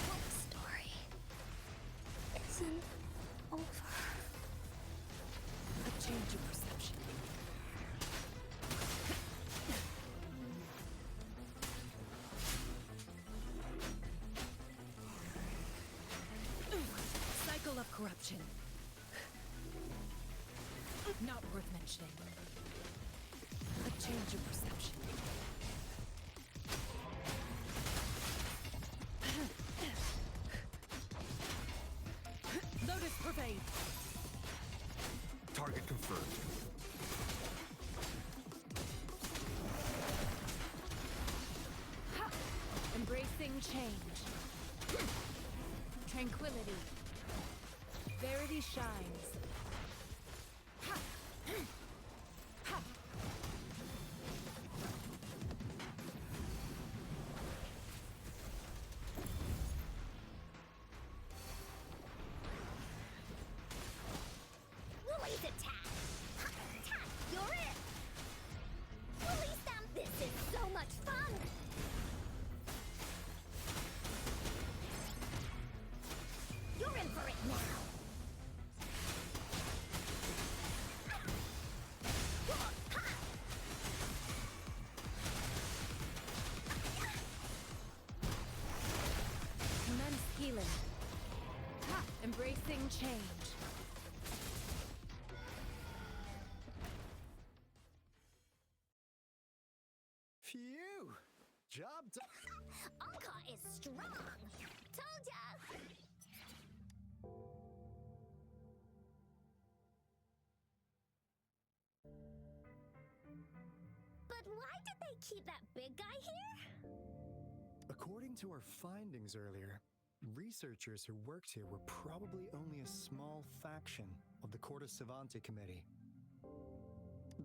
That story isn't over. A change of perception. Cycle of corruption. Not worth mentioning. A change of perception. Lotus pervade. Target confirmed. Ha! Embracing change. Tranquility. Verity shines. Ha! Ha! Woolly's attack! Ha! Attack! You're it! Woolly Stamp! This is so much fun! You're in for it now! Commence healing. Ha! Embracing change. Phew! Job done. Anka is strong! Told ya! But why did they keep that big guy here? According to our findings earlier, researchers who worked here were probably only a small faction of the Corte Savante Committee.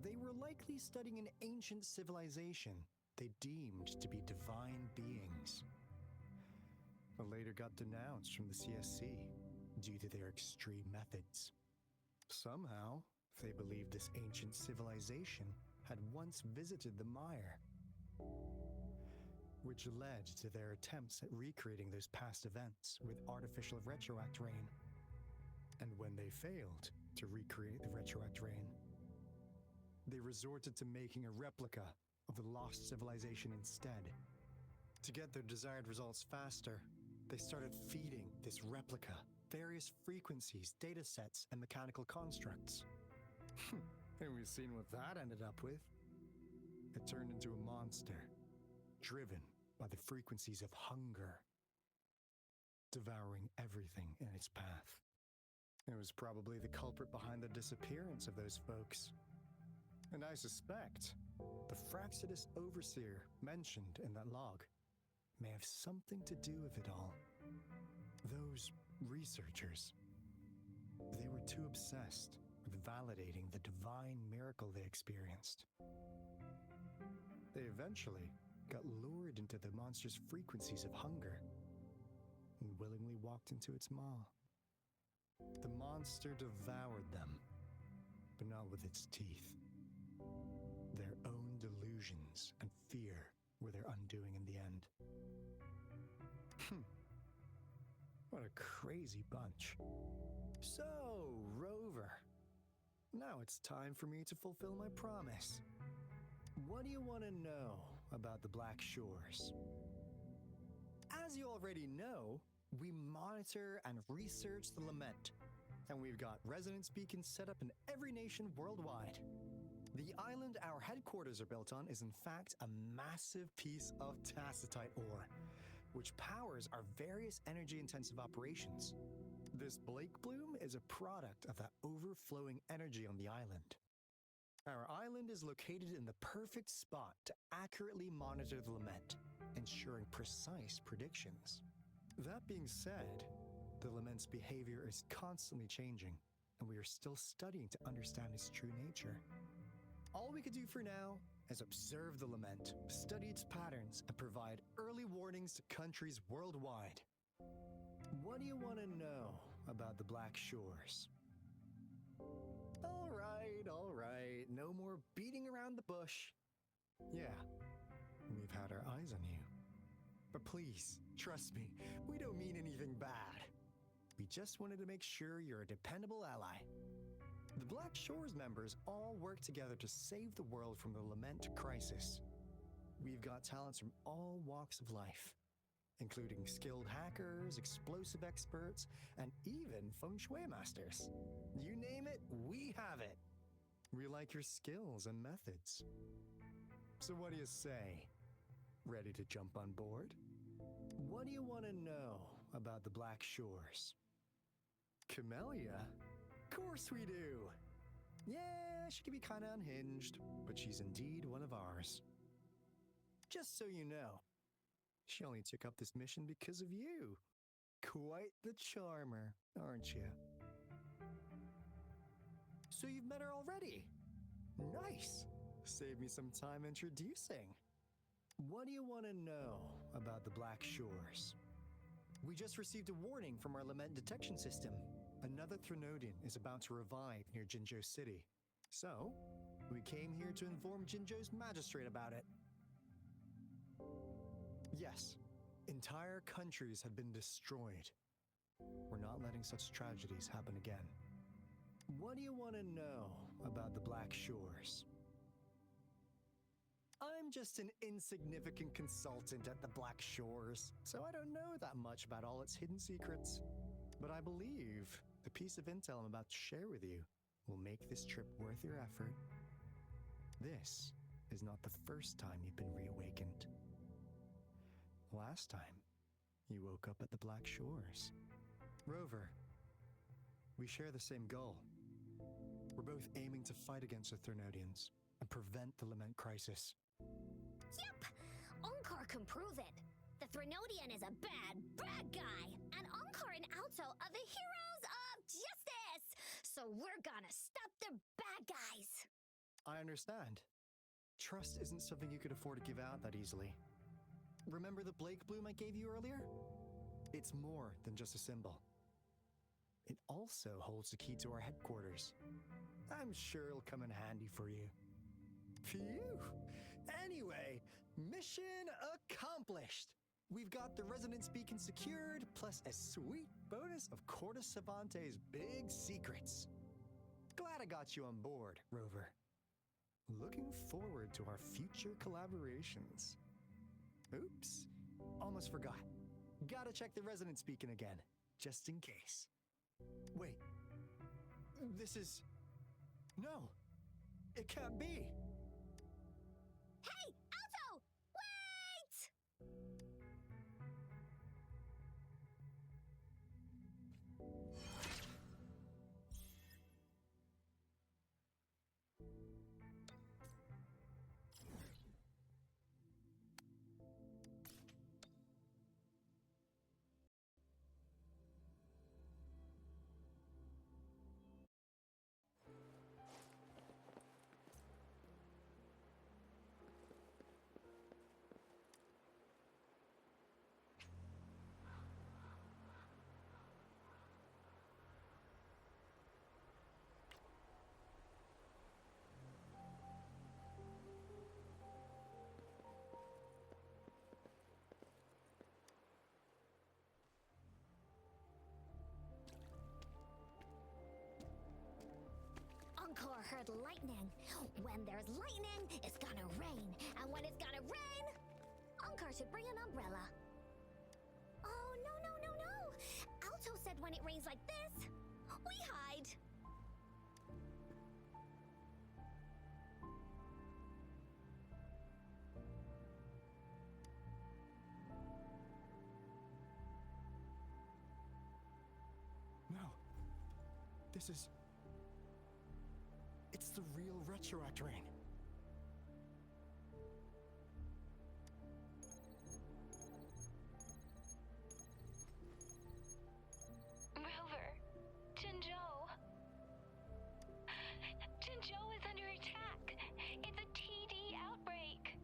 They were likely studying an ancient civilization they deemed to be divine beings, but later got denounced from the CSC due to their extreme methods. Somehow, they believed this ancient civilization had once visited the mire, which led to their attempts at recreating those past events with artificial retroact rain. And when they failed to recreate the retroact rain, they resorted to making a replica of the lost civilization instead. To get their desired results faster, they started feeding this replica various frequencies, data sets, and mechanical constructs. And we've seen what that ended up with. It turned into a monster, driven by the frequencies of hunger, devouring everything in its path. It was probably the culprit behind the disappearance of those folks. And I suspect the Fraxidus Overseer mentioned in that log may have something to do with it all. Those researchers, they were too obsessed with validating the divine miracle they experienced. They eventually got lured into the monster's frequencies of hunger and willingly walked into its maw. The monster devoured them, but not with its teeth. Their own delusions and fear were their undoing in the end. What a crazy bunch. So, Rover, now it's time for me to fulfill my promise. What do you want to know about the Black Shores? As you already know, we monitor and research the Lament, and we've got resonance beacons set up in every nation worldwide. The island our headquarters are built on is in fact a massive piece of tacitite ore, which powers our various energy-intensive operations. This Blake Bloom is a product of that overflowing energy on the island. Our island is located in the perfect spot to accurately monitor the lament, ensuring precise predictions. That being said, the lament's behavior is constantly changing, and we are still studying to understand its true nature. All we can do for now is observe the lament, study its patterns, and provide early warnings to countries worldwide. What do you want to know about the Black Shores? All right, no more beating around the bush. Yeah, we've had our eyes on you. But please, trust me, we don't mean anything bad. We just wanted to make sure you're a dependable ally. The Black Shores members all work together to save the world from the lament crisis. We've got talents from all walks of life, including skilled hackers, explosive experts, and even feng shui masters. You name it, we have it. We like your skills and methods. So what do you say? Ready to jump on board? What do you want to know about the Black Shores? Camellia? Of course we do! Yeah, she can be kinda unhinged, but she's indeed one of ours. Just so you know, she only took up this mission because of you. Quite the charmer, aren't you? So you've met her already? Nice! Save me some time introducing. What do you want to know about the Black Shores? We just received a warning from our lament detection system. Another Threnodian is about to revive near Jinzhou City. So, we came here to inform Jinzhou's magistrate about it. Yes, entire countries have been destroyed. We're not letting such tragedies happen again. What do you want to know about the Black Shores? I'm just an insignificant consultant at the Black Shores, so I don't know that much about all its hidden secrets. But I believe the piece of intel I'm about to share with you will make this trip worth your effort. This is not the first time you've been reawakened. Last time, you woke up at the Black Shores. Rover, we share the same goal. We're both aiming to fight against the Threnodians and prevent the lament crisis. Yep! Onkar can prove it. The Threnodian is a bad, bad guy, and Onkar and Alto are the heroes of justice! So we're gonna stop the bad guys! I understand. Trust isn't something you could afford to give out that easily. Remember the Blake Bloom I gave you earlier? It's more than just a symbol. It also holds the key to our headquarters. I'm sure it'll come in handy for you. Phew! Anyway, mission accomplished! We've got the resonance beacon secured, plus a sweet bonus of Cortus Savante's big secrets. Glad I got you on board, Rover. Looking forward to our future collaborations. Oops, almost forgot. Gotta check the resonance beacon again, just in case. Wait, this is... No, it can't be. Hey, Alto! Wait! Onkar heard lightning. When there's lightning, it's gonna rain. And when it's gonna rain, Onkar should bring an umbrella. Oh, no. Alto said when it rains like this, we hide. No. This is... It's That's the real Retroact Rain. Rover, Jinzhou. Jinzhou is under attack. It's a TD outbreak.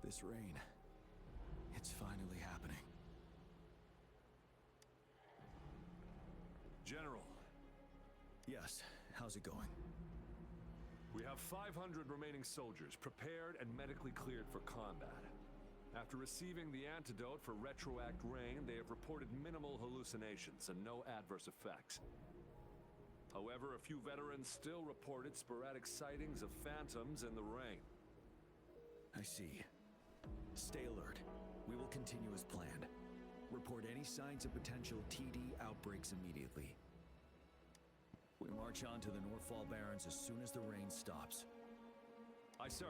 This rain, it's finally happening. General, Yes, how's it going? we have 500 remaining soldiers prepared and medically cleared for combat. After receiving the antidote for Retroact Rain, they have reported minimal hallucinations and no adverse effects. However, a few veterans still reported sporadic sightings of phantoms in the rain. I see. Stay alert. We will continue as planned. Report any signs of potential TD outbreaks immediately. We march on to the Northfall Barrens as soon as the rain stops. Aye, sir.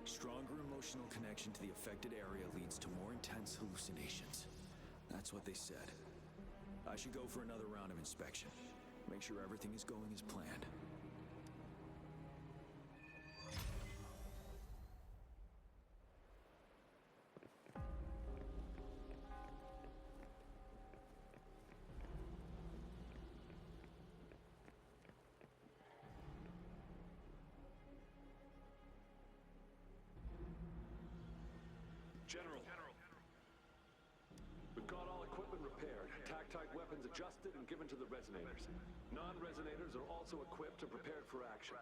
Stronger emotional connection to the affected area leads to more intense hallucinations. That's what they said. I should go for another round of inspection. Make sure everything is going as planned. General. We've got all equipment repaired, tac-type weapons adjusted and given to the resonators. Non-resonators are also equipped and prepared for action.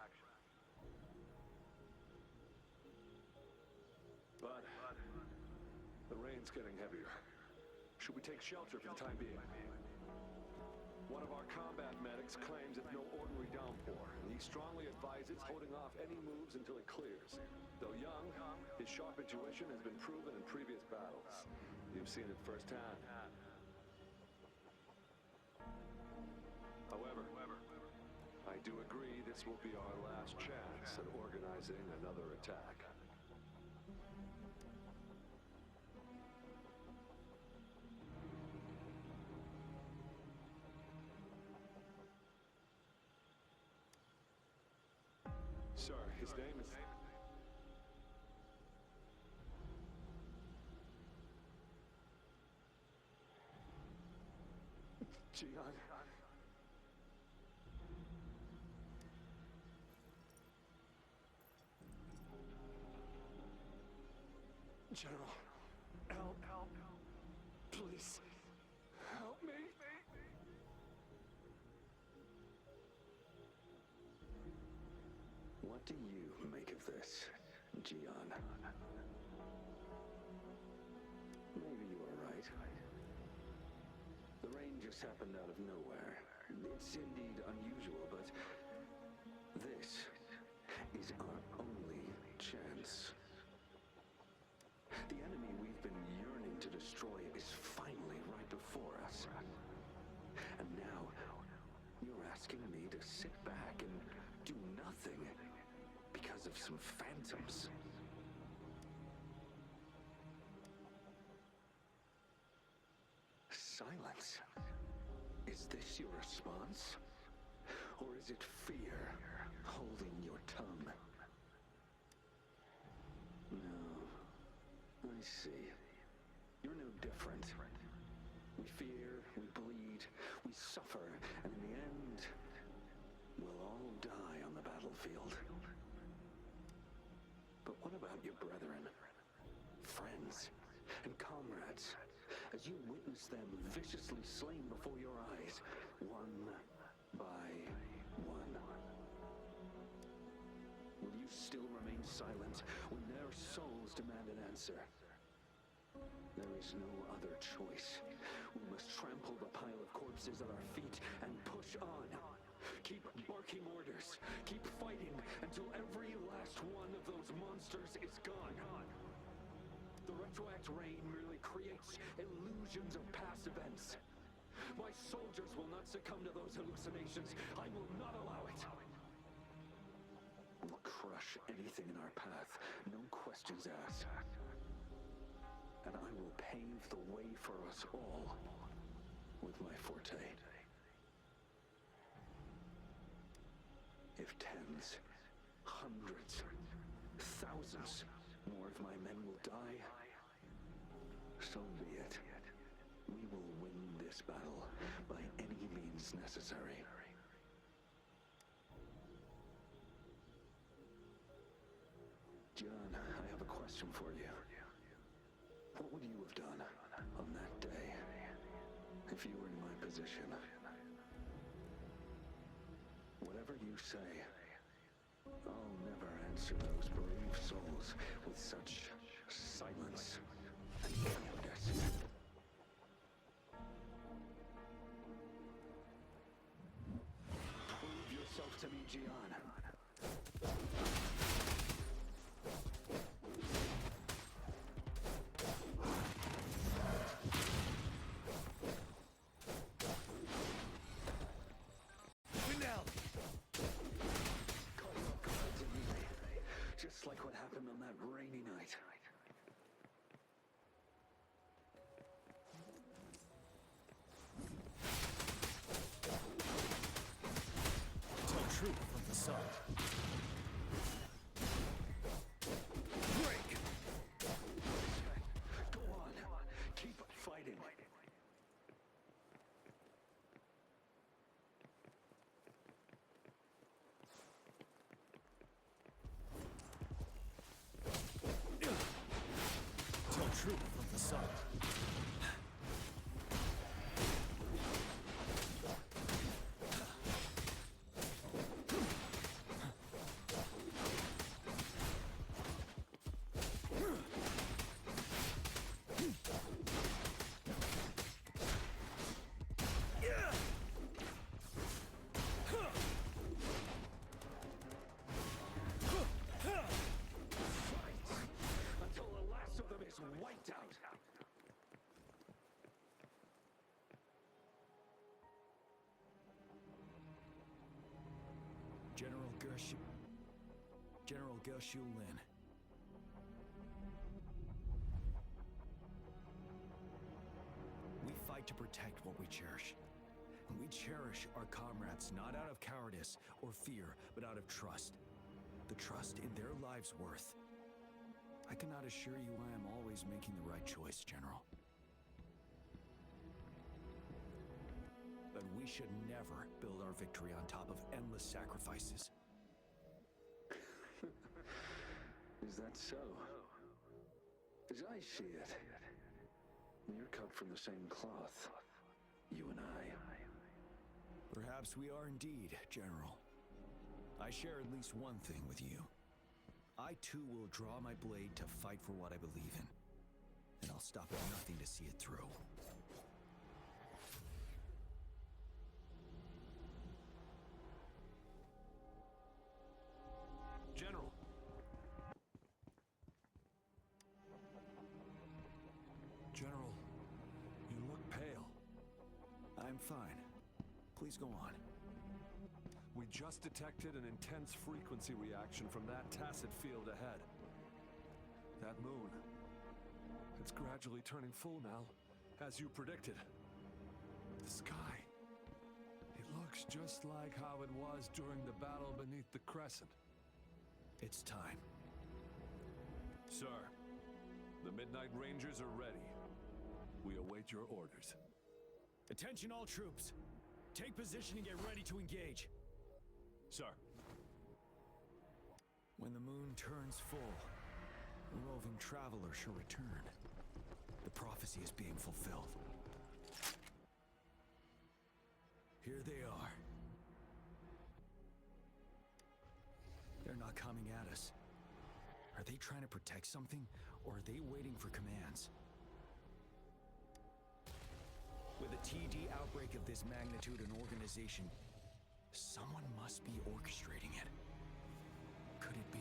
But the rain's getting heavier. Should we take shelter for the time being? One of our combat medics claims it's no ordinary downpour, and he strongly advises holding off any moves until it clears. Though young, his sharp intuition has been proven in previous battles. You've seen it firsthand. However, I do agree this will be our last chance at organizing another attack. Sir, his name is... Jian. General, help, please, help me. What do you make of this, Jian? Maybe you are right. The rain just happened out of nowhere. It's indeed unusual, but this is our only chance. The enemy we've been yearning to destroy is finally right before us. And now, you're asking me to sit back and do nothing because of some phantoms. Silence. Is this your response? Or is it fear holding your tongue? No. I see. You're no different. We fear, we bleed, we suffer, and in the end, we'll all die on the battlefield. But what about your brethren, friends, and comrades, as you witness them viciously slain before your eyes, one by one? Will you still remain silent when their souls demand an answer? There is no other choice. We must trample the pile of corpses at our feet and push on. Keep barking orders. Keep fighting until every last one of those monsters is gone. The retroact rain merely creates illusions of past events. My soldiers will not succumb to those hallucinations. I will not allow it. We'll crush anything in our path, no questions asked. And I will pave the way for us all with my forte. If tens, hundreds, thousands more of my men will die, so be it. We will win this battle by any means necessary. John, I have a question for you. What would you have done on that day if you were in my position? Whatever you say, I'll never answer those brave souls with such silence and cowardice. Prove yourself to me, Gian. Just like what happened on that rainy night. Tell truth from the sun. Break! Go on. Keep fighting. Tell truth from the sun. Until the last of them is wiped out. General Gershu Lin. We fight to protect what we cherish. And we cherish our comrades not out of cowardice or fear, but out of trust. The trust in their lives' worth. I cannot assure you I am always making the right choice, General. But we should never build our victory on top of endless sacrifices. Is that so? As I see it, we're cut from the same cloth, you and I. Perhaps we are indeed, General. I share at least one thing with you. I too will draw my blade to fight for what I believe in. And I'll stop at nothing to see it through. General. General, you look pale. I'm fine. Please go on. We just detected an intense frequency reaction from that tacit field ahead. That moon. It's gradually turning full now, as you predicted. The sky. It looks just like how it was during the battle beneath the crescent. It's time. Sir, the Midnight Rangers are ready. We await your orders. Attention all troops. Take position and get ready to engage. Sir. When the moon turns full, a roving traveler shall return. The prophecy is being fulfilled. Here they are. They're not coming at us. Are they trying to protect something, or are they waiting for commands? With a TD outbreak of this magnitude and organization, Someone must be orchestrating it. Could it be?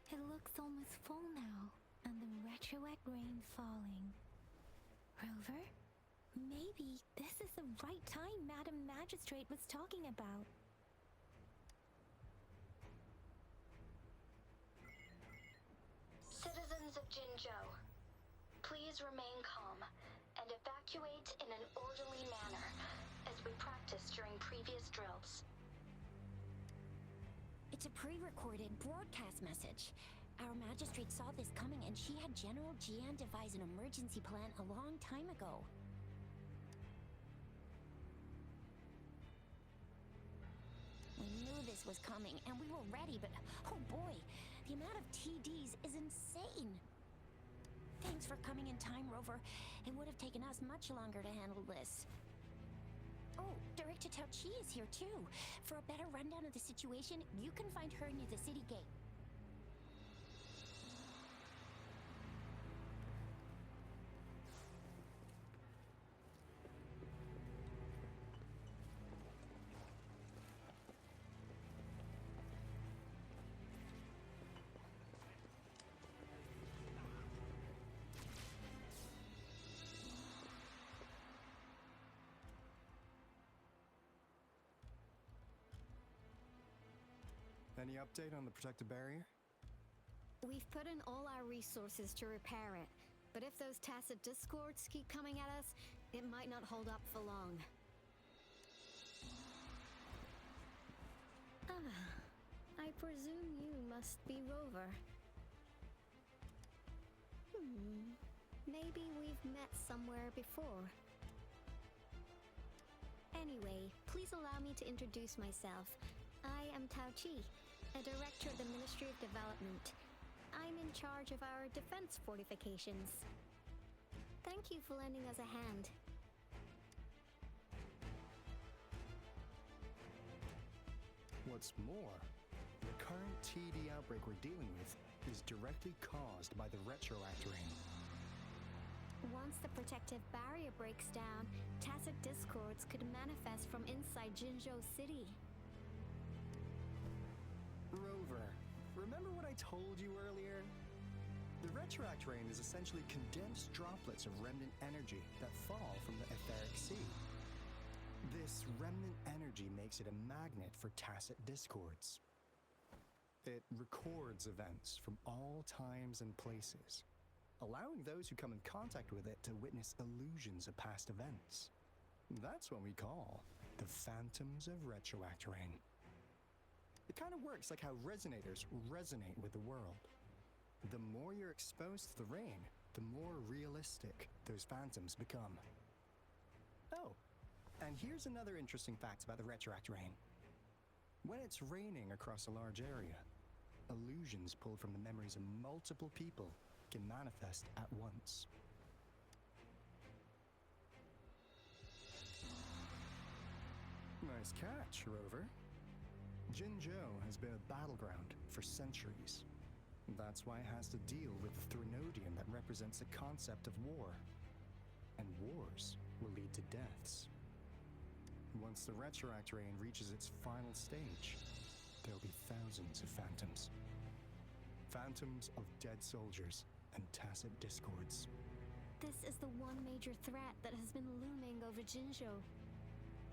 It looks almost full now, and the retroact rain falling. Rover, maybe this is the right time Madam Magistrate was talking about. Citizens of Jinzhou, please remain calm and evacuate in an orderly manner as we practiced during previous drills. It's a pre-recorded broadcast message. Our magistrate saw this coming and she had General Jian devise an emergency plan a long time ago. We knew this was coming and we were ready, but oh boy, the amount of TDs is insane. Thanks for coming in time, Rover. It would have taken us much longer to handle this. Oh, Director Tao Chi is here too. For a better rundown of the situation, you can find her near the city gate. Any update on the protective barrier? We've put in all our resources to repair it, but if those tacit discords keep coming at us, it might not hold up for long. I presume you must be Rover. Maybe we've met somewhere before. Anyway, please allow me to introduce myself. I am Tao Chi, a director of the Ministry of Development. I'm in charge of our defense fortifications. Thank you for lending us a hand. What's more, the current TD outbreak we're dealing with is directly caused by the retroact rain. Once the protective barrier breaks down, tacit discords could manifest from inside Jinzhou City. Rover, remember what I told you earlier? The retroact rain is essentially condensed droplets of remnant energy that fall from the etheric sea. This remnant energy makes it a magnet for tacit discords. It records events from all times and places, allowing those who come in contact with it to witness illusions of past events. That's what we call the phantoms of retroact rain. It kind of works like how resonators resonate with the world. The more you're exposed to the rain, the more realistic those phantoms become. Oh, and here's another interesting fact about the retroact rain. When it's raining across a large area, illusions pulled from the memories of multiple people can manifest at once. Nice catch, Rover. Jinzhou has been a battleground for centuries. That's why it has to deal with the Threnodian that represents the concept of war. And wars will lead to deaths. Once the Retroact Rain reaches its final stage, there'll be thousands of phantoms. Phantoms of dead soldiers and tacit discords. This is the one major threat that has been looming over Jinzhou.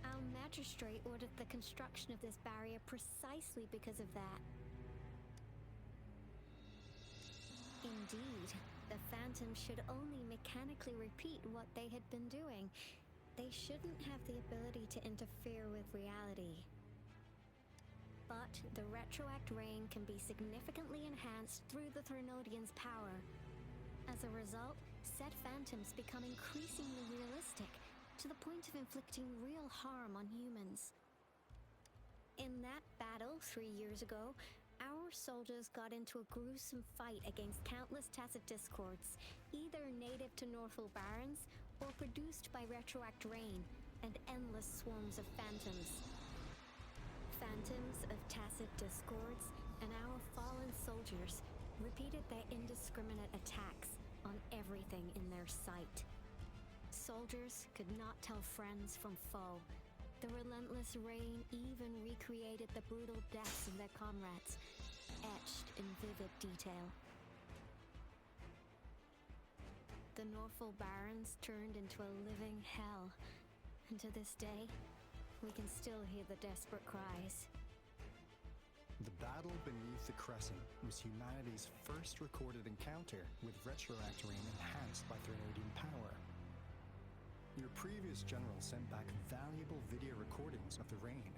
Our magistrate ordered the construction of this barrier precisely because of that. Indeed, the phantoms should only mechanically repeat what they had been doing. They shouldn't have the ability to interfere with reality. But the Retroact Rain can be significantly enhanced through the Threnodian's power. As a result, said phantoms become increasingly realistic, to the point of inflicting real harm on humans. In that battle 3 years ago, our soldiers got into a gruesome fight against countless tacit discords, either native to Northwell Barrens or produced by Retroact Rain and endless swarms of phantoms. Phantoms of tacit discords and our fallen soldiers repeated their indiscriminate attacks on everything in their sight. Soldiers could not tell friends from foe. The relentless rain even recreated the brutal deaths of their comrades, etched in vivid detail. The Northwell Barrens turned into a living hell, and to this day, we can still hear the desperate cries. The battle beneath the Crescent was humanity's first recorded encounter with Retroact Rain enhanced by Threnodian power. Your previous general sent back valuable video recordings of the rain.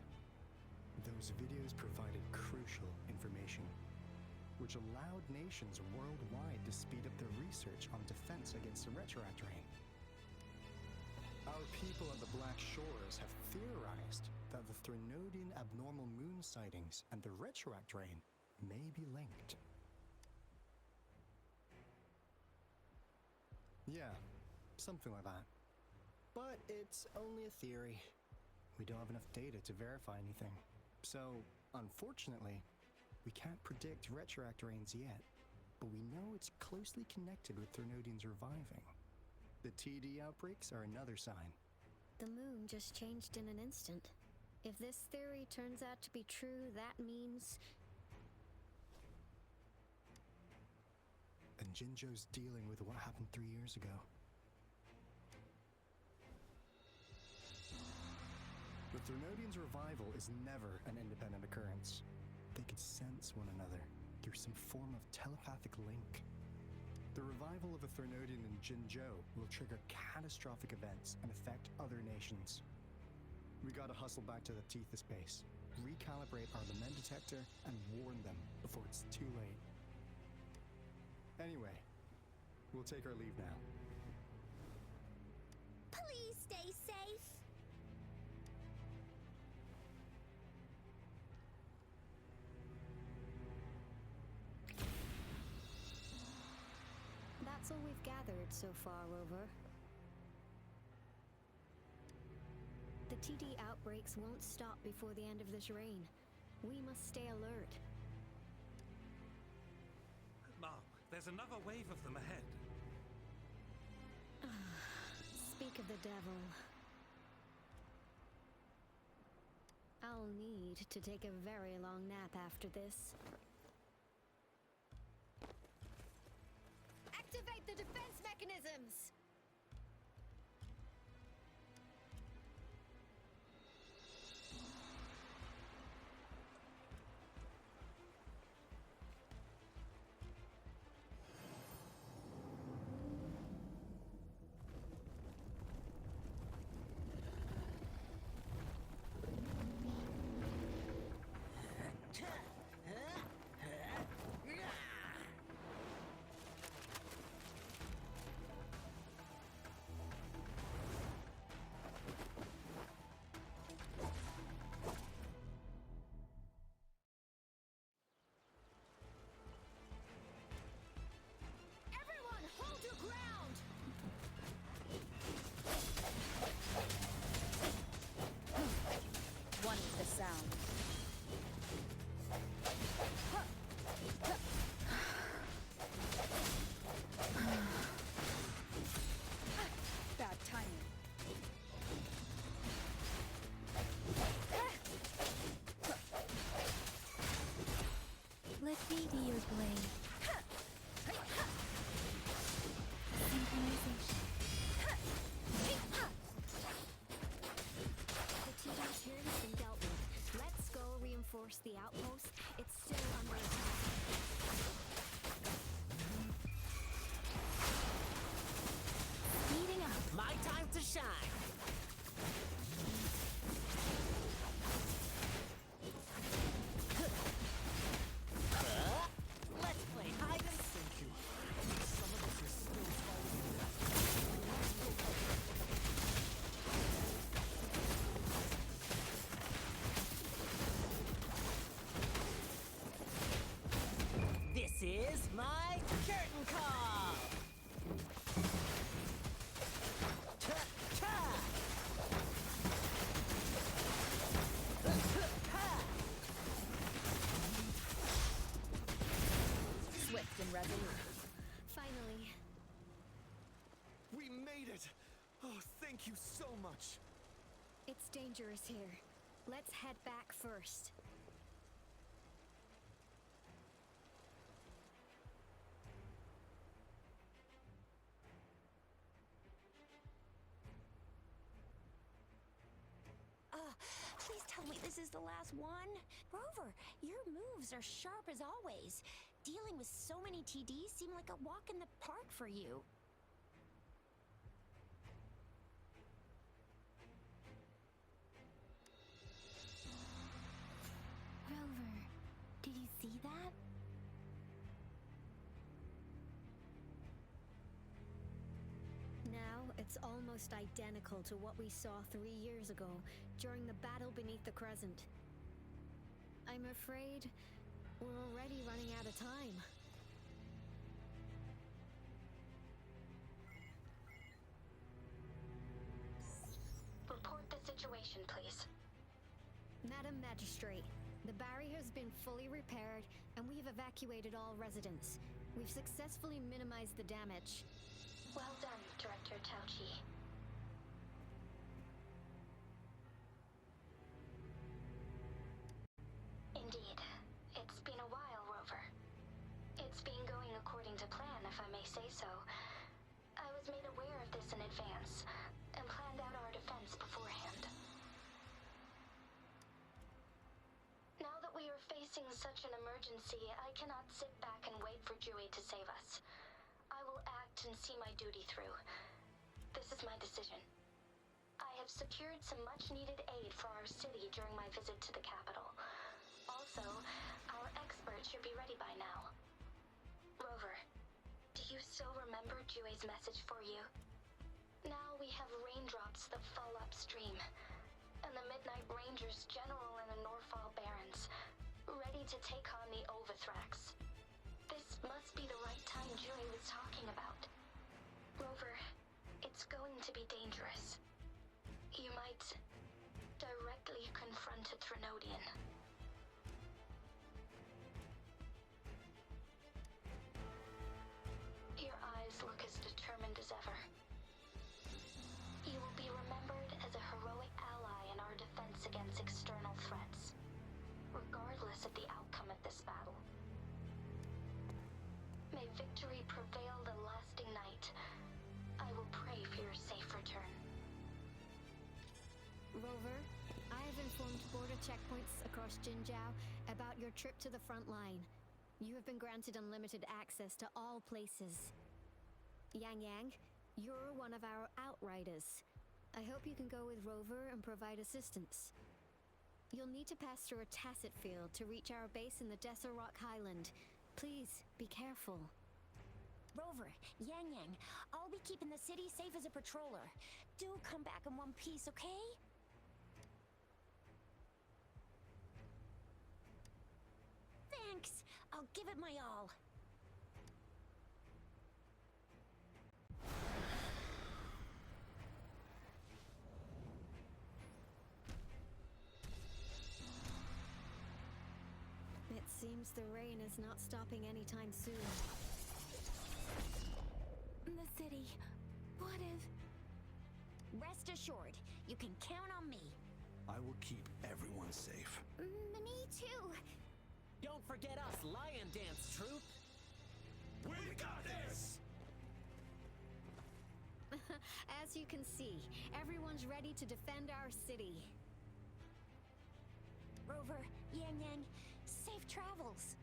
Those videos provided crucial information, which allowed nations worldwide to speed up their research on defense against the Retroact Rain. Our people at the Black Shores have theorized that the Threnodian abnormal moon sightings and the Retroact Rain may be linked. Yeah, something like that. But it's only a theory. We don't have enough data to verify anything. So, unfortunately, we can't predict Retroact Rains yet, but we know it's closely connected with Threnodians reviving. The TD outbreaks are another sign. The moon just changed in an instant. If this theory turns out to be true, that means... And Jinzhou's dealing with what happened 3 years ago. The Threnodians' revival is never an independent occurrence. They could sense one another through some form of telepathic link. The revival of a Threnodian in Jinzhou will trigger catastrophic events and affect other nations. We gotta hustle back to the Tethys base, recalibrate our lament detector, and warn them before it's too late. Anyway, we'll take our leave now. Please stay safe. That's all we've gathered so far, Rover. The TD outbreaks won't stop before the end of this reign. We must stay alert. Mom, there's another wave of them ahead. Speak of the devil. I'll need to take a very long nap after this. Activate the defense mechanisms! My curtain call! Swift and resolute. Finally. We made it! Oh, thank you so much! It's dangerous here. Let's head back first. Please tell me this is the last one? Rover, your moves are sharp as always. Dealing with so many TDs seem like a walk in the park for you. Rover, did you see that? Now it's almost identical to what we saw 3 years ago during the battle beneath the Crescent. I'm afraid we're already running out of time. Report the situation, please. Madam Magistrate, the barrier's been fully repaired and we have evacuated all residents. We've successfully minimized the damage. Well done, Director Tauchi. Indeed. It's been a while, Rover. It's been going according to plan, if I may say so. I was made aware of this in advance, and planned out our defense beforehand. Now that we are facing such an emergency, I cannot sit back and wait for Dewey to save us. I will act and see my duty through. This is my decision. I have secured some much-needed aid for our city during my visit to the capital. Also, our expert should be ready by now. Rover, do you still remember Dewey's message for you? Now we have raindrops that fall upstream, and the Midnight Rangers General in the Norfall Barrens, ready to take on the Overthrax. This must be the right time Dewey was talking about. Rover, it's going to be dangerous. You might directly confront a Threnodian. Your eyes look as determined as ever. You will be remembered as a heroic ally in our defense against external threats, regardless of the outcome of this battle. May victory prevail the lasting night. I will pray for your safe return. Rover, I have informed border checkpoints across Jinzhou about your trip to the front line. You have been granted unlimited access to all places. Yang Yang, you're one of our outriders. I hope you can go with Rover and provide assistance. You'll need to pass through a tacit field to reach our base in the Desert Rock Highland. Please, be careful. Rover, Yang Yang, I'll be keeping the city safe as a patroller. Do come back in one piece, okay? Thanks. I'll give it my all. It seems the rain is not stopping anytime soon. The city. What if... Rest assured, you can count on me. I will keep everyone safe. Me too. Don't forget us, Lion Dance Troupe! We got this! As you can see, everyone's ready to defend our city. Rover, Yang Yang, safe travels.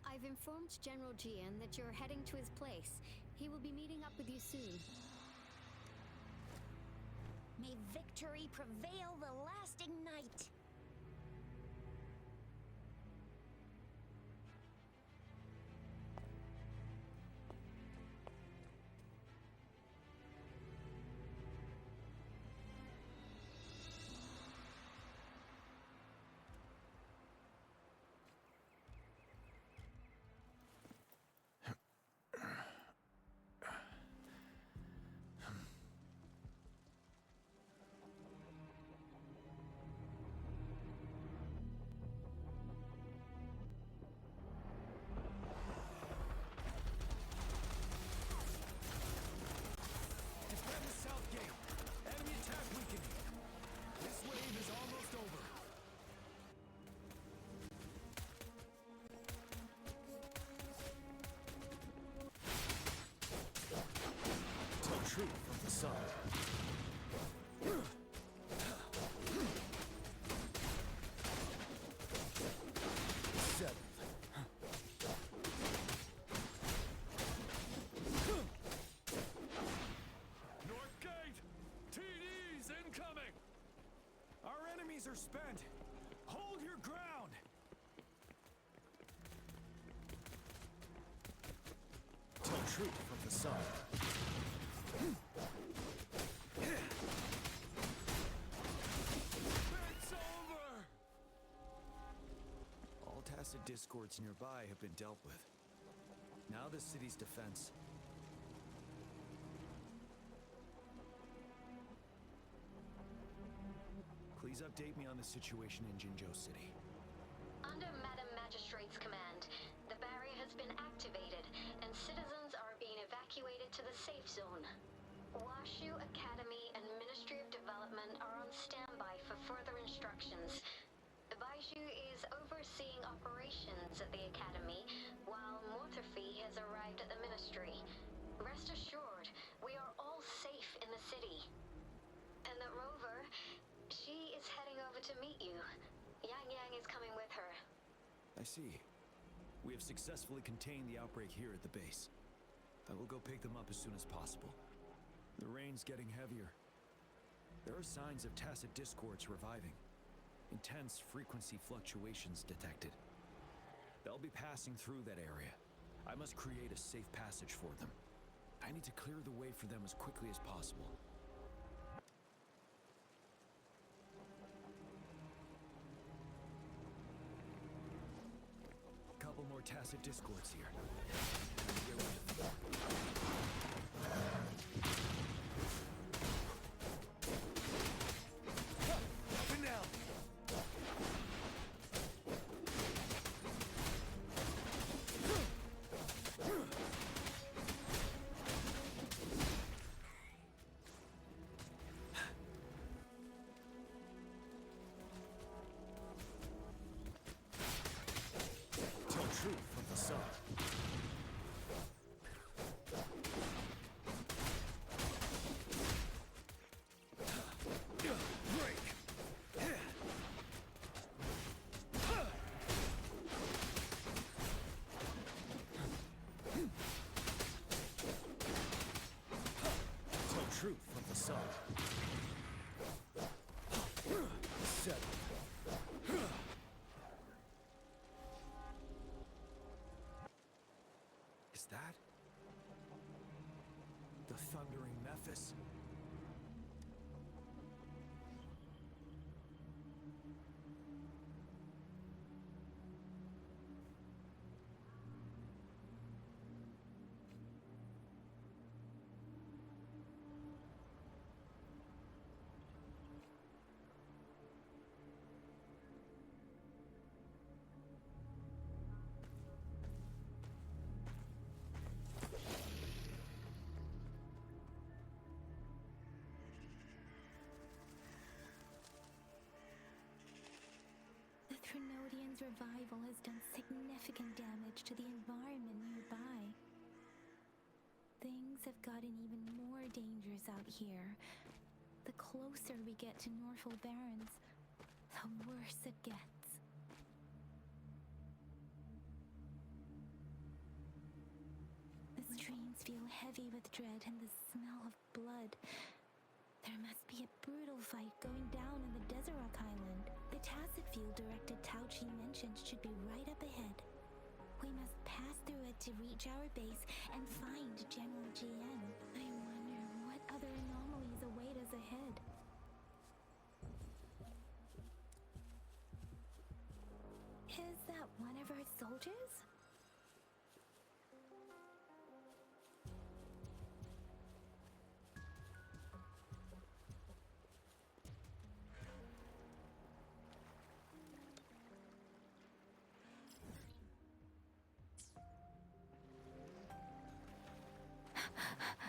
I've informed General Jian that you're heading to his place. He will be meeting up with you soon. May victory prevail the lasting night. sun. Seventh. North Gate! TDs incoming! Our enemies are spent. Hold your ground. Tell truth from the sun. It's over! All tacit discords nearby have been dealt with. Now the city's defense. Please update me on the situation in Jinzhou City. Under Madam Magistrate's command, the barrier has been activated, and citizens are being evacuated to the safe zone. Washu Academy and Ministry of Development are on standby for further instructions. Baishu is overseeing operations at the Academy, while Mortherfee has arrived at the Ministry. Rest assured, we are all safe in the city. And that Rover, she is heading over to meet you. Yang Yang is coming with her. I see. We have successfully contained the outbreak here at the base. I will go pick them up as soon as possible. The rain's getting heavier. There are signs of tacit discords reviving. Intense frequency fluctuations detected. They'll be passing through that area. I must create a safe passage for them. I need to clear the way for them as quickly as possible. Couple more tacit discords here. Get rid of them. Up and down. Tell truth from the sun. Break. Tell truth from the sun. Seven. Is that the thundering Memphis? The Trinodian's revival has done significant damage to the environment nearby. Things have gotten even more dangerous out here. The closer we get to Norfolk Barrens, the worse it gets. The streams feel heavy with dread and the smell of blood. There must be a brutal fight going down in the Deseret Island. The tacit field directed Tauchi mentioned should be right up ahead. We must pass through it to reach our base and find General GN. I wonder what other anomalies await us ahead. Is that one of our soldiers?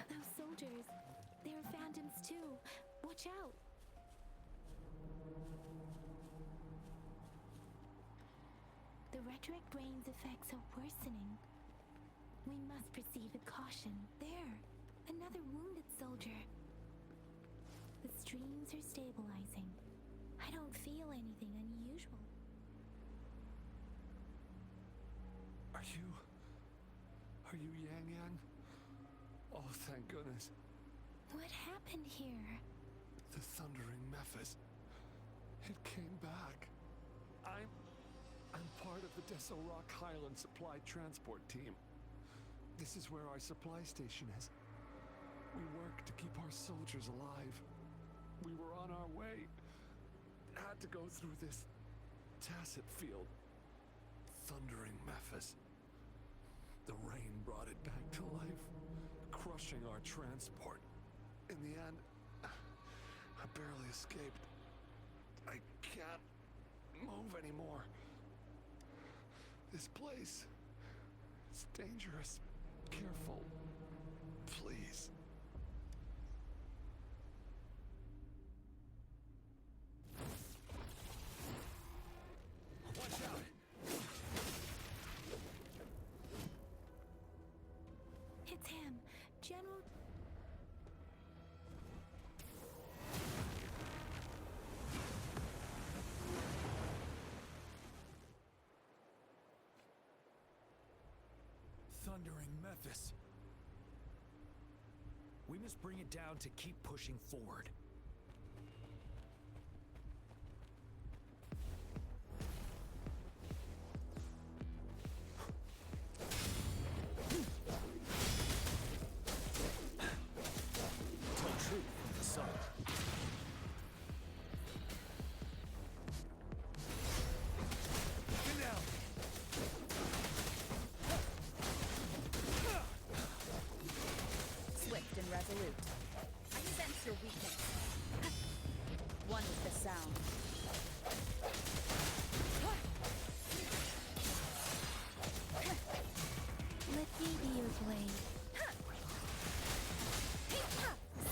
Those soldiers, they're phantoms too. Watch out! The retroact rain's effects are worsening. We must proceed with caution. There, another wounded soldier. The streams are stabilizing. I don't feel anything unusual. Are you Yang Yang? Oh, thank goodness. What happened here? The Thundering Mephis. It came back. I'm part of the Deso Rock Highland Supply Transport Team. This is where our supply station is. We work to keep our soldiers alive. We were on our way. Had to go through this tacet field. Thundering Mephis. The rain brought it back to life, crushing our transport. In the end, I barely escaped. I can't move anymore. This place, it's dangerous. Careful, please. Watch out! It's him, General. Thundering Mephis. We must bring it down to keep pushing forward. Swift and resolute. I sense your weakness. One with the sound. Let me be your blade.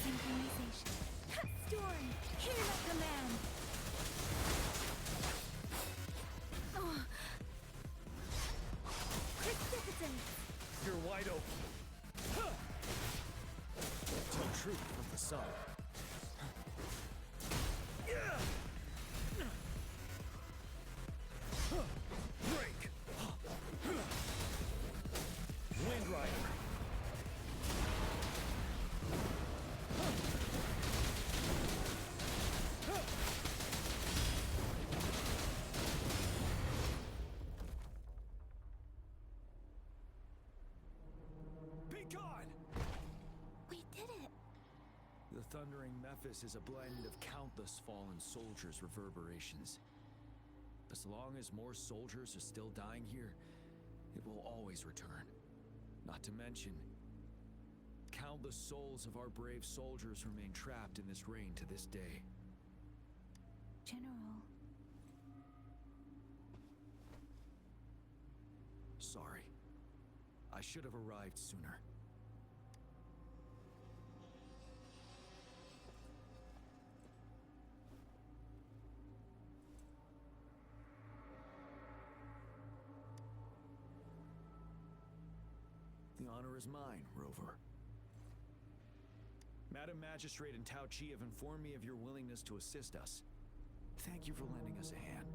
Synchronization. Storm, hear my command. Oh. Precipitance. You're wide open. Tell truth from the sun. Break. Wind Rider. Be gone! We did it. The Thundering Mephis is a blend of countless fallen soldiers' reverberations. As long as more soldiers are still dying here, it will always return. Not to mention, countless souls of our brave soldiers remain trapped in this rain to this day. General. Sorry. I should have arrived sooner. The honor is mine, Rover. Madam Magistrate and Tao Chi have informed me of your willingness to assist us. Thank you for lending us a hand.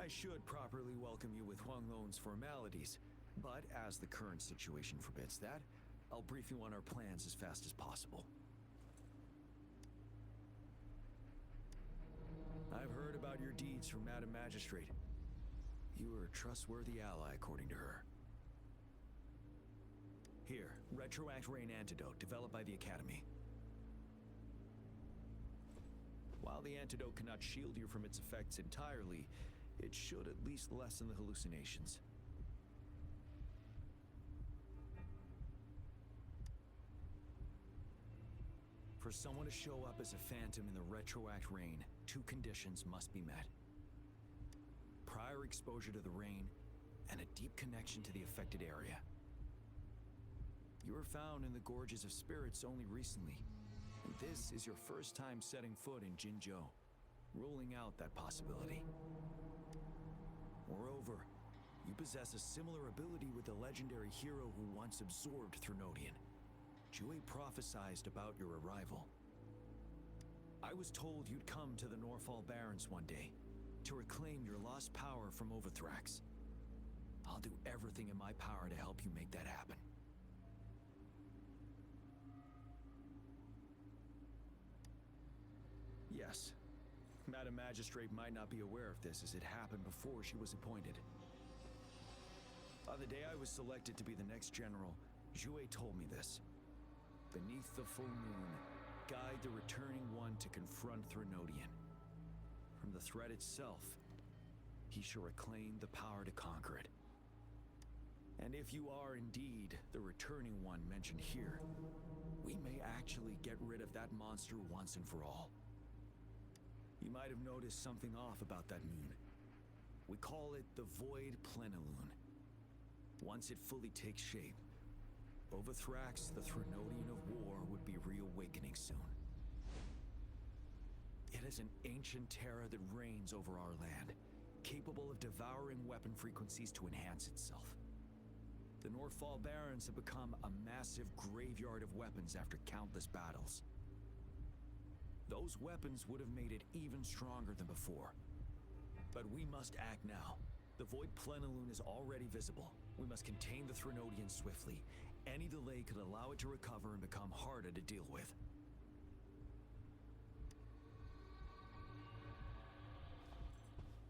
I should properly welcome you with Huang Lon's formalities, but as the current situation forbids that, I'll brief you on our plans as fast as possible. I've heard about your deeds from Madam Magistrate. You are a trustworthy ally, according to her. Here, Retroact Rain Antidote, developed by the Academy. While the antidote cannot shield you from its effects entirely, it should at least lessen the hallucinations. For someone to show up as a phantom in the Retroact Rain, two conditions must be met. Prior exposure to the rain, and a deep connection to the affected area. You were found in the Gorges of Spirits only recently, and this is your first time setting foot in Jinzhou, ruling out that possibility. Moreover, you possess a similar ability with the legendary hero who once absorbed Thrunodian. Jue prophesized about your arrival. I was told you'd come to the Norfall Barrens one day to reclaim your lost power from Overthrax. I'll do everything in my power to help you make that happen. Yes, Madam Magistrate might not be aware of this as it happened before she was appointed. On the day I was selected to be the next general, Jouet told me this. Beneath the full moon, guide the returning one to confront Threnodian. From the threat itself, he shall reclaim the power to conquer it. And if you are indeed the returning one mentioned here, we may actually get rid of that monster once and for all. You might have noticed something off about that moon. We call it the Void Plenilune. Once it fully takes shape, Overthrax, the Threnodian of war, would be reawakening soon. It is an ancient terror that reigns over our land, capable of devouring weapon frequencies to enhance itself. The Norfall Barrens have become a massive graveyard of weapons after countless battles. Those weapons would have made it even stronger than before. But we must act now. The Void Plenilune is already visible. We must contain the Threnodian swiftly. Any delay could allow it to recover and become harder to deal with.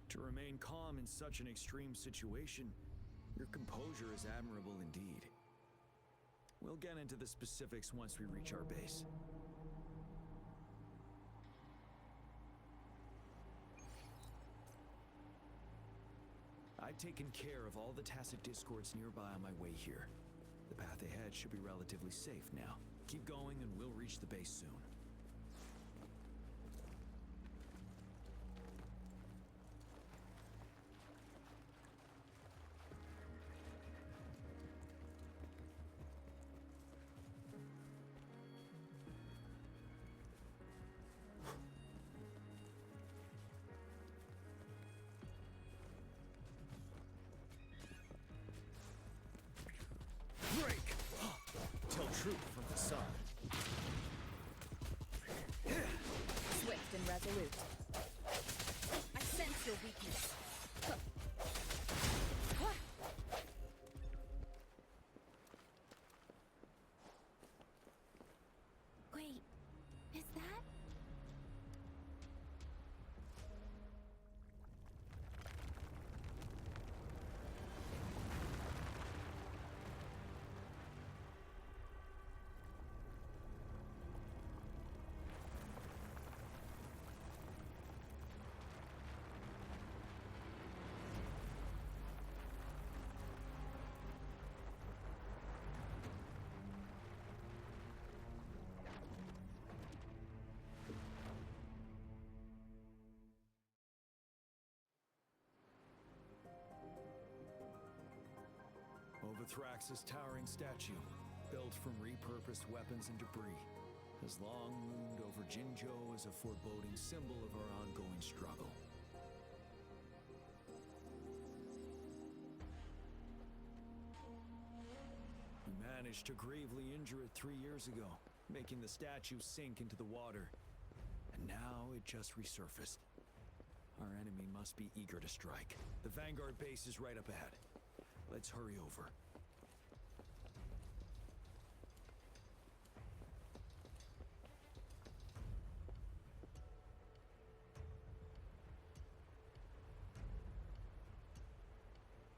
To remain calm in such an extreme situation, your composure is admirable indeed. We'll get into the specifics once we reach our base. I've taken care of all the tacit discords nearby on my way here. The path ahead should be relatively safe now. Keep going and we'll reach the base soon. Break! Tell truth from the sun. Swift and resolute. I sense your weakness. Wait, is that? Overthrax's towering statue, built from repurposed weapons and debris, has long loomed over Jinzhou as a foreboding symbol of our ongoing struggle. We managed to gravely injure it 3 years ago, making the statue sink into the water. And now it just resurfaced. Our enemy must be eager to strike. The Vanguard base is right up ahead. Let's hurry over.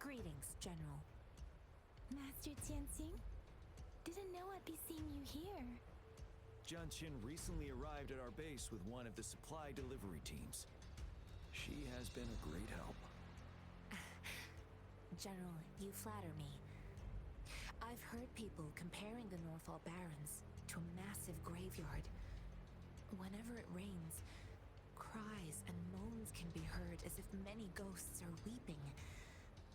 Greetings, General. Master Tianxing? Didn't know I'd be seeing you here. Junqin recently arrived at our base with one of the supply delivery teams. She has been a great help. General, you flatter me. I've heard people comparing the Norfall Barrens to a massive graveyard. Whenever it rains, cries and moans can be heard as if many ghosts are weeping.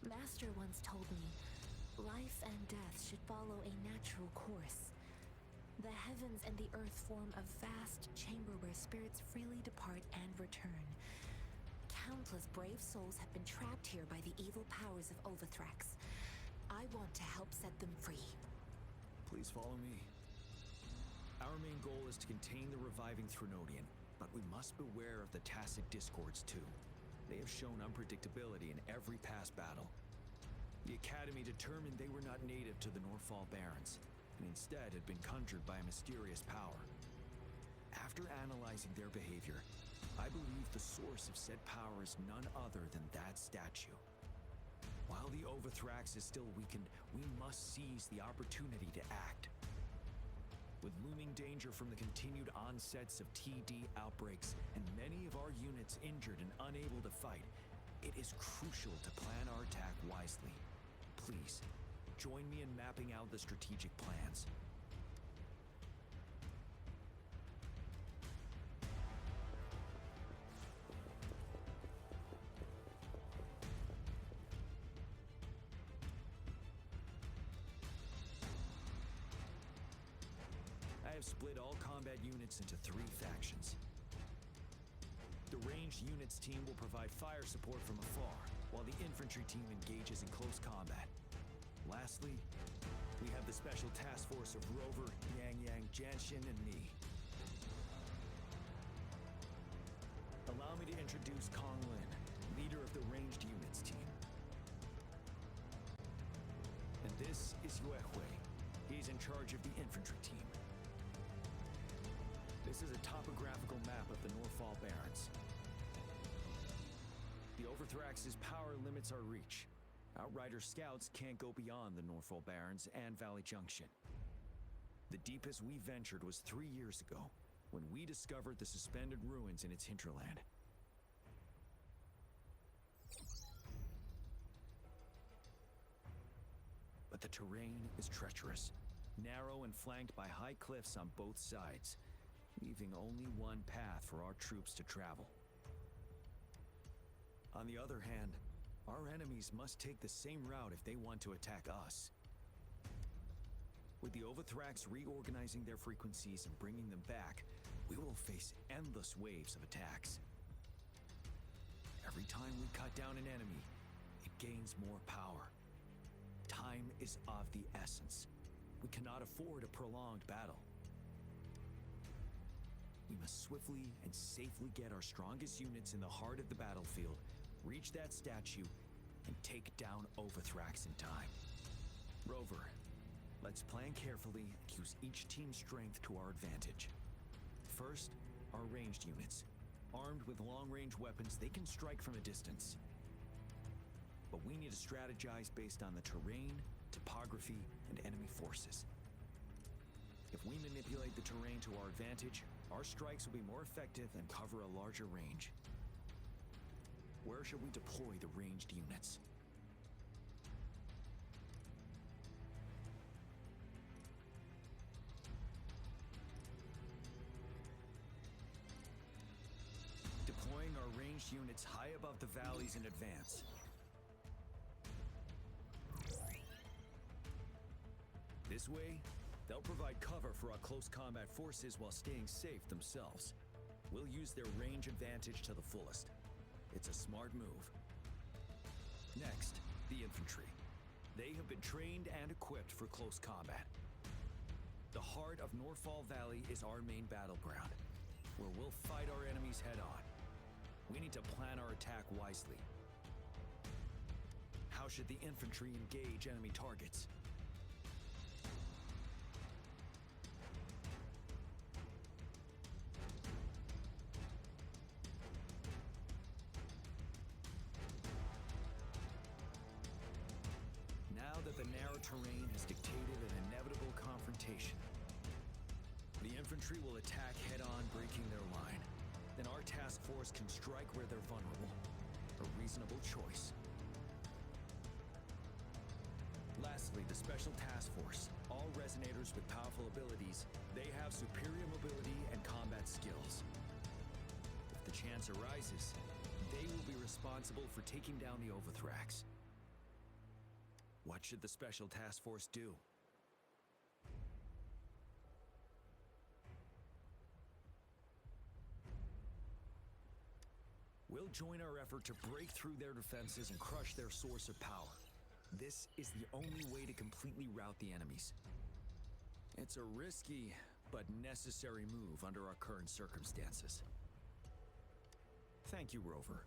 Master once told me, life and death should follow a natural course. The heavens and the earth form a vast chamber where spirits freely depart and return. Countless brave souls have been trapped here by the evil powers of Overthrax. I want to help set them free. Please follow me. Our main goal is to contain the reviving Threnodian, But we must beware of the tacit discords too. They have shown unpredictability in every past battle. The Academy determined they were not native to the Norfall Barrens, and instead had been conjured by a mysterious power. After analyzing their behavior, I believe the source of said power is none other than that statue. While the Overthrax is still weakened, we must seize the opportunity to act. With looming danger from the continued onsets of TD outbreaks and many of our units injured and unable to fight, it is crucial to plan our attack wisely. Please, join me in mapping out the strategic plans. I have split all combat units into 3 factions. The ranged units team will provide fire support from afar, while the infantry team engages in close combat. Lastly, we have the special task force of Rover, Yang Yang, Janshin, and me. Allow me to introduce Kong Lin, leader of the ranged units team. And this is Yue Hui. He's in charge of the infantry team. This is a topographical map of the Norfall Barrens. The Overthrax's power limits our reach. Outrider scouts can't go beyond the Norfall Barrens and Valley Junction. The deepest we ventured was 3 years ago, when we discovered the suspended ruins in its hinterland. But the terrain is treacherous, narrow and flanked by high cliffs on both sides, leaving only one path for our troops to travel. On the other hand, our enemies must take the same route if they want to attack us. With the Overthrax reorganizing their frequencies and bringing them back, we will face endless waves of attacks. Every time we cut down an enemy, it gains more power. Time is of the essence. We cannot afford a prolonged battle. We must swiftly and safely get our strongest units in the heart of the battlefield, reach that statue, and take down Overthrax in time. Rover, let's plan carefully and use each team's strength to our advantage. First, our ranged units. Armed with long-range weapons, they can strike from a distance. But we need to strategize based on the terrain, topography, and enemy forces. If we manipulate the terrain to our advantage, our strikes will be more effective and cover a larger range. Where should we deploy the ranged units? Deploying our ranged units high above the valleys in advance. This way, they'll provide cover for our close combat forces while staying safe themselves. We'll use their range advantage to the fullest. It's a smart move. Next, the infantry. They have been trained and equipped for close combat. The heart of Norfall Valley is our main battleground, where we'll fight our enemies head-on. We need to plan our attack wisely. How should the infantry engage enemy targets? The narrow terrain has dictated an inevitable confrontation. The infantry will attack head-on, breaking their line. Then our task force can strike where they're vulnerable. A reasonable choice. Lastly, the Special Task Force. All resonators with powerful abilities, they have superior mobility and combat skills. If the chance arises, they will be responsible for taking down the Overthrax. What should the Special Task Force do? We'll join our effort to break through their defenses and crush their source of power. This is the only way to completely rout the enemies. It's a risky but necessary move under our current circumstances. Thank you, Rover.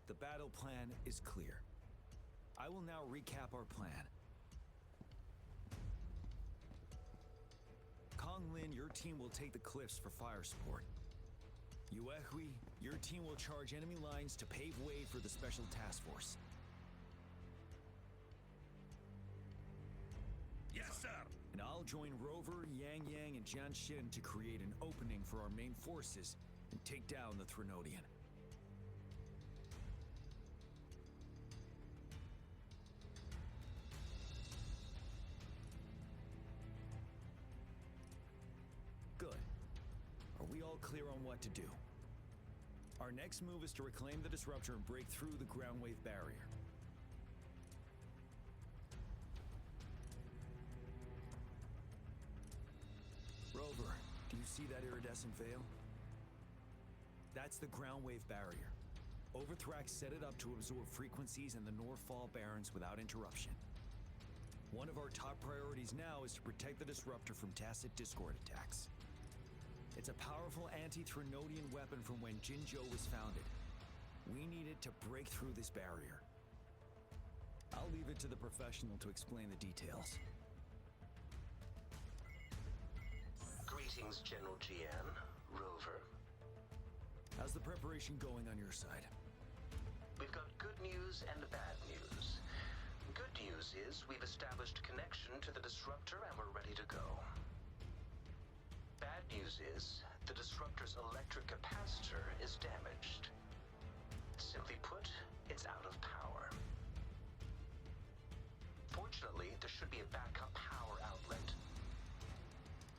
The battle plan is clear. I will now recap our plan. Kong Lin, your team will take the cliffs for fire support. Yuehui, your team will charge enemy lines to pave way for the special task force. Yes, sir! And I'll join Rover, Yang Yang, and Jian Xin to create an opening for our main forces and take down the Threnodian. Good. Are we all clear on what to do? Our next move is to reclaim the disruptor and break through the ground wave barrier. Rover, do you see that iridescent veil? That's the ground wave barrier. Overthrax set it up to absorb frequencies in the Norfall Barrens without interruption. One of our top priorities now is to protect the disruptor from tacit discord attacks. It's a powerful anti-Threnodian weapon from when Jinzhou was founded. We need it to break through this barrier. I'll leave it to the professional to explain the details. Greetings, General Jian, Rover. How's the preparation going on your side? We've got good news and bad news. Good news is we've established connection to the disruptor and we're ready to go. Bad news is the disruptor's electric capacitor is damaged. Simply put, it's out of power. Fortunately, there should be a backup power outlet.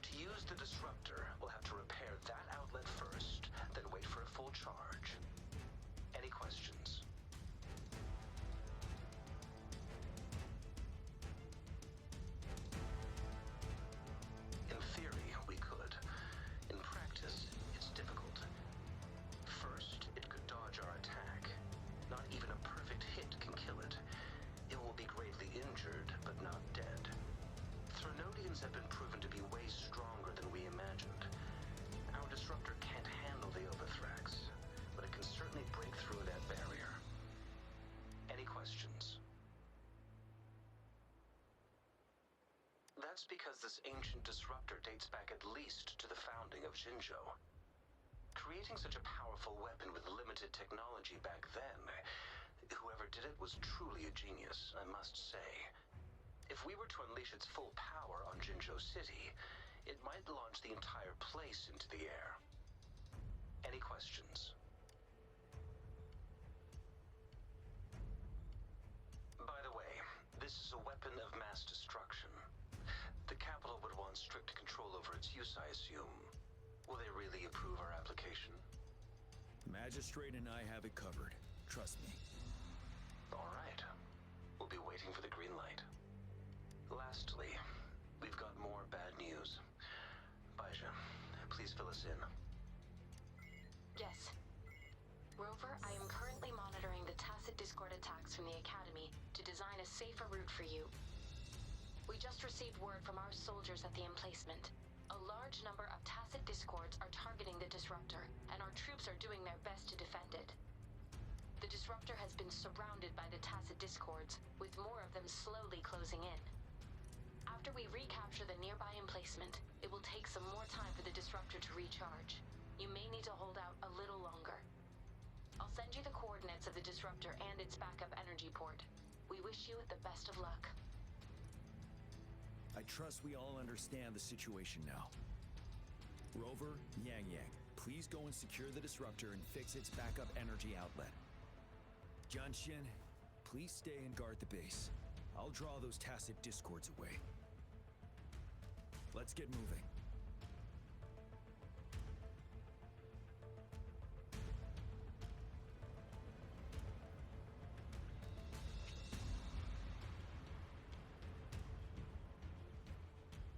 To use the disruptor, we'll have to repair that outlet first, then wait for a full charge. Any questions? In theory, we could. In practice, it's difficult. First, it could dodge our attack. Not even a perfect hit can kill it. It will be greatly injured, but not dead. Threnodians have been proven to be way stronger than we imagined. Our disruptor can't handle the Overthrax, but it can certainly break through that barrier. Any questions? That's because this ancient disruptor dates back at least to the founding of Jinzhou. Creating such a powerful weapon with limited technology back then, whoever did it was truly a genius, I must say. If we were to unleash its full power on Jinzhou City, it might launch the entire place into the air. Any questions? By the way, this is a weapon of mass destruction. The capital would want strict control over its use, I assume. Will they really approve our application? The Magistrate and I have it covered. Trust me. All right. We'll be waiting for the green light. Lastly, we've got more bad news. Baizha, please fill us in. Yes. Rover, I am currently monitoring the tacit discord attacks from the Academy to design a safer route for you. We just received word from our soldiers at the emplacement. A large number of tacit discords are targeting the disruptor, and our troops are doing their best to defend it. The disruptor has been surrounded by the tacit discords, with more of them slowly closing in. After we recapture the nearby emplacement, it will take some more time for the disruptor to recharge. You may need to hold out a little longer. I'll send you the coordinates of the disruptor and its backup energy port. We wish you the best of luck. I trust we all understand the situation now. Rover, Yang Yang, please go and secure the disruptor and fix its backup energy outlet. Jian Xin, please stay and guard the base. I'll draw those tacit discords away. Let's get moving.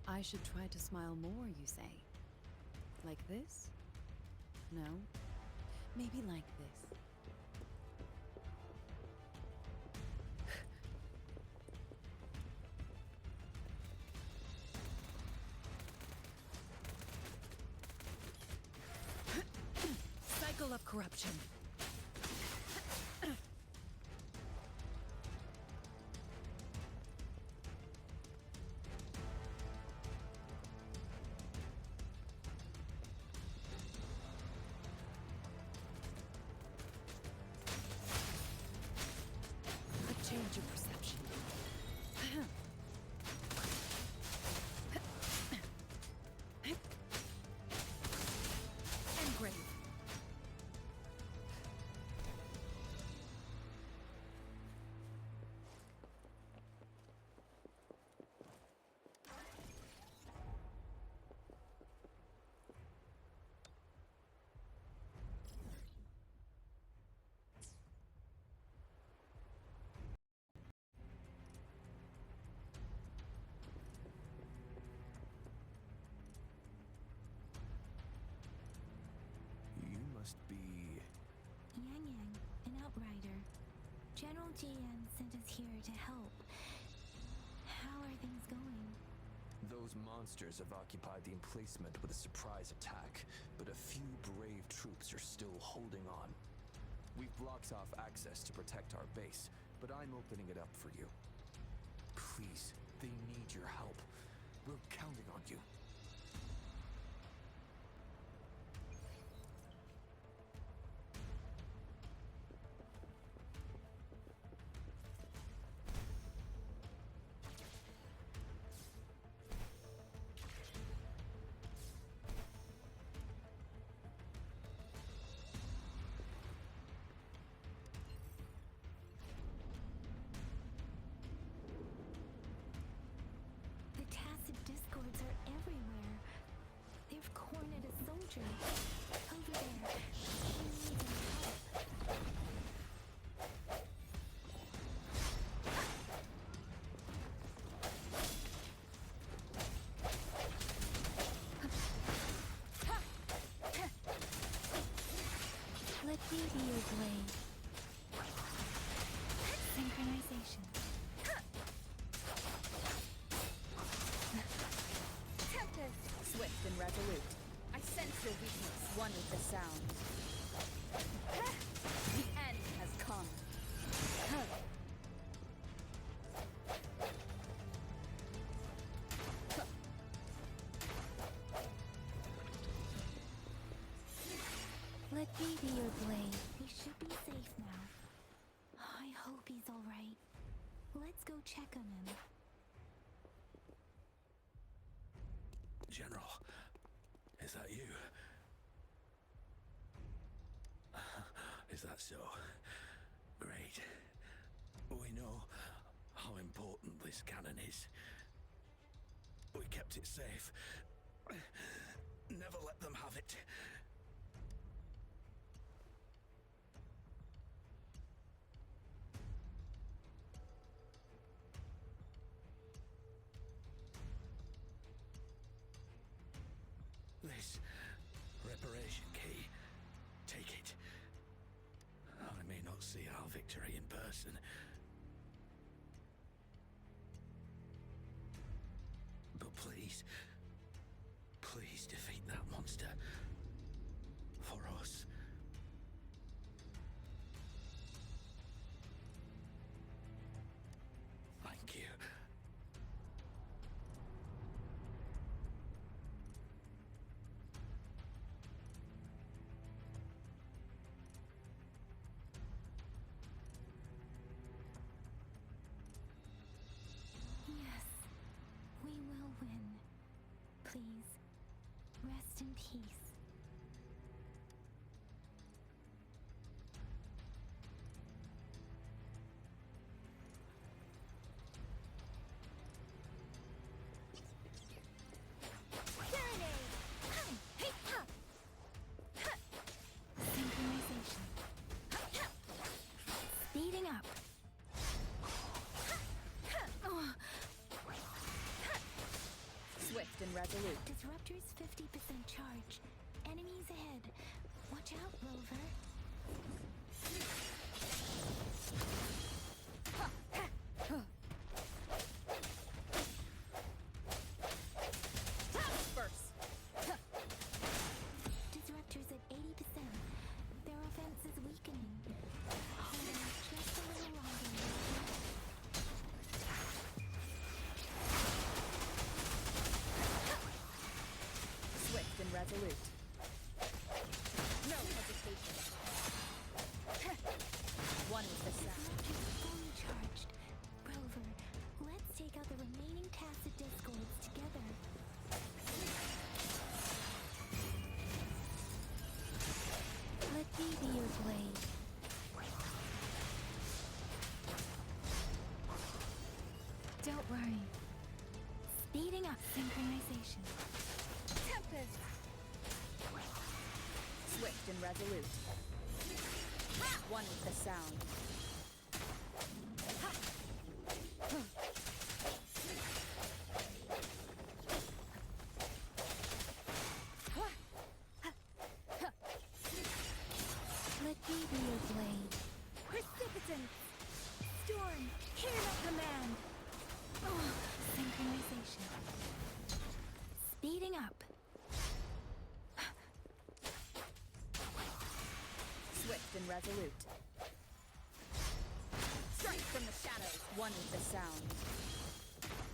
I should try to smile more, you say? Like this? No? Maybe like this. Cycle of corruption. must be... Yang Yang, an outrider. General GM sent us here to help. How are things going? Those monsters have occupied the emplacement with a surprise attack, but a few brave troops are still holding on. We've blocked off access to protect our base, but I'm opening it up for you. Please, they need your help. We're counting on you. The tacit discords are everywhere. They've cornered a soldier. Over there. He needs our help. Let me be your blade. Synchronization. Tempest! Swift and resolute. I sense your weakness, one with the sound. The end has come. Let me be your blade. We should be safe now. I hope he's alright. Let's go check on him. General, is that you? Is that so? Great. We know how important this cannon is. We kept it safe. Never let them have it. This reparation key. Take it. I may not see our victory in person. But please, please defeat that monster. For us. Thank you. Yes, we will win. Please, rest in peace. Synchronization. Speeding up. Swift and resolute. Disruptor's 50% charge. Enemies ahead. Watch out, Rover. Burst. Disruptor's at 80%. Their offense is weakening. Hold on just a little longer. Swift and resolute. No hesitation. One with the sound. Disruptor's fully charged. Rover, let's take out the remaining tacit discords together. Let me be your blade. Don't worry. Speeding up synchronization. Tempest! Swift and resolute. One with the sound. resolute. Strike from the shadows, one with the sound.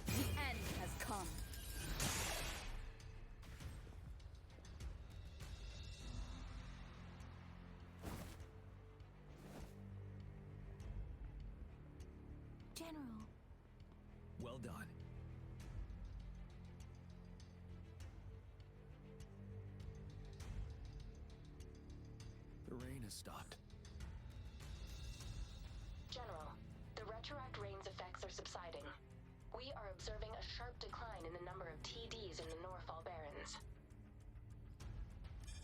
The end has come. General. Well done. The rain has stopped. General, the retroact rain's effects are subsiding. We are observing a sharp decline in the number of TDs in the Norfall Barrens.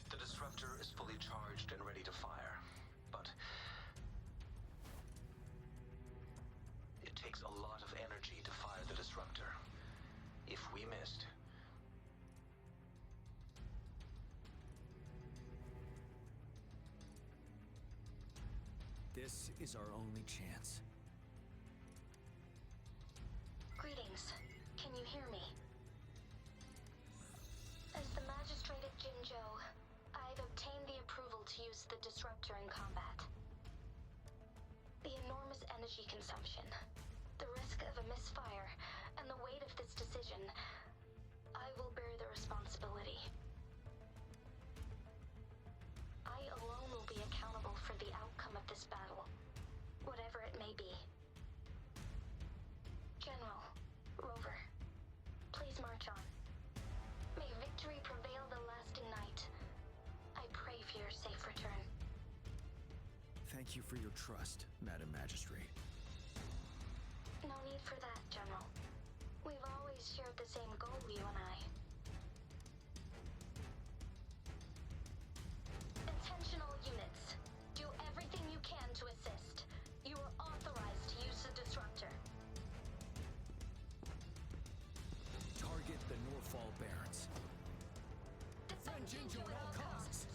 The disruptor is fully charged and ready to fire, but it takes a lot of energy to fire the disruptor. If we missed, this is our only chance. Greetings. Can you hear me? As the Magistrate of Jinzhou, I've obtained the approval to use the disruptor in combat. The enormous energy consumption, the risk of a misfire, and the weight of this decision, I will bear the responsibility. I alone will be accountable for the outcome of this battle, whatever it may be. General, Rover, please march on. May victory prevail the lasting night. I pray for your safe return. Thank you for your trust, Madam Magistrate. No need for that, General. We've always shared the same goal, you and I. Attentional units, do everything you can to assist. You are authorized to use the disruptor. Target the Norfall Barrens. Defend Jinzhou at all costs.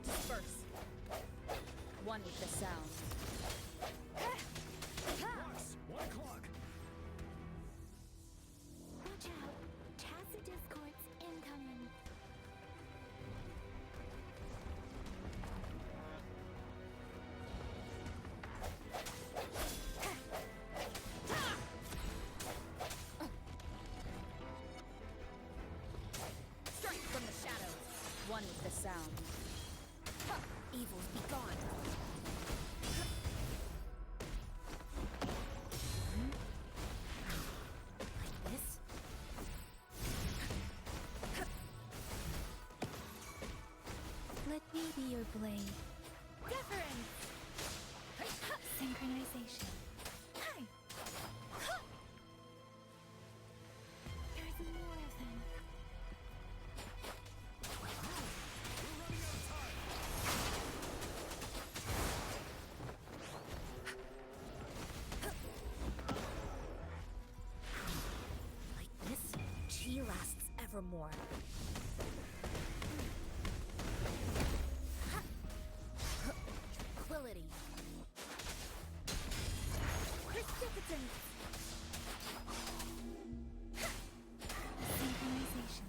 Disperse. One with the sound. Rocks! 1 o'clock! Watch out. Tacit discords incoming. Strike from the shadows. One with the sound. Evils be gone. Like this? Let me be your blade. Deference! Synchronization. Hi! There's more of them. Like this, chi lasts evermore. Tranquility. Precipitance. Synchronization.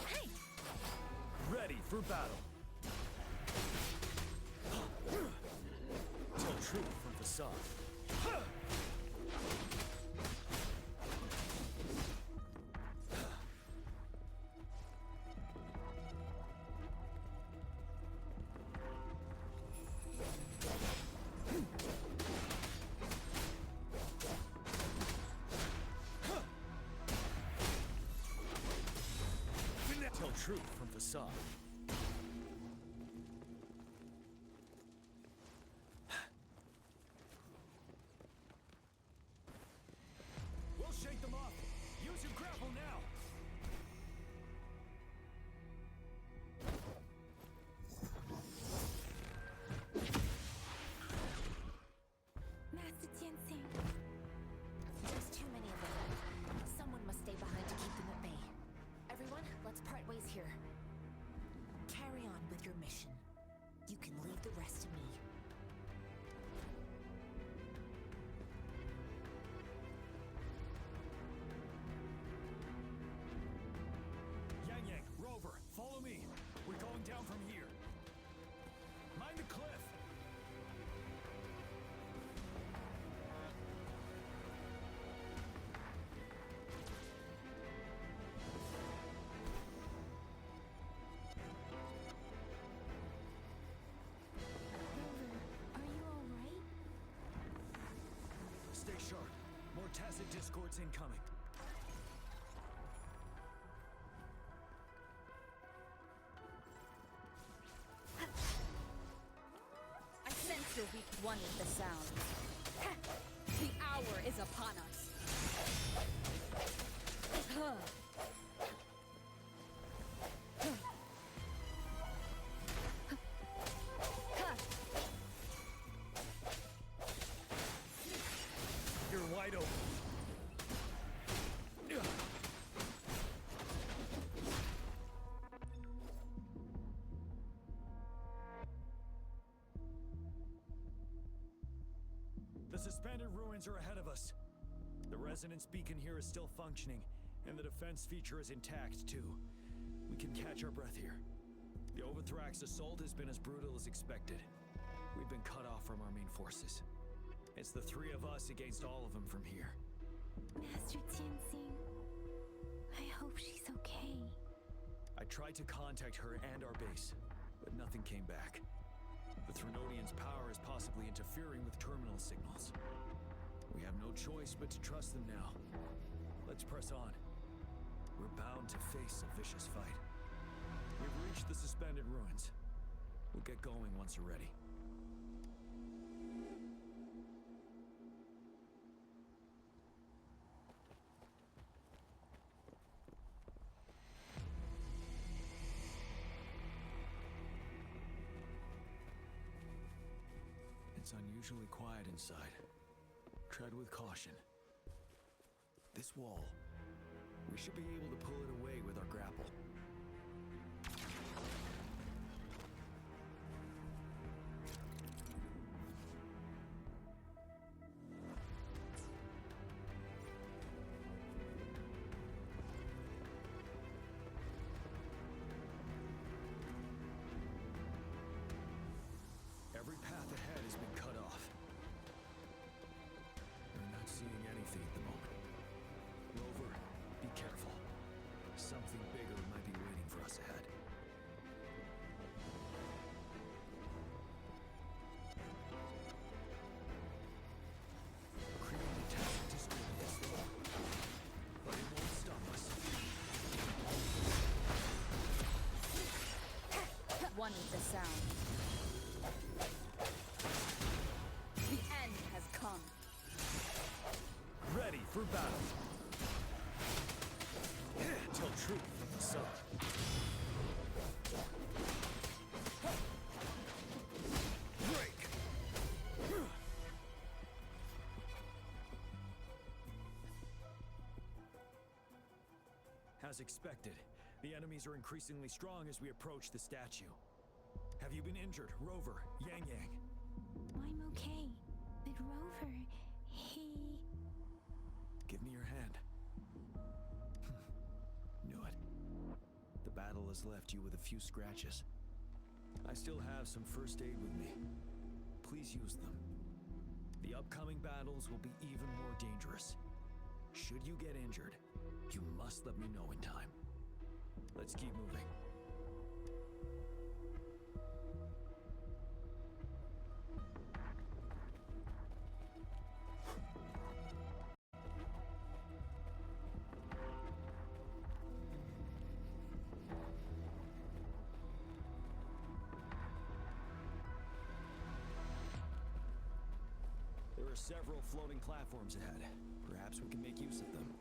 Hey! Ready for battle. Tell truth from facade. truth from facade. We'll shake them off. Use your grapple now. Master Jinsing. There's too many of them. Someone must stay behind to keep them at bay. Everyone, let's part ways here. Carry on with your mission. You can leave the rest to me. Yang, Rover, follow me. We're going down from here. Mind the cliff. Are you alright? Stay sharp. More tacit discords incoming. I sense you're weak one with the sound. The hour is upon us. You're wide open. The suspended ruins are ahead of us. The resonance beacon here is still functioning, and the defense feature is intact, too. We can catch our breath here. The Overthrax assault has been as brutal as expected. We've been cut off from our main forces. It's the three of us against all of them from here. Master Jinsing. I hope she's okay. I tried to contact her and our base, but nothing came back. The Threnodians' power is possibly interfering with terminal signals. We have no choice but to trust them now. Let's press on. We're bound to face a vicious fight. We've reached the suspended ruins. We'll get going once you're ready. It's unusually quiet inside. Tread with caution. This wall, we should be able to pull it away with our grapple. Every path ahead has been cut off. We're not seeing anything at the moment. Rover, be careful. Something bigger might be waiting for us ahead. Creating a tacit discord against the wall. But it won't stop us. One with the sound. The end has come. Ready for battle. Tell truth from the sun. Break! As expected, the enemies are increasingly strong as we approach the statue. Have you been injured, Rover, Yang? I'm okay. But Rover, he... Give me your hand. Knew it. The battle has left you with a few scratches. I still have some first aid with me. Please use them. The upcoming battles will be even more dangerous. Should you get injured, you must let me know in time. Let's keep moving. are several floating platforms ahead. Perhaps we can make use of them.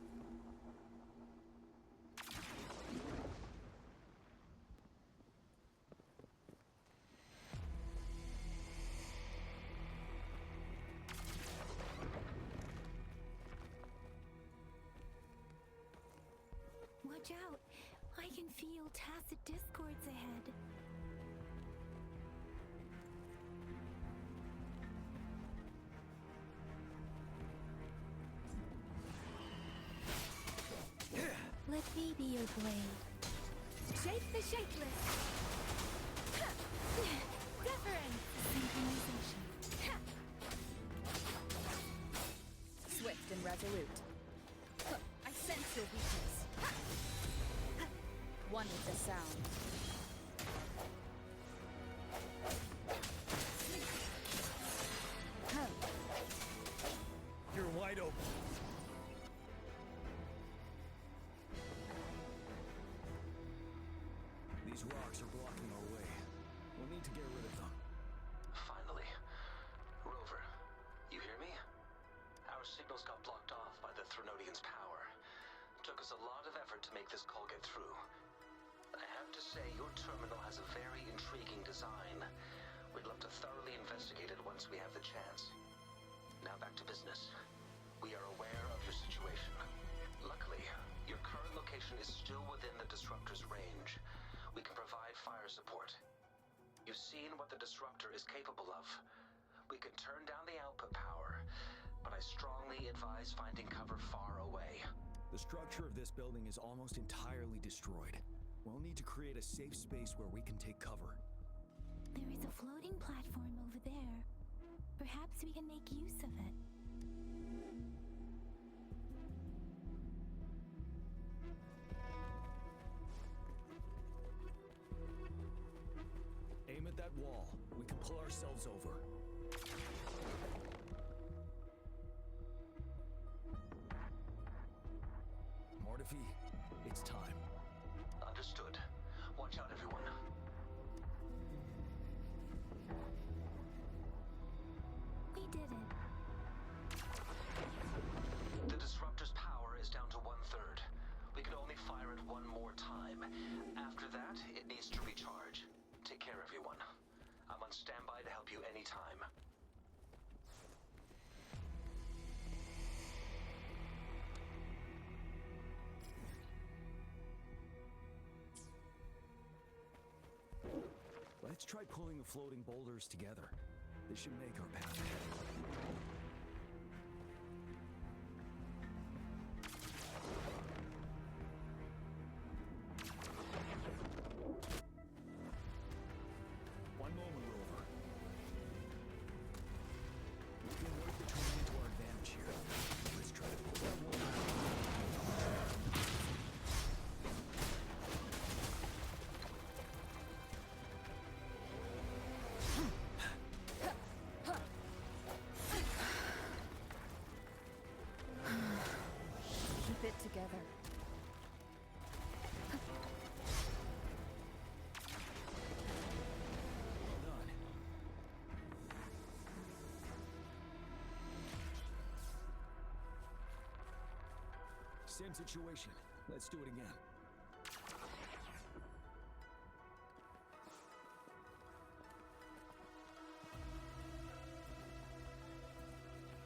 Watch out! I can feel tacit discords ahead. Let me be your blade. Shake the shakeless! Deference! Synchronization. Swift and resolute. I sense your weakness. One with the sound. You're wide open. These rocks are blocking our way. We'll need to get rid of them. Finally. Rover, you hear me? Our signals got blocked off by the Threnodians' power. Took us a lot of effort to make this call get through. I have to say, your terminal has a very intriguing design. We'd love to thoroughly investigate it once we have the chance. Now back to business. We are aware of your situation. Luckily, your current location is still within the Disruptor's range. We can provide fire support. You've seen what the Disruptor is capable of. We can turn down the output power, but I strongly advise finding cover far away. The structure of this building is almost entirely destroyed. We'll need to create a safe space where we can take cover. There is a floating platform over there. Perhaps we can make use of it. Aim at that wall. We can pull ourselves over. Mortifi, it's time. Understood. Watch out, everyone. We did it. The Disruptor's power is down to 1/3. We can only fire it one more time. After that, it needs to recharge. Take care, everyone. I'm on standby to help you anytime. Let's try pulling the floating boulders together. This should make our path ahead. One moment, Rover. We can work the terrain to our advantage here. Let's try to pull that wall. Keep it together. Done. Same situation. Let's do it again.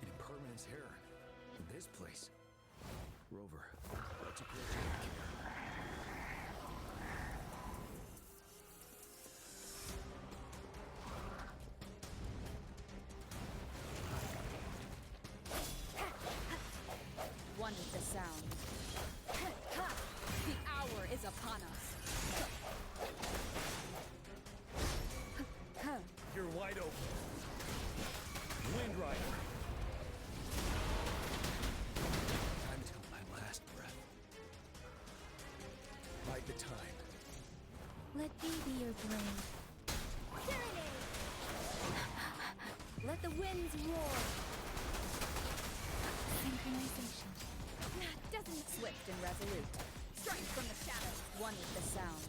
An impermanence heron. In this place. Rover, let's approach it with care. One with the sound. The hour is upon us. You're wide open. Wind Rider. Time till my last breath. Bide the time. Let me be your blade. Serenade! Let the winds roar. Synchronization. Doesn't swift and resolute. Strike from the shadows. One with the sound.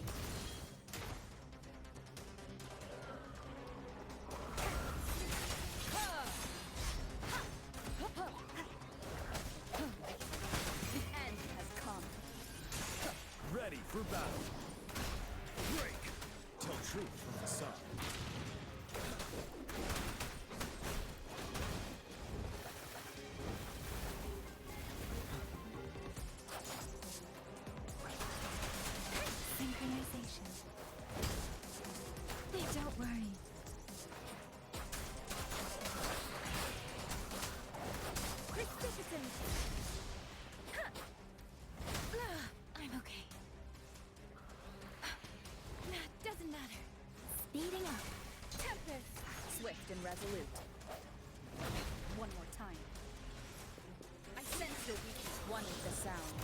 for battle. Break! Tell truth from the sun. Synchronization. Hey, don't worry. Precipitant! I'm okay. Doesn't matter. Speeding up. Tempest! Swift and resolute. One more time. I sense your weakness, one with the sound.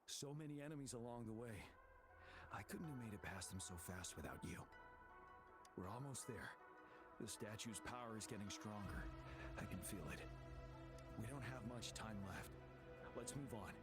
So many enemies along the way. I couldn't have made it past them so fast without you. We're almost there. The statue's power is getting stronger. I can feel it. We don't have much time left. Let's move on.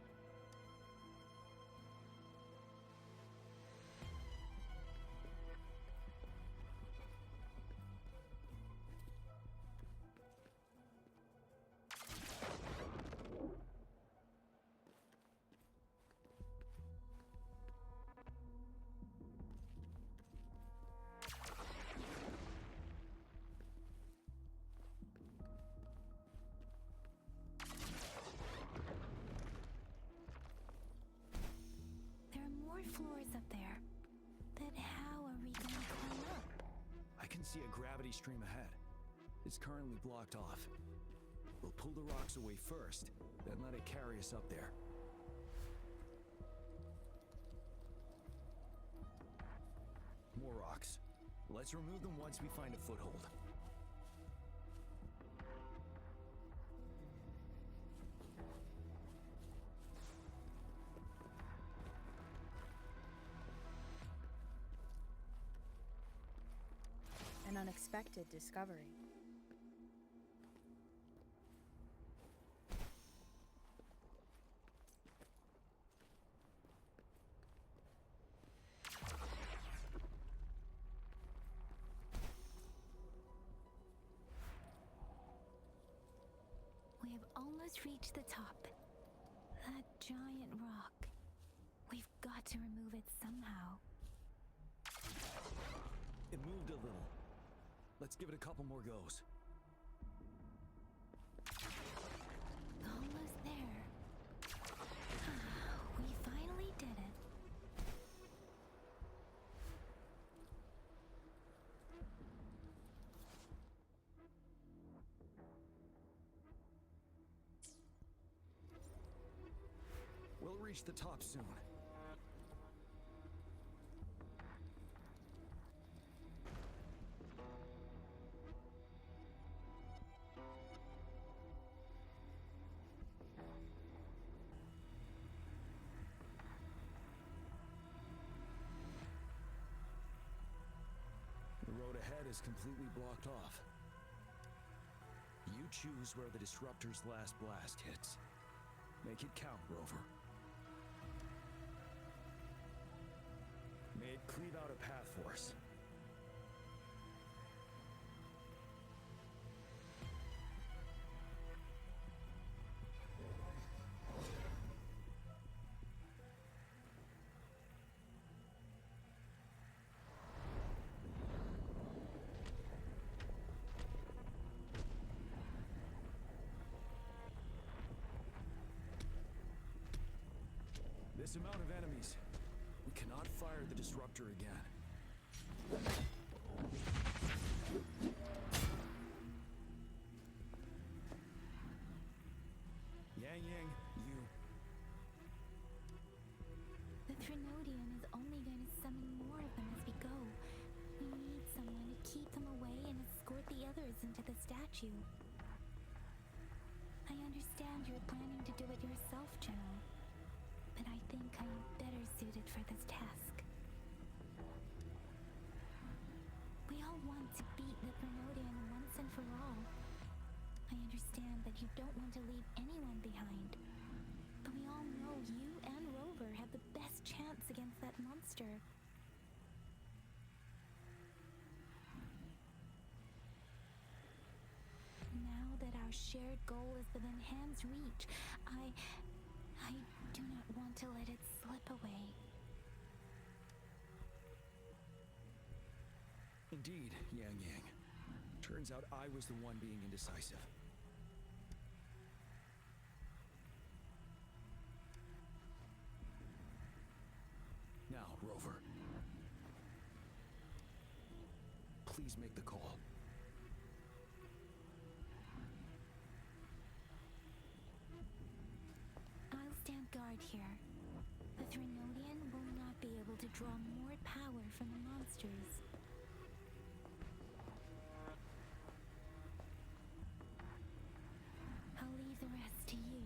Floors up there. But how are we gonna climb up? I can see a gravity stream ahead. It's currently blocked off. We'll pull the rocks away first, then let it carry us up there. More rocks. Let's remove them once we find a foothold. An unexpected discovery. We have almost reached the top. That giant rock. We've got to remove it somehow. It moved a little. Let's give it a couple more goes. Almost there. We finally did it. We'll reach the top soon. The road ahead is completely blocked off. You choose where the Disruptor's last blast hits. Make it count, Rover. May it cleave out a path for us. This amount of enemies. We cannot fire the Disruptor again. Yang, you... The Trinodian is only going to summon more of them as we go. We need someone to keep them away and escort the others into the statue. I understand you're planning to do it yourself, General. But I think I am better suited for this task. We all want to beat the Trinodian once and for all. I understand that you don't want to leave anyone behind. But we all know you and Rover have the best defense against that monster. Now that our shared goal is within hand's reach, I do not want to let it slip away. Indeed, Yang Yang. Turns out I was the one being indecisive. Now, Rover. Please make the call. I'll stand guard here. The Threnodian will not be able to draw more power from the monsters. I'll leave the rest to you.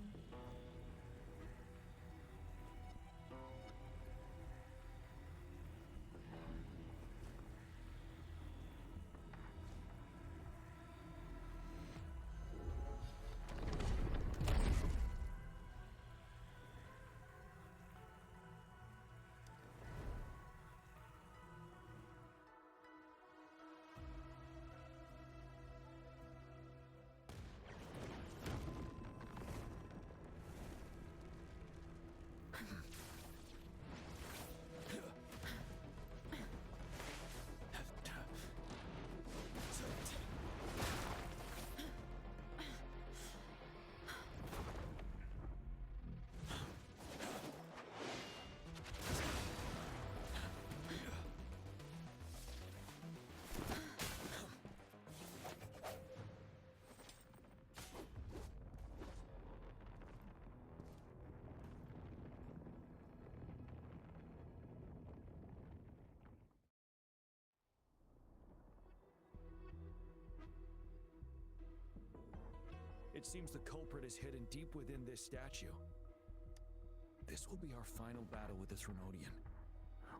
It seems the culprit is hidden deep within this statue. This will be our final battle with the Threnodian.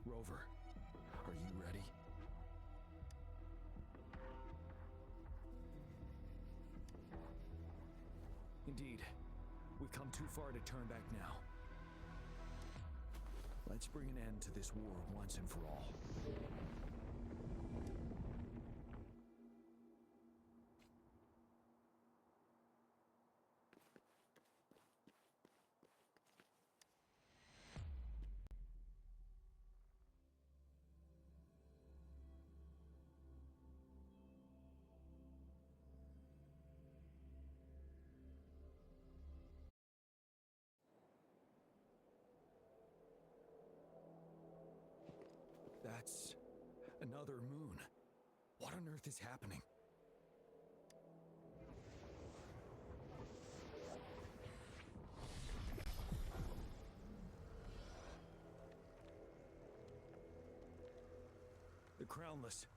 Rover, are you ready? Indeed, we've come too far to turn back now. Let's bring an end to this war once and for all. That's another moon. What on earth is happening? The Crownless.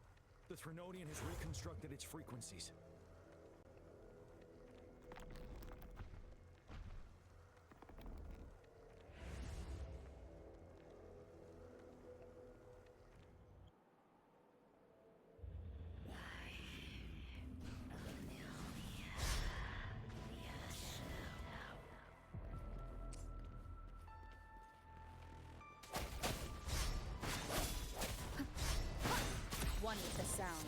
The Threnodian has reconstructed its frequencies. One with the sound.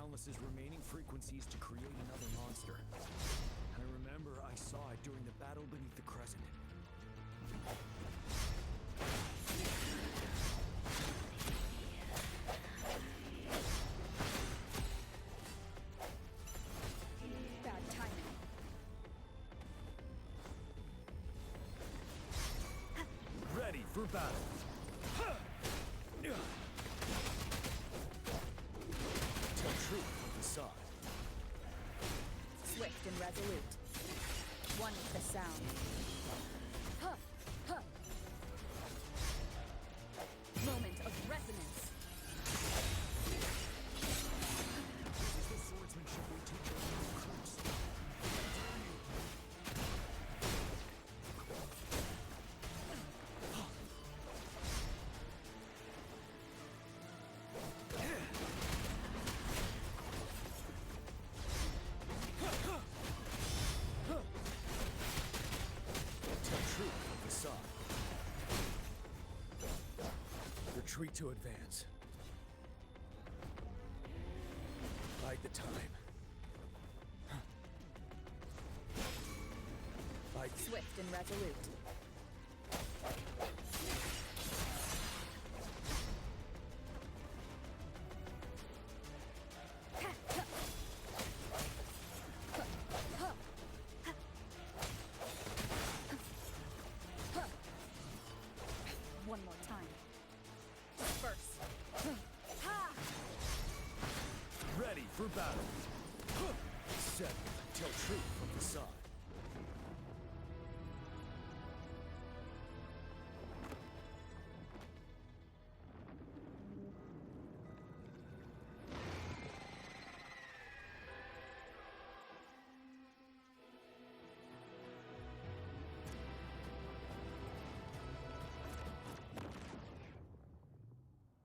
boundless's remaining frequencies to create another monster. I remember I saw it during the battle beneath the crescent. Bad timing. Ready for battle. Tell truth with the sod. Swift and resolute. One with the sound. Huh, huh. Moment of resonance. This is the swordsmanship we teach our young recruits. Tell truth with the sod. Retreat to advance. Bide the time. Bide the... Swift and resolute. One more time. Disperse. Ha! Ready for battle. Set. Tell truth from the sod.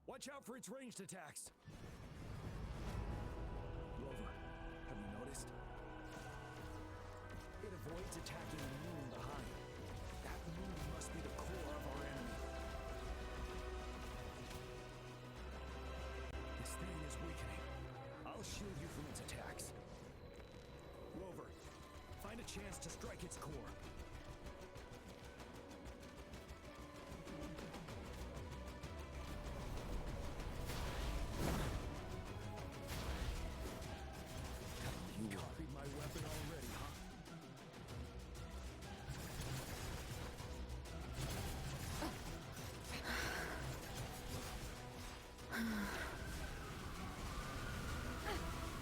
Watch out for its ranged attacks. Rover, have you noticed? It avoids attacking the moon behind. That moon must be the core of our enemy. This thing is weakening. I'll shield you from its attacks. Rover, find a chance to strike its core. You copied my weapon already, huh?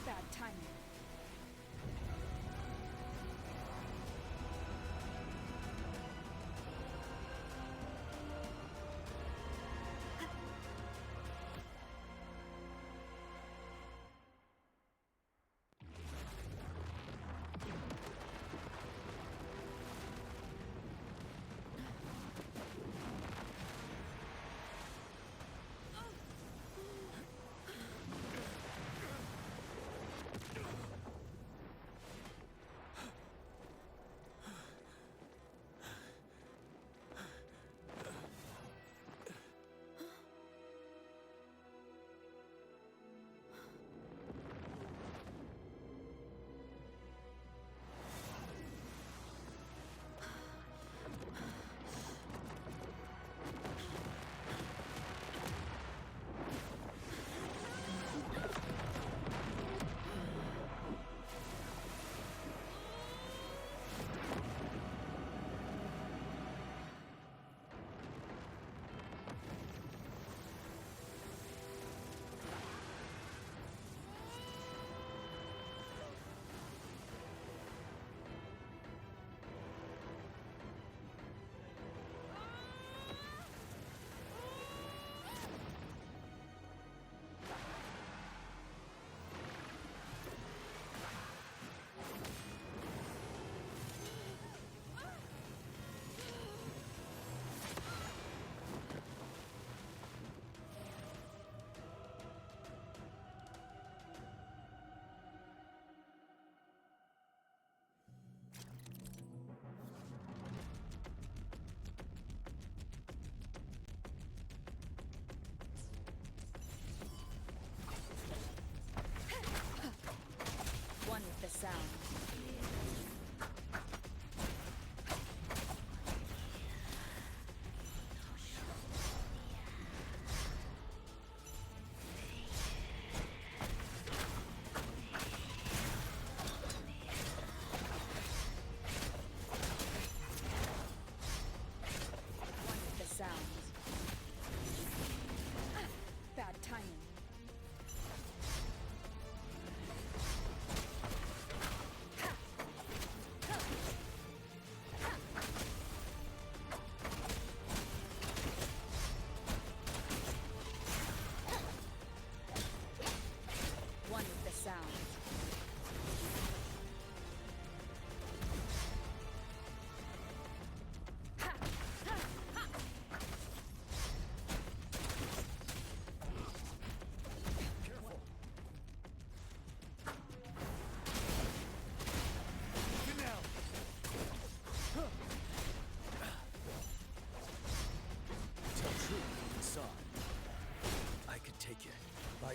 Bad timing.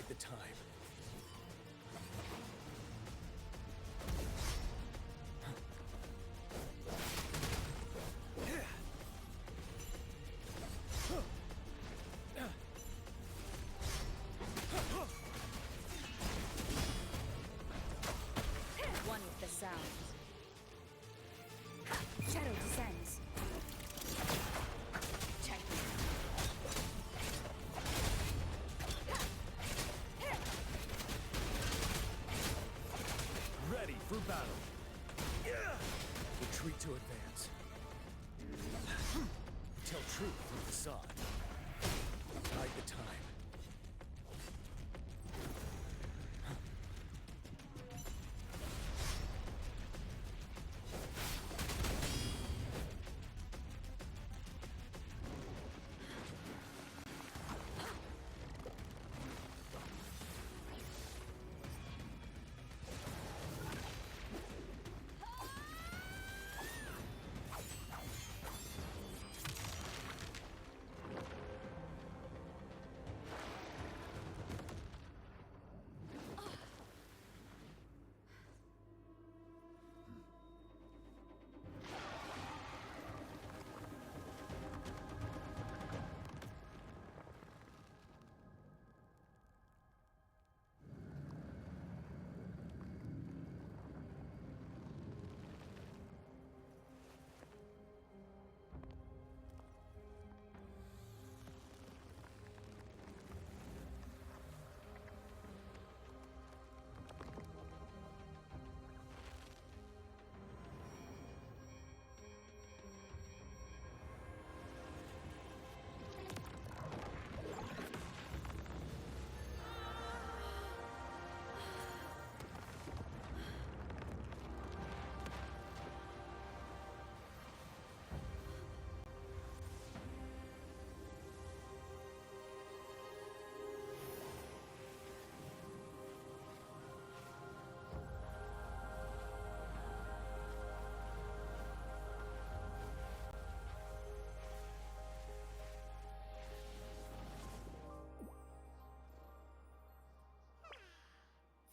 the time. One with the sound. Shadow descends. Check. Ready for battle. Retreat to advance. Tell truth through facade. Hide the time.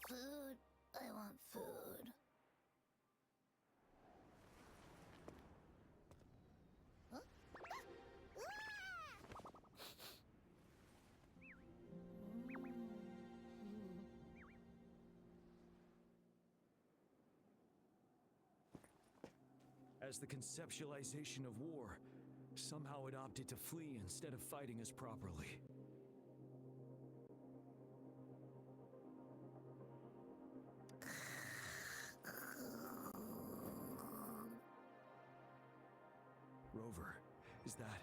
Food. I want food. Huh? As the conceptualization of war, somehow it opted to flee instead of fighting us properly. Rover, is that...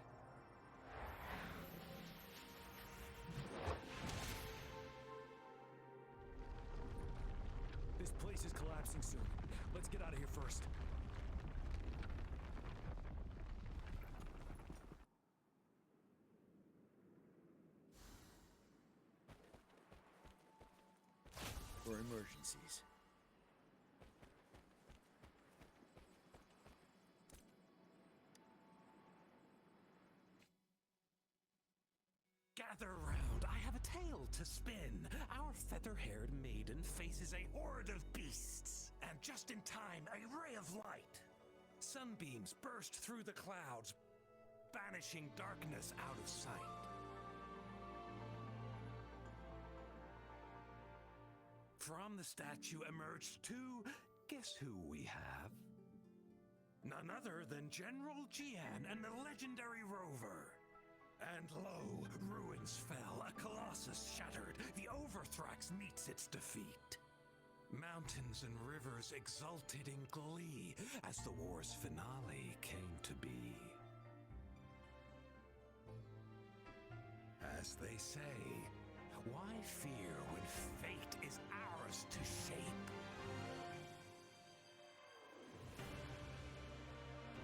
This place is collapsing soon. Let's get out of here first. For emergencies. Gather round, I have a tale to spin. Our feather-haired maiden faces a horde of beasts. And just in time, a ray of light. Sunbeams burst through the clouds, banishing darkness out of sight. From the statue emerged two, guess who we have? None other than General Jian and the legendary Rover. And lo, ruins fell, a colossus shattered, the Overthrax meets its defeat. Mountains and rivers exulted in glee as the war's finale came to be. As they say, why fear when fate is ours to shape?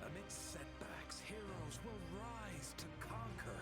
Amidst setbacks, heroes will rise to conquer.